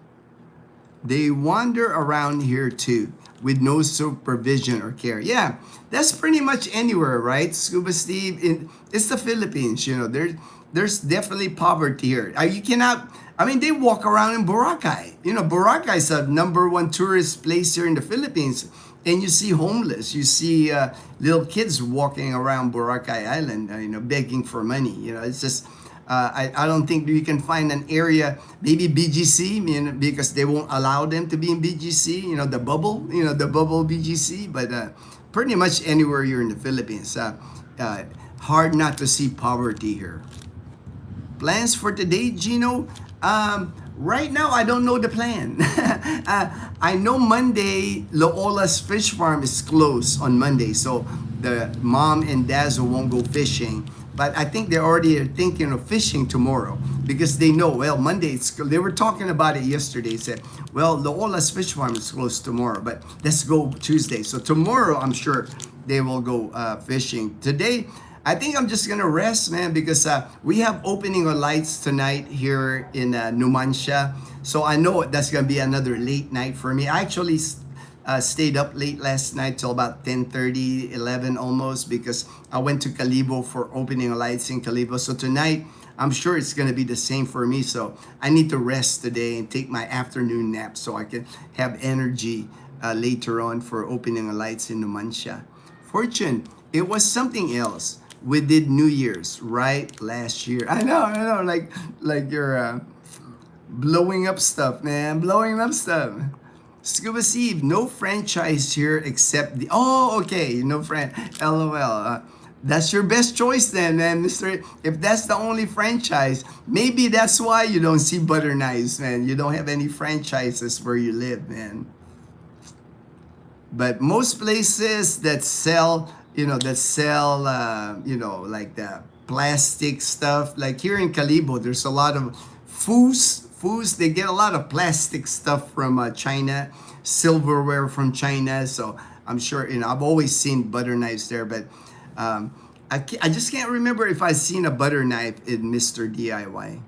They wander around here too with no supervision or care. Yeah, that's pretty much anywhere, right? Scuba Steve, it's the Philippines. There's definitely poverty here. You cannot. They walk around in Boracay. Boracay is a #1 tourist place here in the Philippines. and you see homeless, you see little kids walking around Boracay Island, begging for money. It's just I don't think you can find an area, maybe BGC, because they won't allow them to be in BGC, the bubble BGC, but pretty much anywhere you're in the Philippines, hard not to see poverty here. Plans for today, Gino? Right now, I don't know the plan. I know Monday, Loola's fish farm is closed on Monday, so the mom and Dazzle won't go fishing. But I think they already are thinking of fishing tomorrow because they know, well, Monday, they were talking about it yesterday. Said, well, Loola's fish farm is closed tomorrow, but let's go Tuesday. So tomorrow, I'm sure they will go fishing. Today, I think I'm just gonna rest, man, because we have opening of lights tonight here in Numancia. So I know that's gonna be another late night for me. I actually stayed up late last night till about 10:30, 11 almost, because I went to Calibo for opening of lights in Calibo. So tonight, I'm sure it's gonna be the same for me. So I need to rest today and take my afternoon nap so I can have energy later on for opening of lights in Numancia. Fortune, it was something else. We did New Year's right last year. I know, like you're blowing up stuff, man, blowing up stuff. Scuba Steve, no franchise here except the. Oh, okay, no LOL. That's your best choice then, man, Mister. If that's the only franchise, maybe that's why you don't see butter knives, man. You don't have any franchises where you live, man. But most places that sell like the plastic stuff. Like here in Calibo, there's a lot of foods. They get a lot of plastic stuff from China, silverware from China. So I'm sure, I've always seen butter knives there, but I just can't remember if I've seen a butter knife in Mr. DIY.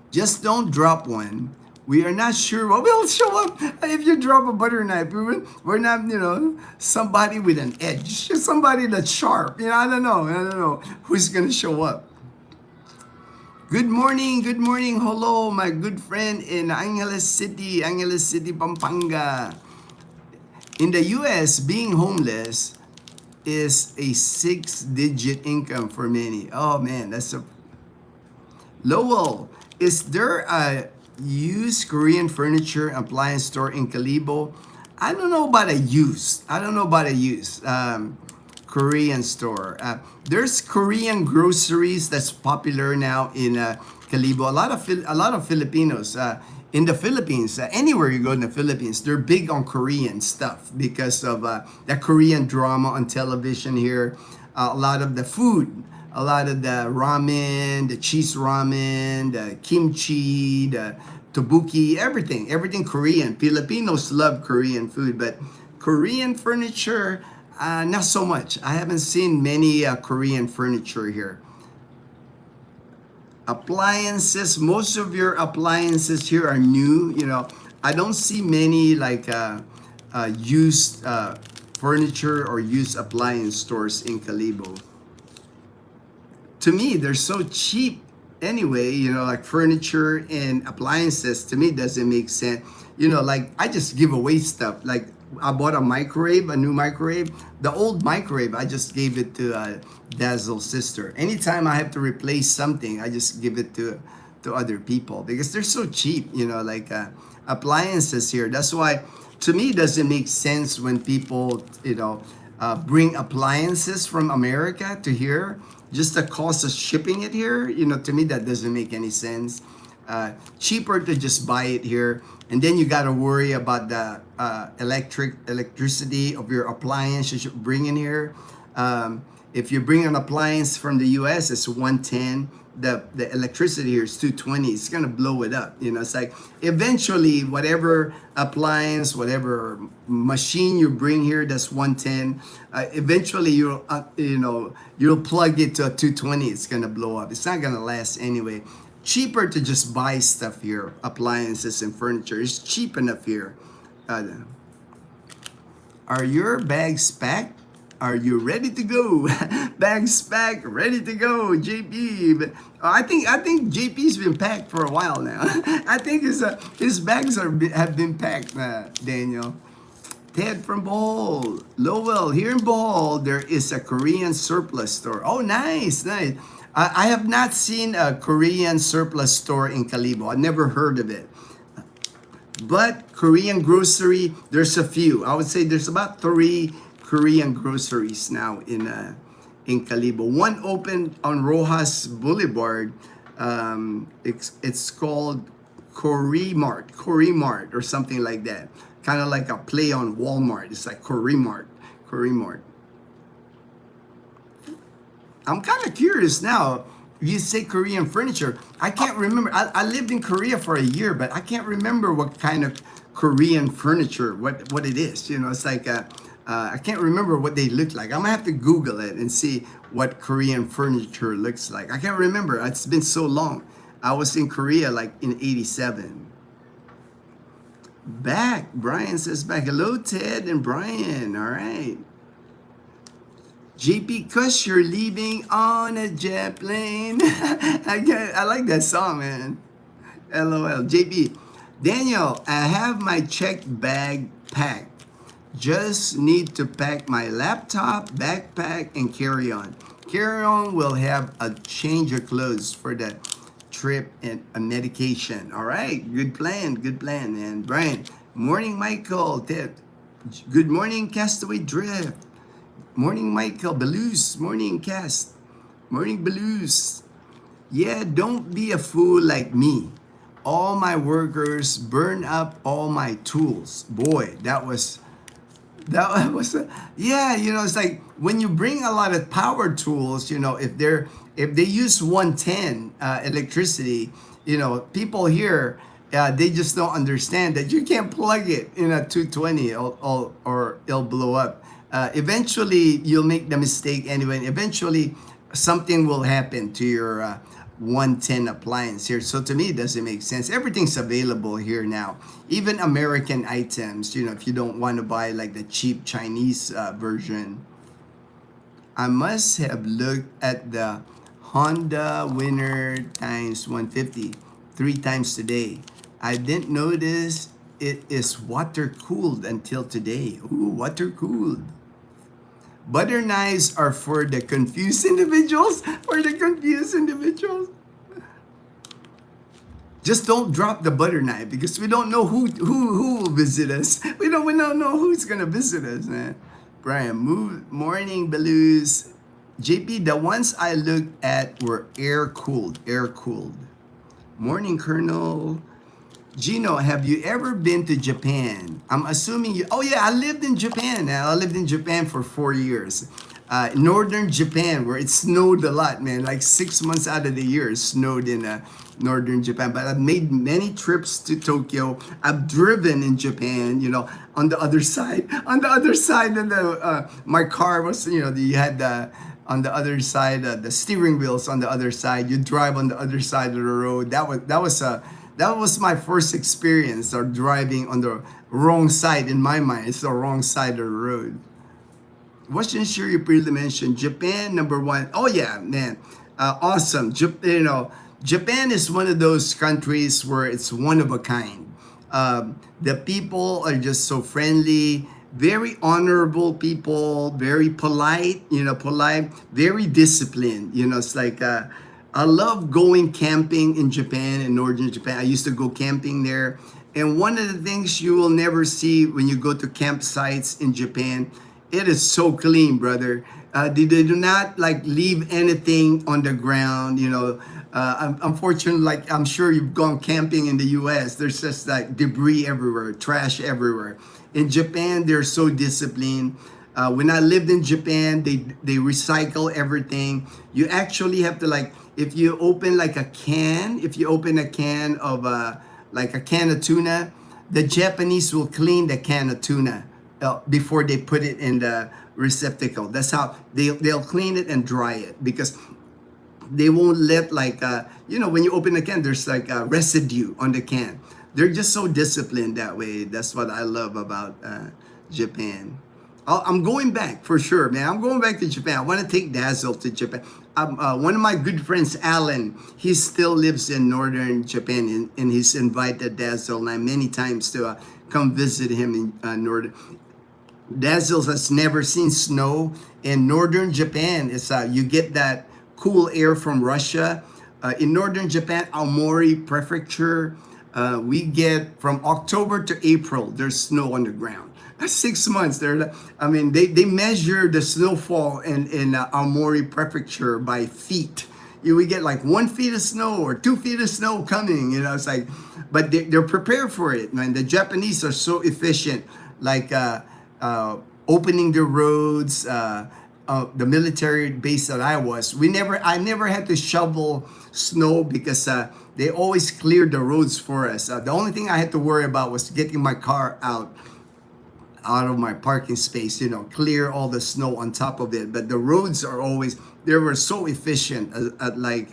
Just don't drop one. We are not sure what will show up if you drop a butter knife. We're not, somebody with an edge, somebody that's sharp. I don't know who's gonna show up. Good morning, hello, my good friend in Angeles City, Pampanga. In the U.S., being homeless is a 6-digit income for many. Oh man, that's a. Lowell, is there a used Korean furniture appliance store in Calibo? I don't know about a used Korean store. There's Korean groceries that's popular now in Calibo. A lot of Filipinos in the Philippines, anywhere you go in the Philippines, they're big on Korean stuff because of the Korean drama on television here. A lot of the food. A lot of the ramen, the cheese ramen, the kimchi, the tteokbokki, everything Korean. Filipinos love Korean food, but Korean furniture, not so much. I haven't seen many Korean furniture here. Appliances, most of your appliances here are new. I don't see many like used furniture or used appliance stores in Calibo. To me, they're so cheap anyway, like furniture and appliances, to me, doesn't make sense. Like I just give away stuff. Like I bought a new microwave. The old microwave, I just gave it to Dazzle's sister. Anytime I have to replace something, I just give it to other people because they're so cheap, like appliances here. That's why, to me, it doesn't make sense when people, bring appliances from America to here. Just the cost of shipping it here, to me, that doesn't make any sense. Cheaper to just buy it here. And then you got to worry about the electricity of your appliance you should bring in here. If you bring an appliance from the US, it's 110. The electricity here is 220. It's going to blow it up. It's like eventually whatever appliance, whatever machine you bring here, that's 110. Eventually you'll plug it to a 220. It's going to blow up. It's not going to last anyway. Cheaper to just buy stuff here, appliances and furniture. It's cheap enough here. Are your bags packed? Are you ready to go? Bags packed, ready to go, JP. But I think JP's been packed for a while now. I think his bags have been packed, Daniel. Ted from Bohol. Lowell, here in Bohol, there is a Korean surplus store. Oh, nice, nice. I have not seen a Korean surplus store in Kalibo. I've never heard of it. But Korean grocery, there's a few. I would say there's about 3 Korean groceries now in Kalibo. One opened on Rojas Boulevard. It's called Mart or something like that. Kind of like a play on Walmart. It's like Mart. I'm kind of curious now. You say Korean furniture. I can't remember. I lived in Korea for a year, but I can't remember what kind of Korean furniture, what it is. You know, it's like I can't remember what they look like. I'm gonna have to Google it and see what Korean furniture looks like. I can't remember. It's been so long. I was in Korea like in '87. Back, Brian says back. Hello, Ted and Brian. All right. JP, cause you're leaving on a jet plane. I like that song, man. LOL. JP, Daniel, I have my check bag packed. Just need to pack my laptop, backpack, and carry-on. Carry-on will have a change of clothes for that trip and a medication. All right, good plan, man. Brian, morning, Michael. Ted, good morning, Castaway Drift. Morning, Michael. Belu's. Morning, Cast. Morning, Belu's. Yeah, don't be a fool like me. All my workers burn up all my tools. Boy, that was yeah, you know, it's like when you bring a lot of power tools, you know, if they use 110 electricity, you know, people here they just don't understand that you can't plug it in a 220 or it'll blow up. Eventually you'll make the mistake anyway, and eventually something will happen to your 110 appliance here. So to me, it doesn't make sense. Everything's available here now, even American items, you know, if you don't want to buy like the cheap Chinese version. I must have looked at the Honda Winner times 150 3 times today. I didn't notice it is water cooled until today. Ooh, water cooled. Butter knives are for the confused individuals. Just don't drop the butter knife because we don't know who will visit us. We don't know who's gonna visit us, man. Brian, morning blues. JP, the ones I looked at were air cooled. Morning, Colonel. Gino, have you ever been to Japan? I'm assuming you. Oh yeah, I lived in Japan. I lived in Japan for 4 years. Northern Japan, where it snowed a lot, man. Like 6 months out of the year, it snowed in northern Japan. But I've made many trips to Tokyo. I've driven in Japan. You know, on the other side, and my car was. You know, you had the. On the other side, the steering wheels on the other side. You drive on the other side of the road. That was my first experience of driving on the wrong side. In my mind, it's the wrong side of the road. Wasn't sure you previously mentioned Japan #1. Oh yeah, man, awesome. You know, Japan is one of those countries where it's one of a kind. The people are just so friendly, very honorable people, very polite. You know, very disciplined. You know, it's like. I love going camping in Japan, in northern Japan. I used to go camping there. And one of the things you will never see when you go to campsites in Japan, it is so clean, brother. They do not like leave anything on the ground, you know. Unfortunately, like I'm sure you've gone camping in the US, there's just like debris everywhere, trash everywhere. In Japan, they're so disciplined. When I lived in Japan, they recycle everything. You actually have to like, if you open a can of like a can of tuna, the Japanese will clean the can of tuna before they put it in the receptacle. That's how they'll clean it and dry it, because they won't let like you know, when you open a can, there's like a residue on the can. They're just so disciplined that way. That's what I love about Japan. I'm going back for sure, man. I'm going back to Japan. I want to take Dazzle to Japan. One of my good friends, Alan, he still lives in northern Japan, and he's invited Dazzle and I many times to come visit him in northern. Dazzles has never seen snow in northern Japan. It's you get that cool air from Russia. In northern Japan, Aomori Prefecture, we get from October to April. There's snow on the ground. That's 6 months. They measure the snowfall in Aomori Prefecture by feet. We get like 1 feet of snow or 2 feet of snow coming. It's like, but they're prepared for it, man. The Japanese are so efficient, like opening the roads. The military base that I was, I never had to shovel snow because they always cleared the roads for us. The only thing I had to worry about was getting my car out of my parking space, clear all the snow on top of it. But the roads are always, they were so efficient at like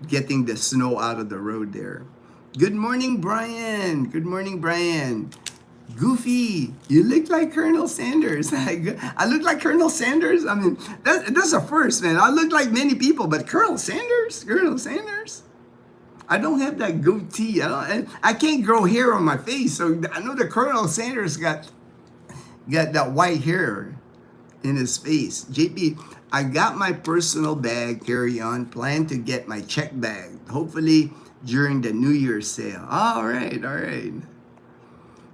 getting the snow out of the road there. Good morning, Brian. Good morning, Brian. Goofy, you look like Colonel Sanders. I look like Colonel Sanders. I mean, that's a first, man. I look like many people, but Colonel Sanders? Colonel Sanders? I don't have that goatee. I can't grow hair on my face, so I know the Colonel Sanders got that white hair in his face. JP, I got my personal bag carry-on, plan to get my check bag, hopefully during the New Year's sale. All right, all right.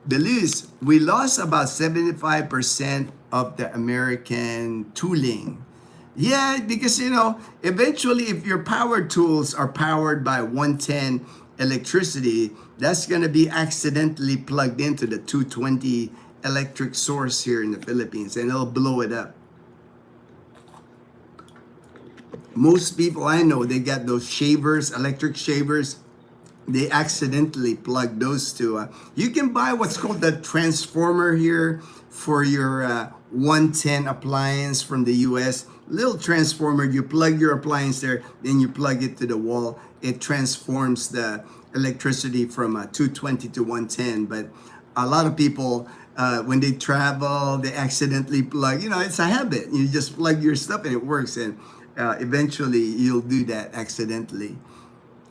Belize, we lost about 75% of the American tooling. Yeah, because eventually if your power tools are powered by 110 electricity, that's going to be accidentally plugged into the 220 electric source here in the Philippines, and it'll blow it up. Most people I know, they got those shavers, electric shavers. They accidentally plug those two. You can buy what's called the transformer here for your 110 appliance from the US. Little transformer, you plug your appliance there, then you plug it to the wall. It transforms the electricity from 220 to 110. But a lot of people, when they travel, they accidentally plug. It's a habit. You just plug your stuff and it works. And eventually you'll do that accidentally.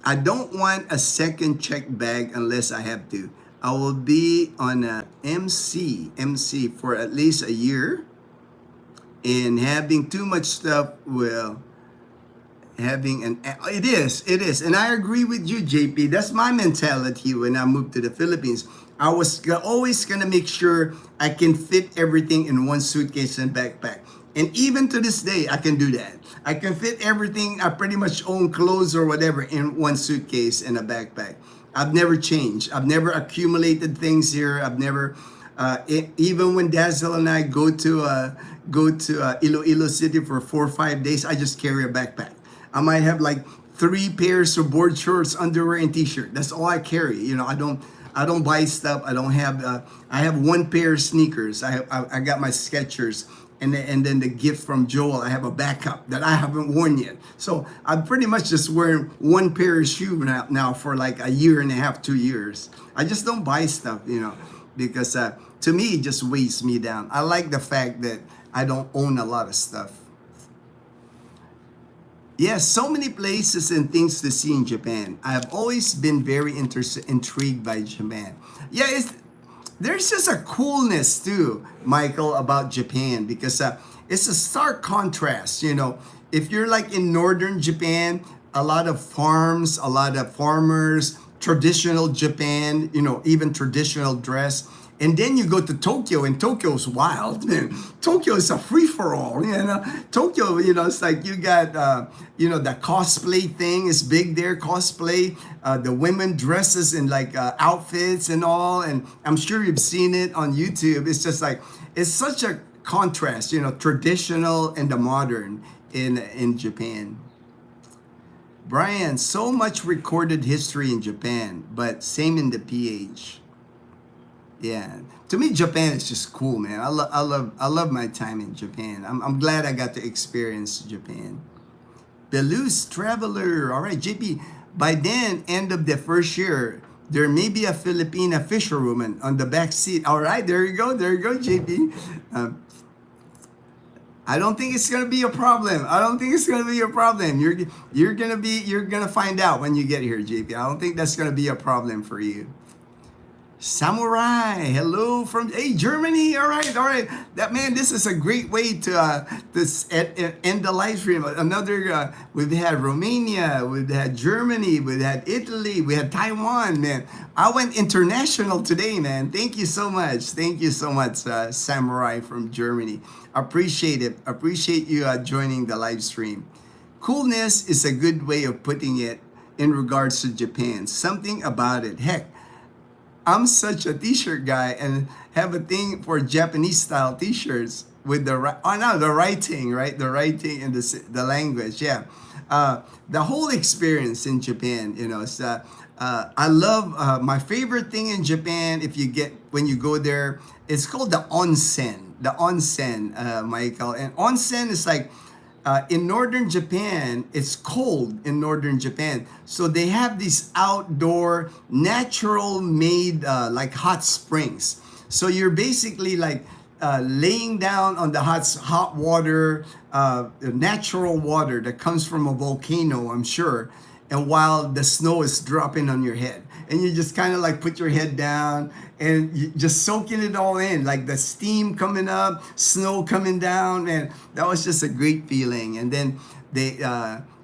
I don't want a second check bag unless I have to. I will be on a MC for at least a year, and having too much stuff will it is, and I agree with you, JP. That's my mentality when I moved to the Philippines. I was always gonna make sure I can fit everything in one suitcase and backpack. And even to this day, I can do that. I can fit everything. I pretty much own clothes or whatever in one suitcase and a backpack. I've never changed. I've never accumulated things here. I've never, even when Dazzle and I go to Iloilo City for 4 or 5 days, I just carry a backpack. I might have like 3 pairs of board shorts, underwear, and t-shirt. That's all I carry. I don't buy stuff. I don't have. I have 1 pair of sneakers. I got my Skechers. And then the gift from Joel, I have a backup that I haven't worn yet. So I'm pretty much just wearing 1 pair of shoes now for like a year and a half, 2 years. I just don't buy stuff, because to me, it just weighs me down. I like the fact that I don't own a lot of stuff. Yes, so many places and things to see in Japan. I have always been very intrigued by Japan. Yeah, there's just a coolness too, Michael, about Japan, because it's a stark contrast. If you're like in northern Japan, a lot of farms, a lot of farmers, traditional Japan, even traditional dress. And then you go to Tokyo, and Tokyo's wild, man. Tokyo is a free-for-all, Tokyo, it's like you got, the cosplay thing is big there, cosplay. The women dresses in like outfits and all. And I'm sure you've seen it on YouTube. It's just like, it's such a contrast, traditional and the modern in Japan. Brian, so much recorded history in Japan, but same in the PH. Yeah, to me, Japan is just cool, man. I love my time in Japan. I'm glad I got to experience Japan. Belu's Traveler. All right, JP. By then, end of the first year, there may be a Filipina fisherwoman on the back seat. All right, there you go, JP. I don't think it's gonna be a problem. You're gonna find out when you get here, JP. I don't think that's gonna be a problem for you. Samurai, hello from Germany. All right, all right. That man, this is a great way to end the live stream. Another, we've had Romania, we've had Germany, we've had Italy, we had Taiwan. Man, I went international today, man. Thank you so much. Thank you so much, Samurai from Germany. Appreciate it. Appreciate you joining the live stream. Coolness is a good way of putting it in regards to Japan. Something about it. Heck, I'm such a t-shirt guy and have a thing for Japanese style t-shirts with the the writing, right? The writing and the language, yeah. The whole experience in Japan, you know, it's, I love my favorite thing in Japan. If you get when you go there, it's called the onsen. The onsen, Michael, and onsen is like. In northern Japan, it's cold in northern Japan. So they have these outdoor, natural made like hot springs. So you're basically like laying down on the hot water, natural water that comes from a volcano, I'm sure. And while the snow is dropping on your head. And you just kind of like put your head down and you just soaking it all in, like the steam coming up, snow coming down, and that was just a great feeling. And then they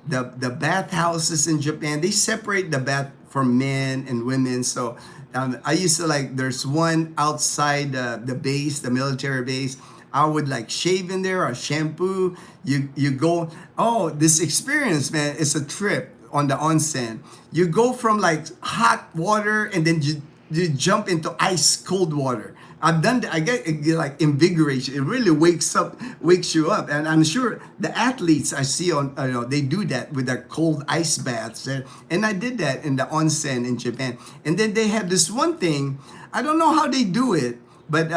the bathhouses in Japan, they separate the bath for men and women. So I used to like, there's one outside the base, the military base. I would like shave in there or shampoo. You go, oh, this experience, man, it's a trip on the onsen. You go from like hot water and then you jump into ice cold water. I've done that. I get like invigoration. It really wakes you up. And I'm sure the athletes I see on, you know, they do that with their cold ice baths. And I did that in the onsen in Japan. And then they have this one thing. I don't know how they do it, but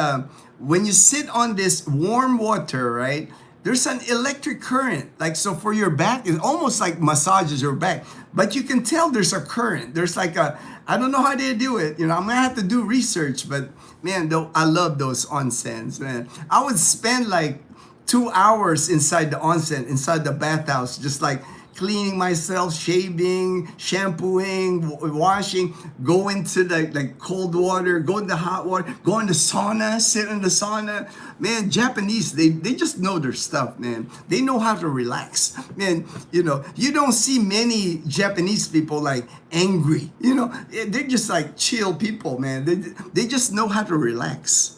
when you sit on this warm water, right? There's an electric current, like, so for your back, it almost like massages your back, but you can tell there's a current. There's like I don't know how they do it. You know, I'm gonna have to do research, but man, though, I love those onsens, man. I would spend like 2 hours inside the onsen, inside the bathhouse, just like cleaning myself, shaving, shampooing, washing, go into the like cold water, go into hot water, go in the sauna, sit in the sauna. Man, Japanese, they just know their stuff, man. They know how to relax. Man, you know, you don't see many Japanese people like angry. You know, they're just like chill people, man. They just know how to relax.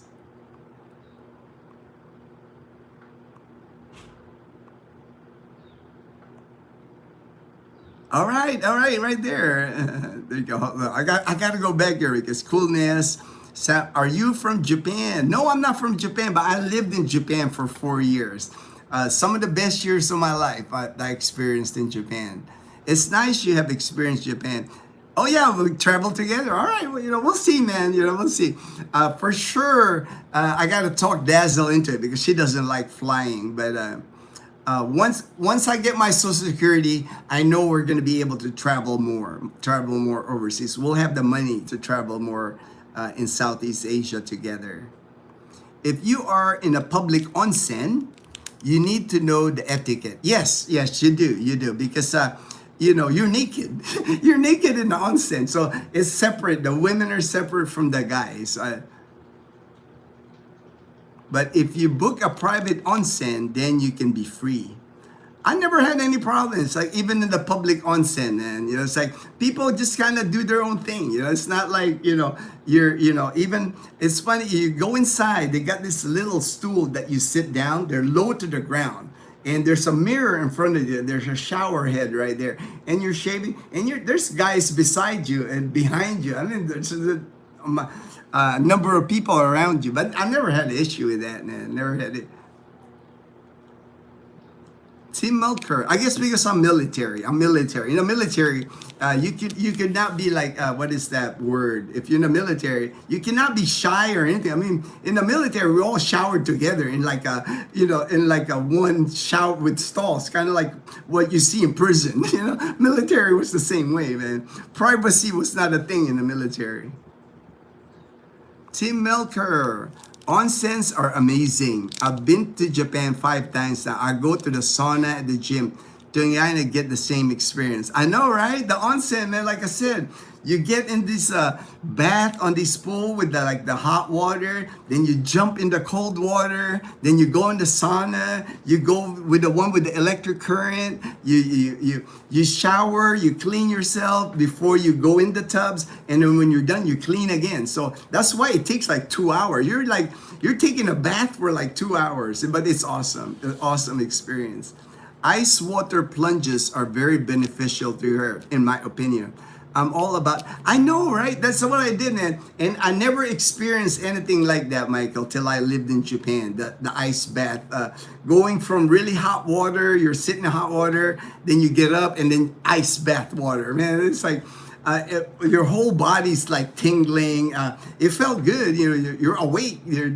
All right, right there. There you go. I got to go back here because coolness. Are you from Japan? No, I'm not from Japan, but I lived in Japan for 4 years. Some of the best years of my life I experienced in Japan. It's nice you have experienced Japan. Oh yeah, we travel together. All right, well, you know, we'll see, man. You know, we'll see. For sure, I got to talk Dazzle into it because she doesn't like flying, but. Once I get my Social Security, I know we're going to be able to travel more overseas. We'll have the money to travel more in Southeast Asia together. If you are in a public onsen, you need to know the etiquette. Yes, you do, because you know, you're naked. You're naked in the onsen, so it's separate. The women are separate from the guys. But if you book a private onsen, then you can be free. I never had any problems, like even in the public onsen, and you know, it's like people just kind of do their own thing. You know, it's not like, you know, even, it's funny, you go inside, they got this little stool that you sit down, they're low to the ground. And there's a mirror in front of you. There's a shower head right there, and you're shaving. And there's guys beside you and behind you. I mean, there's number of people around you, but I never had an issue with that, man. Never had it. Team Melker, I guess because I'm military. In the military, you could not be like, what is that word? If you're in the military, you cannot be shy or anything. I mean, in the military, we all showered together in like a, you know, in like a one shower with stalls, kind of like what you see in prison. You know, military was the same way, man. Privacy was not a thing in the military. Team Melker, onsens are amazing. I've been to Japan 5 times now. I go to the sauna at the gym to kind of get the same experience. I know, right? The onsen, man, like I said, you get in this bath on this pool with the hot water, then you jump in the cold water, then you go in the sauna, you go with the one with the electric current, you shower, you clean yourself before you go in the tubs, and then when you're done, you clean again. So that's why it takes like 2 hours. You're taking a bath for like 2 hours, but it's awesome, an awesome experience. Ice water plunges are very beneficial to her, in my opinion. I'm all about, I know, right? That's what I did, man. And I never experienced anything like that, Michael, till I lived in Japan, the ice bath. Going from really hot water, you're sitting in hot water, then you get up and then ice bath water. Man, it's like, your whole body's like tingling. It felt good, you're awake. And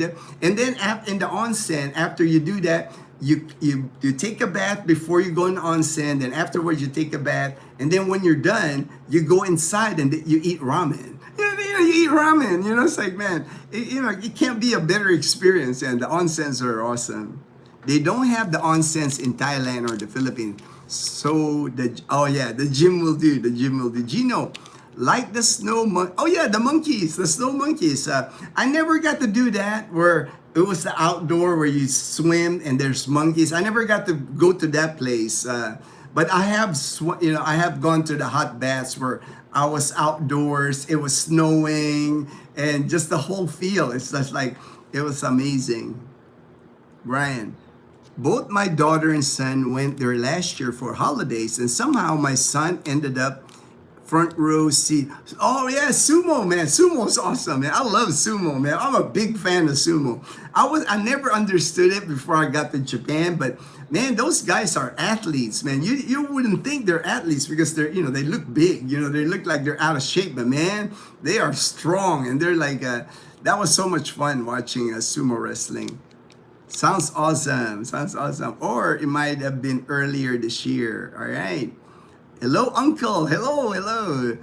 then in the onsen, after you do that, you take a bath before you go in the onsen, then afterwards you take a bath, and then when you're done, you go inside and you eat ramen. You eat ramen, it's like, man, it can't be a better experience, and the onsens are awesome. They don't have the onsens in Thailand or the Philippines. So the gym will do. Gino, like the snow the snow monkeys. I never got to do that where it was the outdoor where you swim and there's monkeys. I never got to go to that place. But I have, I have gone to the hot baths where I was outdoors. It was snowing and just the whole feel. It's just like, it was amazing. Brian, both my daughter and son went there last year for holidays, and somehow my son ended up front row seat. Oh yeah, sumo, man. Sumo's awesome, man. I love sumo, man. I'm a big fan of sumo. I never understood it before I got to Japan, but man, those guys are athletes, man. You wouldn't think they're athletes because they're, they look big, they look like they're out of shape, but man, they are strong, and they're like, that was so much fun watching sumo wrestling. Sounds awesome. Or it might have been earlier this year. All right. Hello, Uncle. Hello.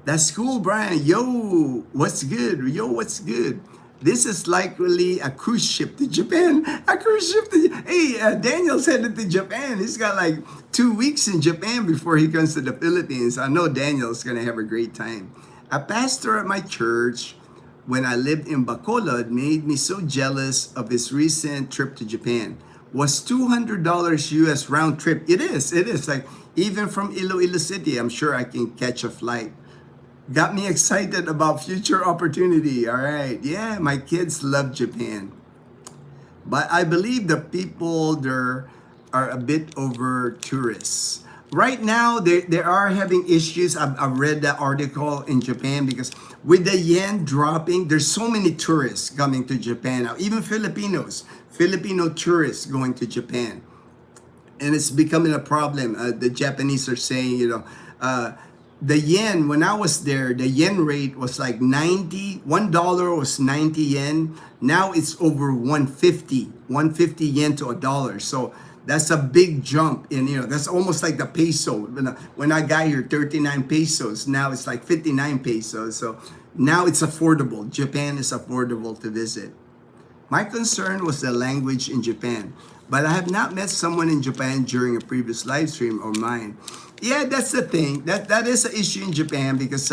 That's cool, Brian. Yo, what's good? This is likely a cruise ship to Japan. Hey, Daniel's headed to Japan. He's got like 2 weeks in Japan before he comes to the Philippines. I know Daniel's going to have a great time. A pastor at my church, when I lived in Bacolod, made me so jealous of his recent trip to Japan. Was $200 US round trip. It is. Like, even from Iloilo City, I'm sure I can catch a flight. Got me excited about future opportunity. All right. Yeah, my kids love Japan. But I believe the people there are a bit over tourists. Right now, they are having issues. I've read that article in Japan because with the yen dropping, there's so many tourists coming to Japan now. Even Filipino tourists going to Japan. And it's becoming a problem. The Japanese are saying, the yen, when I was there, the yen rate was like $1 was 90 yen. Now it's over 150 yen to $1. So that's a big jump in, that's almost like the peso. When I got here, 39 pesos. Now it's like 59 pesos. So now it's affordable. Japan is affordable to visit. My concern was the language in Japan, but I have not met someone in Japan during a previous live stream or mine. Yeah, that's the thing. That is an issue in Japan because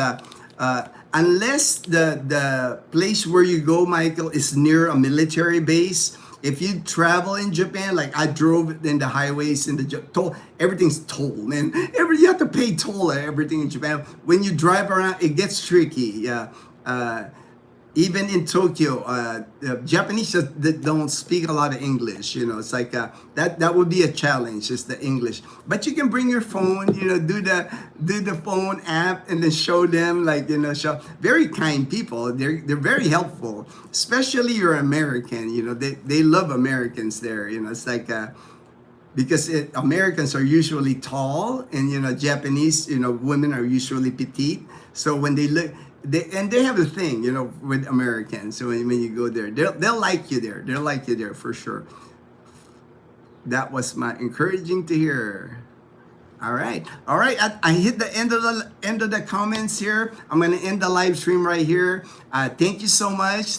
unless the place where you go, Michael, is near a military base, if you travel in Japan, like I drove in the highways in the toll, everything's toll, man. You have to pay toll at everything in Japan. When you drive around, it gets tricky. Even in Tokyo, Japanese don't speak a lot of English. It's like that would be a challenge, just the English. But you can bring your phone, do the phone app and then show them, very kind people. They're very helpful, especially you're American. They love Americans there. It's like because Americans are usually tall, and Japanese women are usually petite. So when they look. They have a thing, with Americans. So when you go there, they'll like you there. They'll like you there for sure. That was my encouraging to hear. All right. I hit the end of the comments here. I'm gonna end the live stream right here. Thank you so much.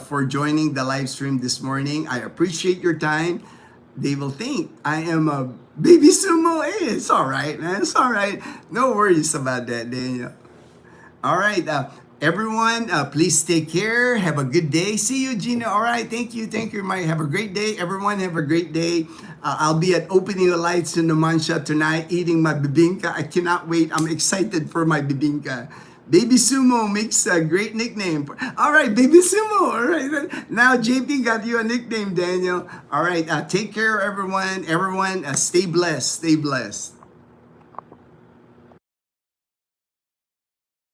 For joining the live stream this morning. I appreciate your time. They will think I am a Baby Sumo, hey, it's all right, man. It's all right. No worries about that, Daniel. All right, everyone, please take care. Have a good day. See you, Gina. All right, thank you, Mike. Have a great day, everyone. Have a great day. I'll be at opening the lights in Numancia tonight, eating my bibingka. I cannot wait. I'm excited for my bibingka. Baby Sumo makes a great nickname. All right, Baby Sumo. All right, now JP got you a nickname, Daniel. All right, take care, everyone. Everyone, stay blessed. Stay blessed.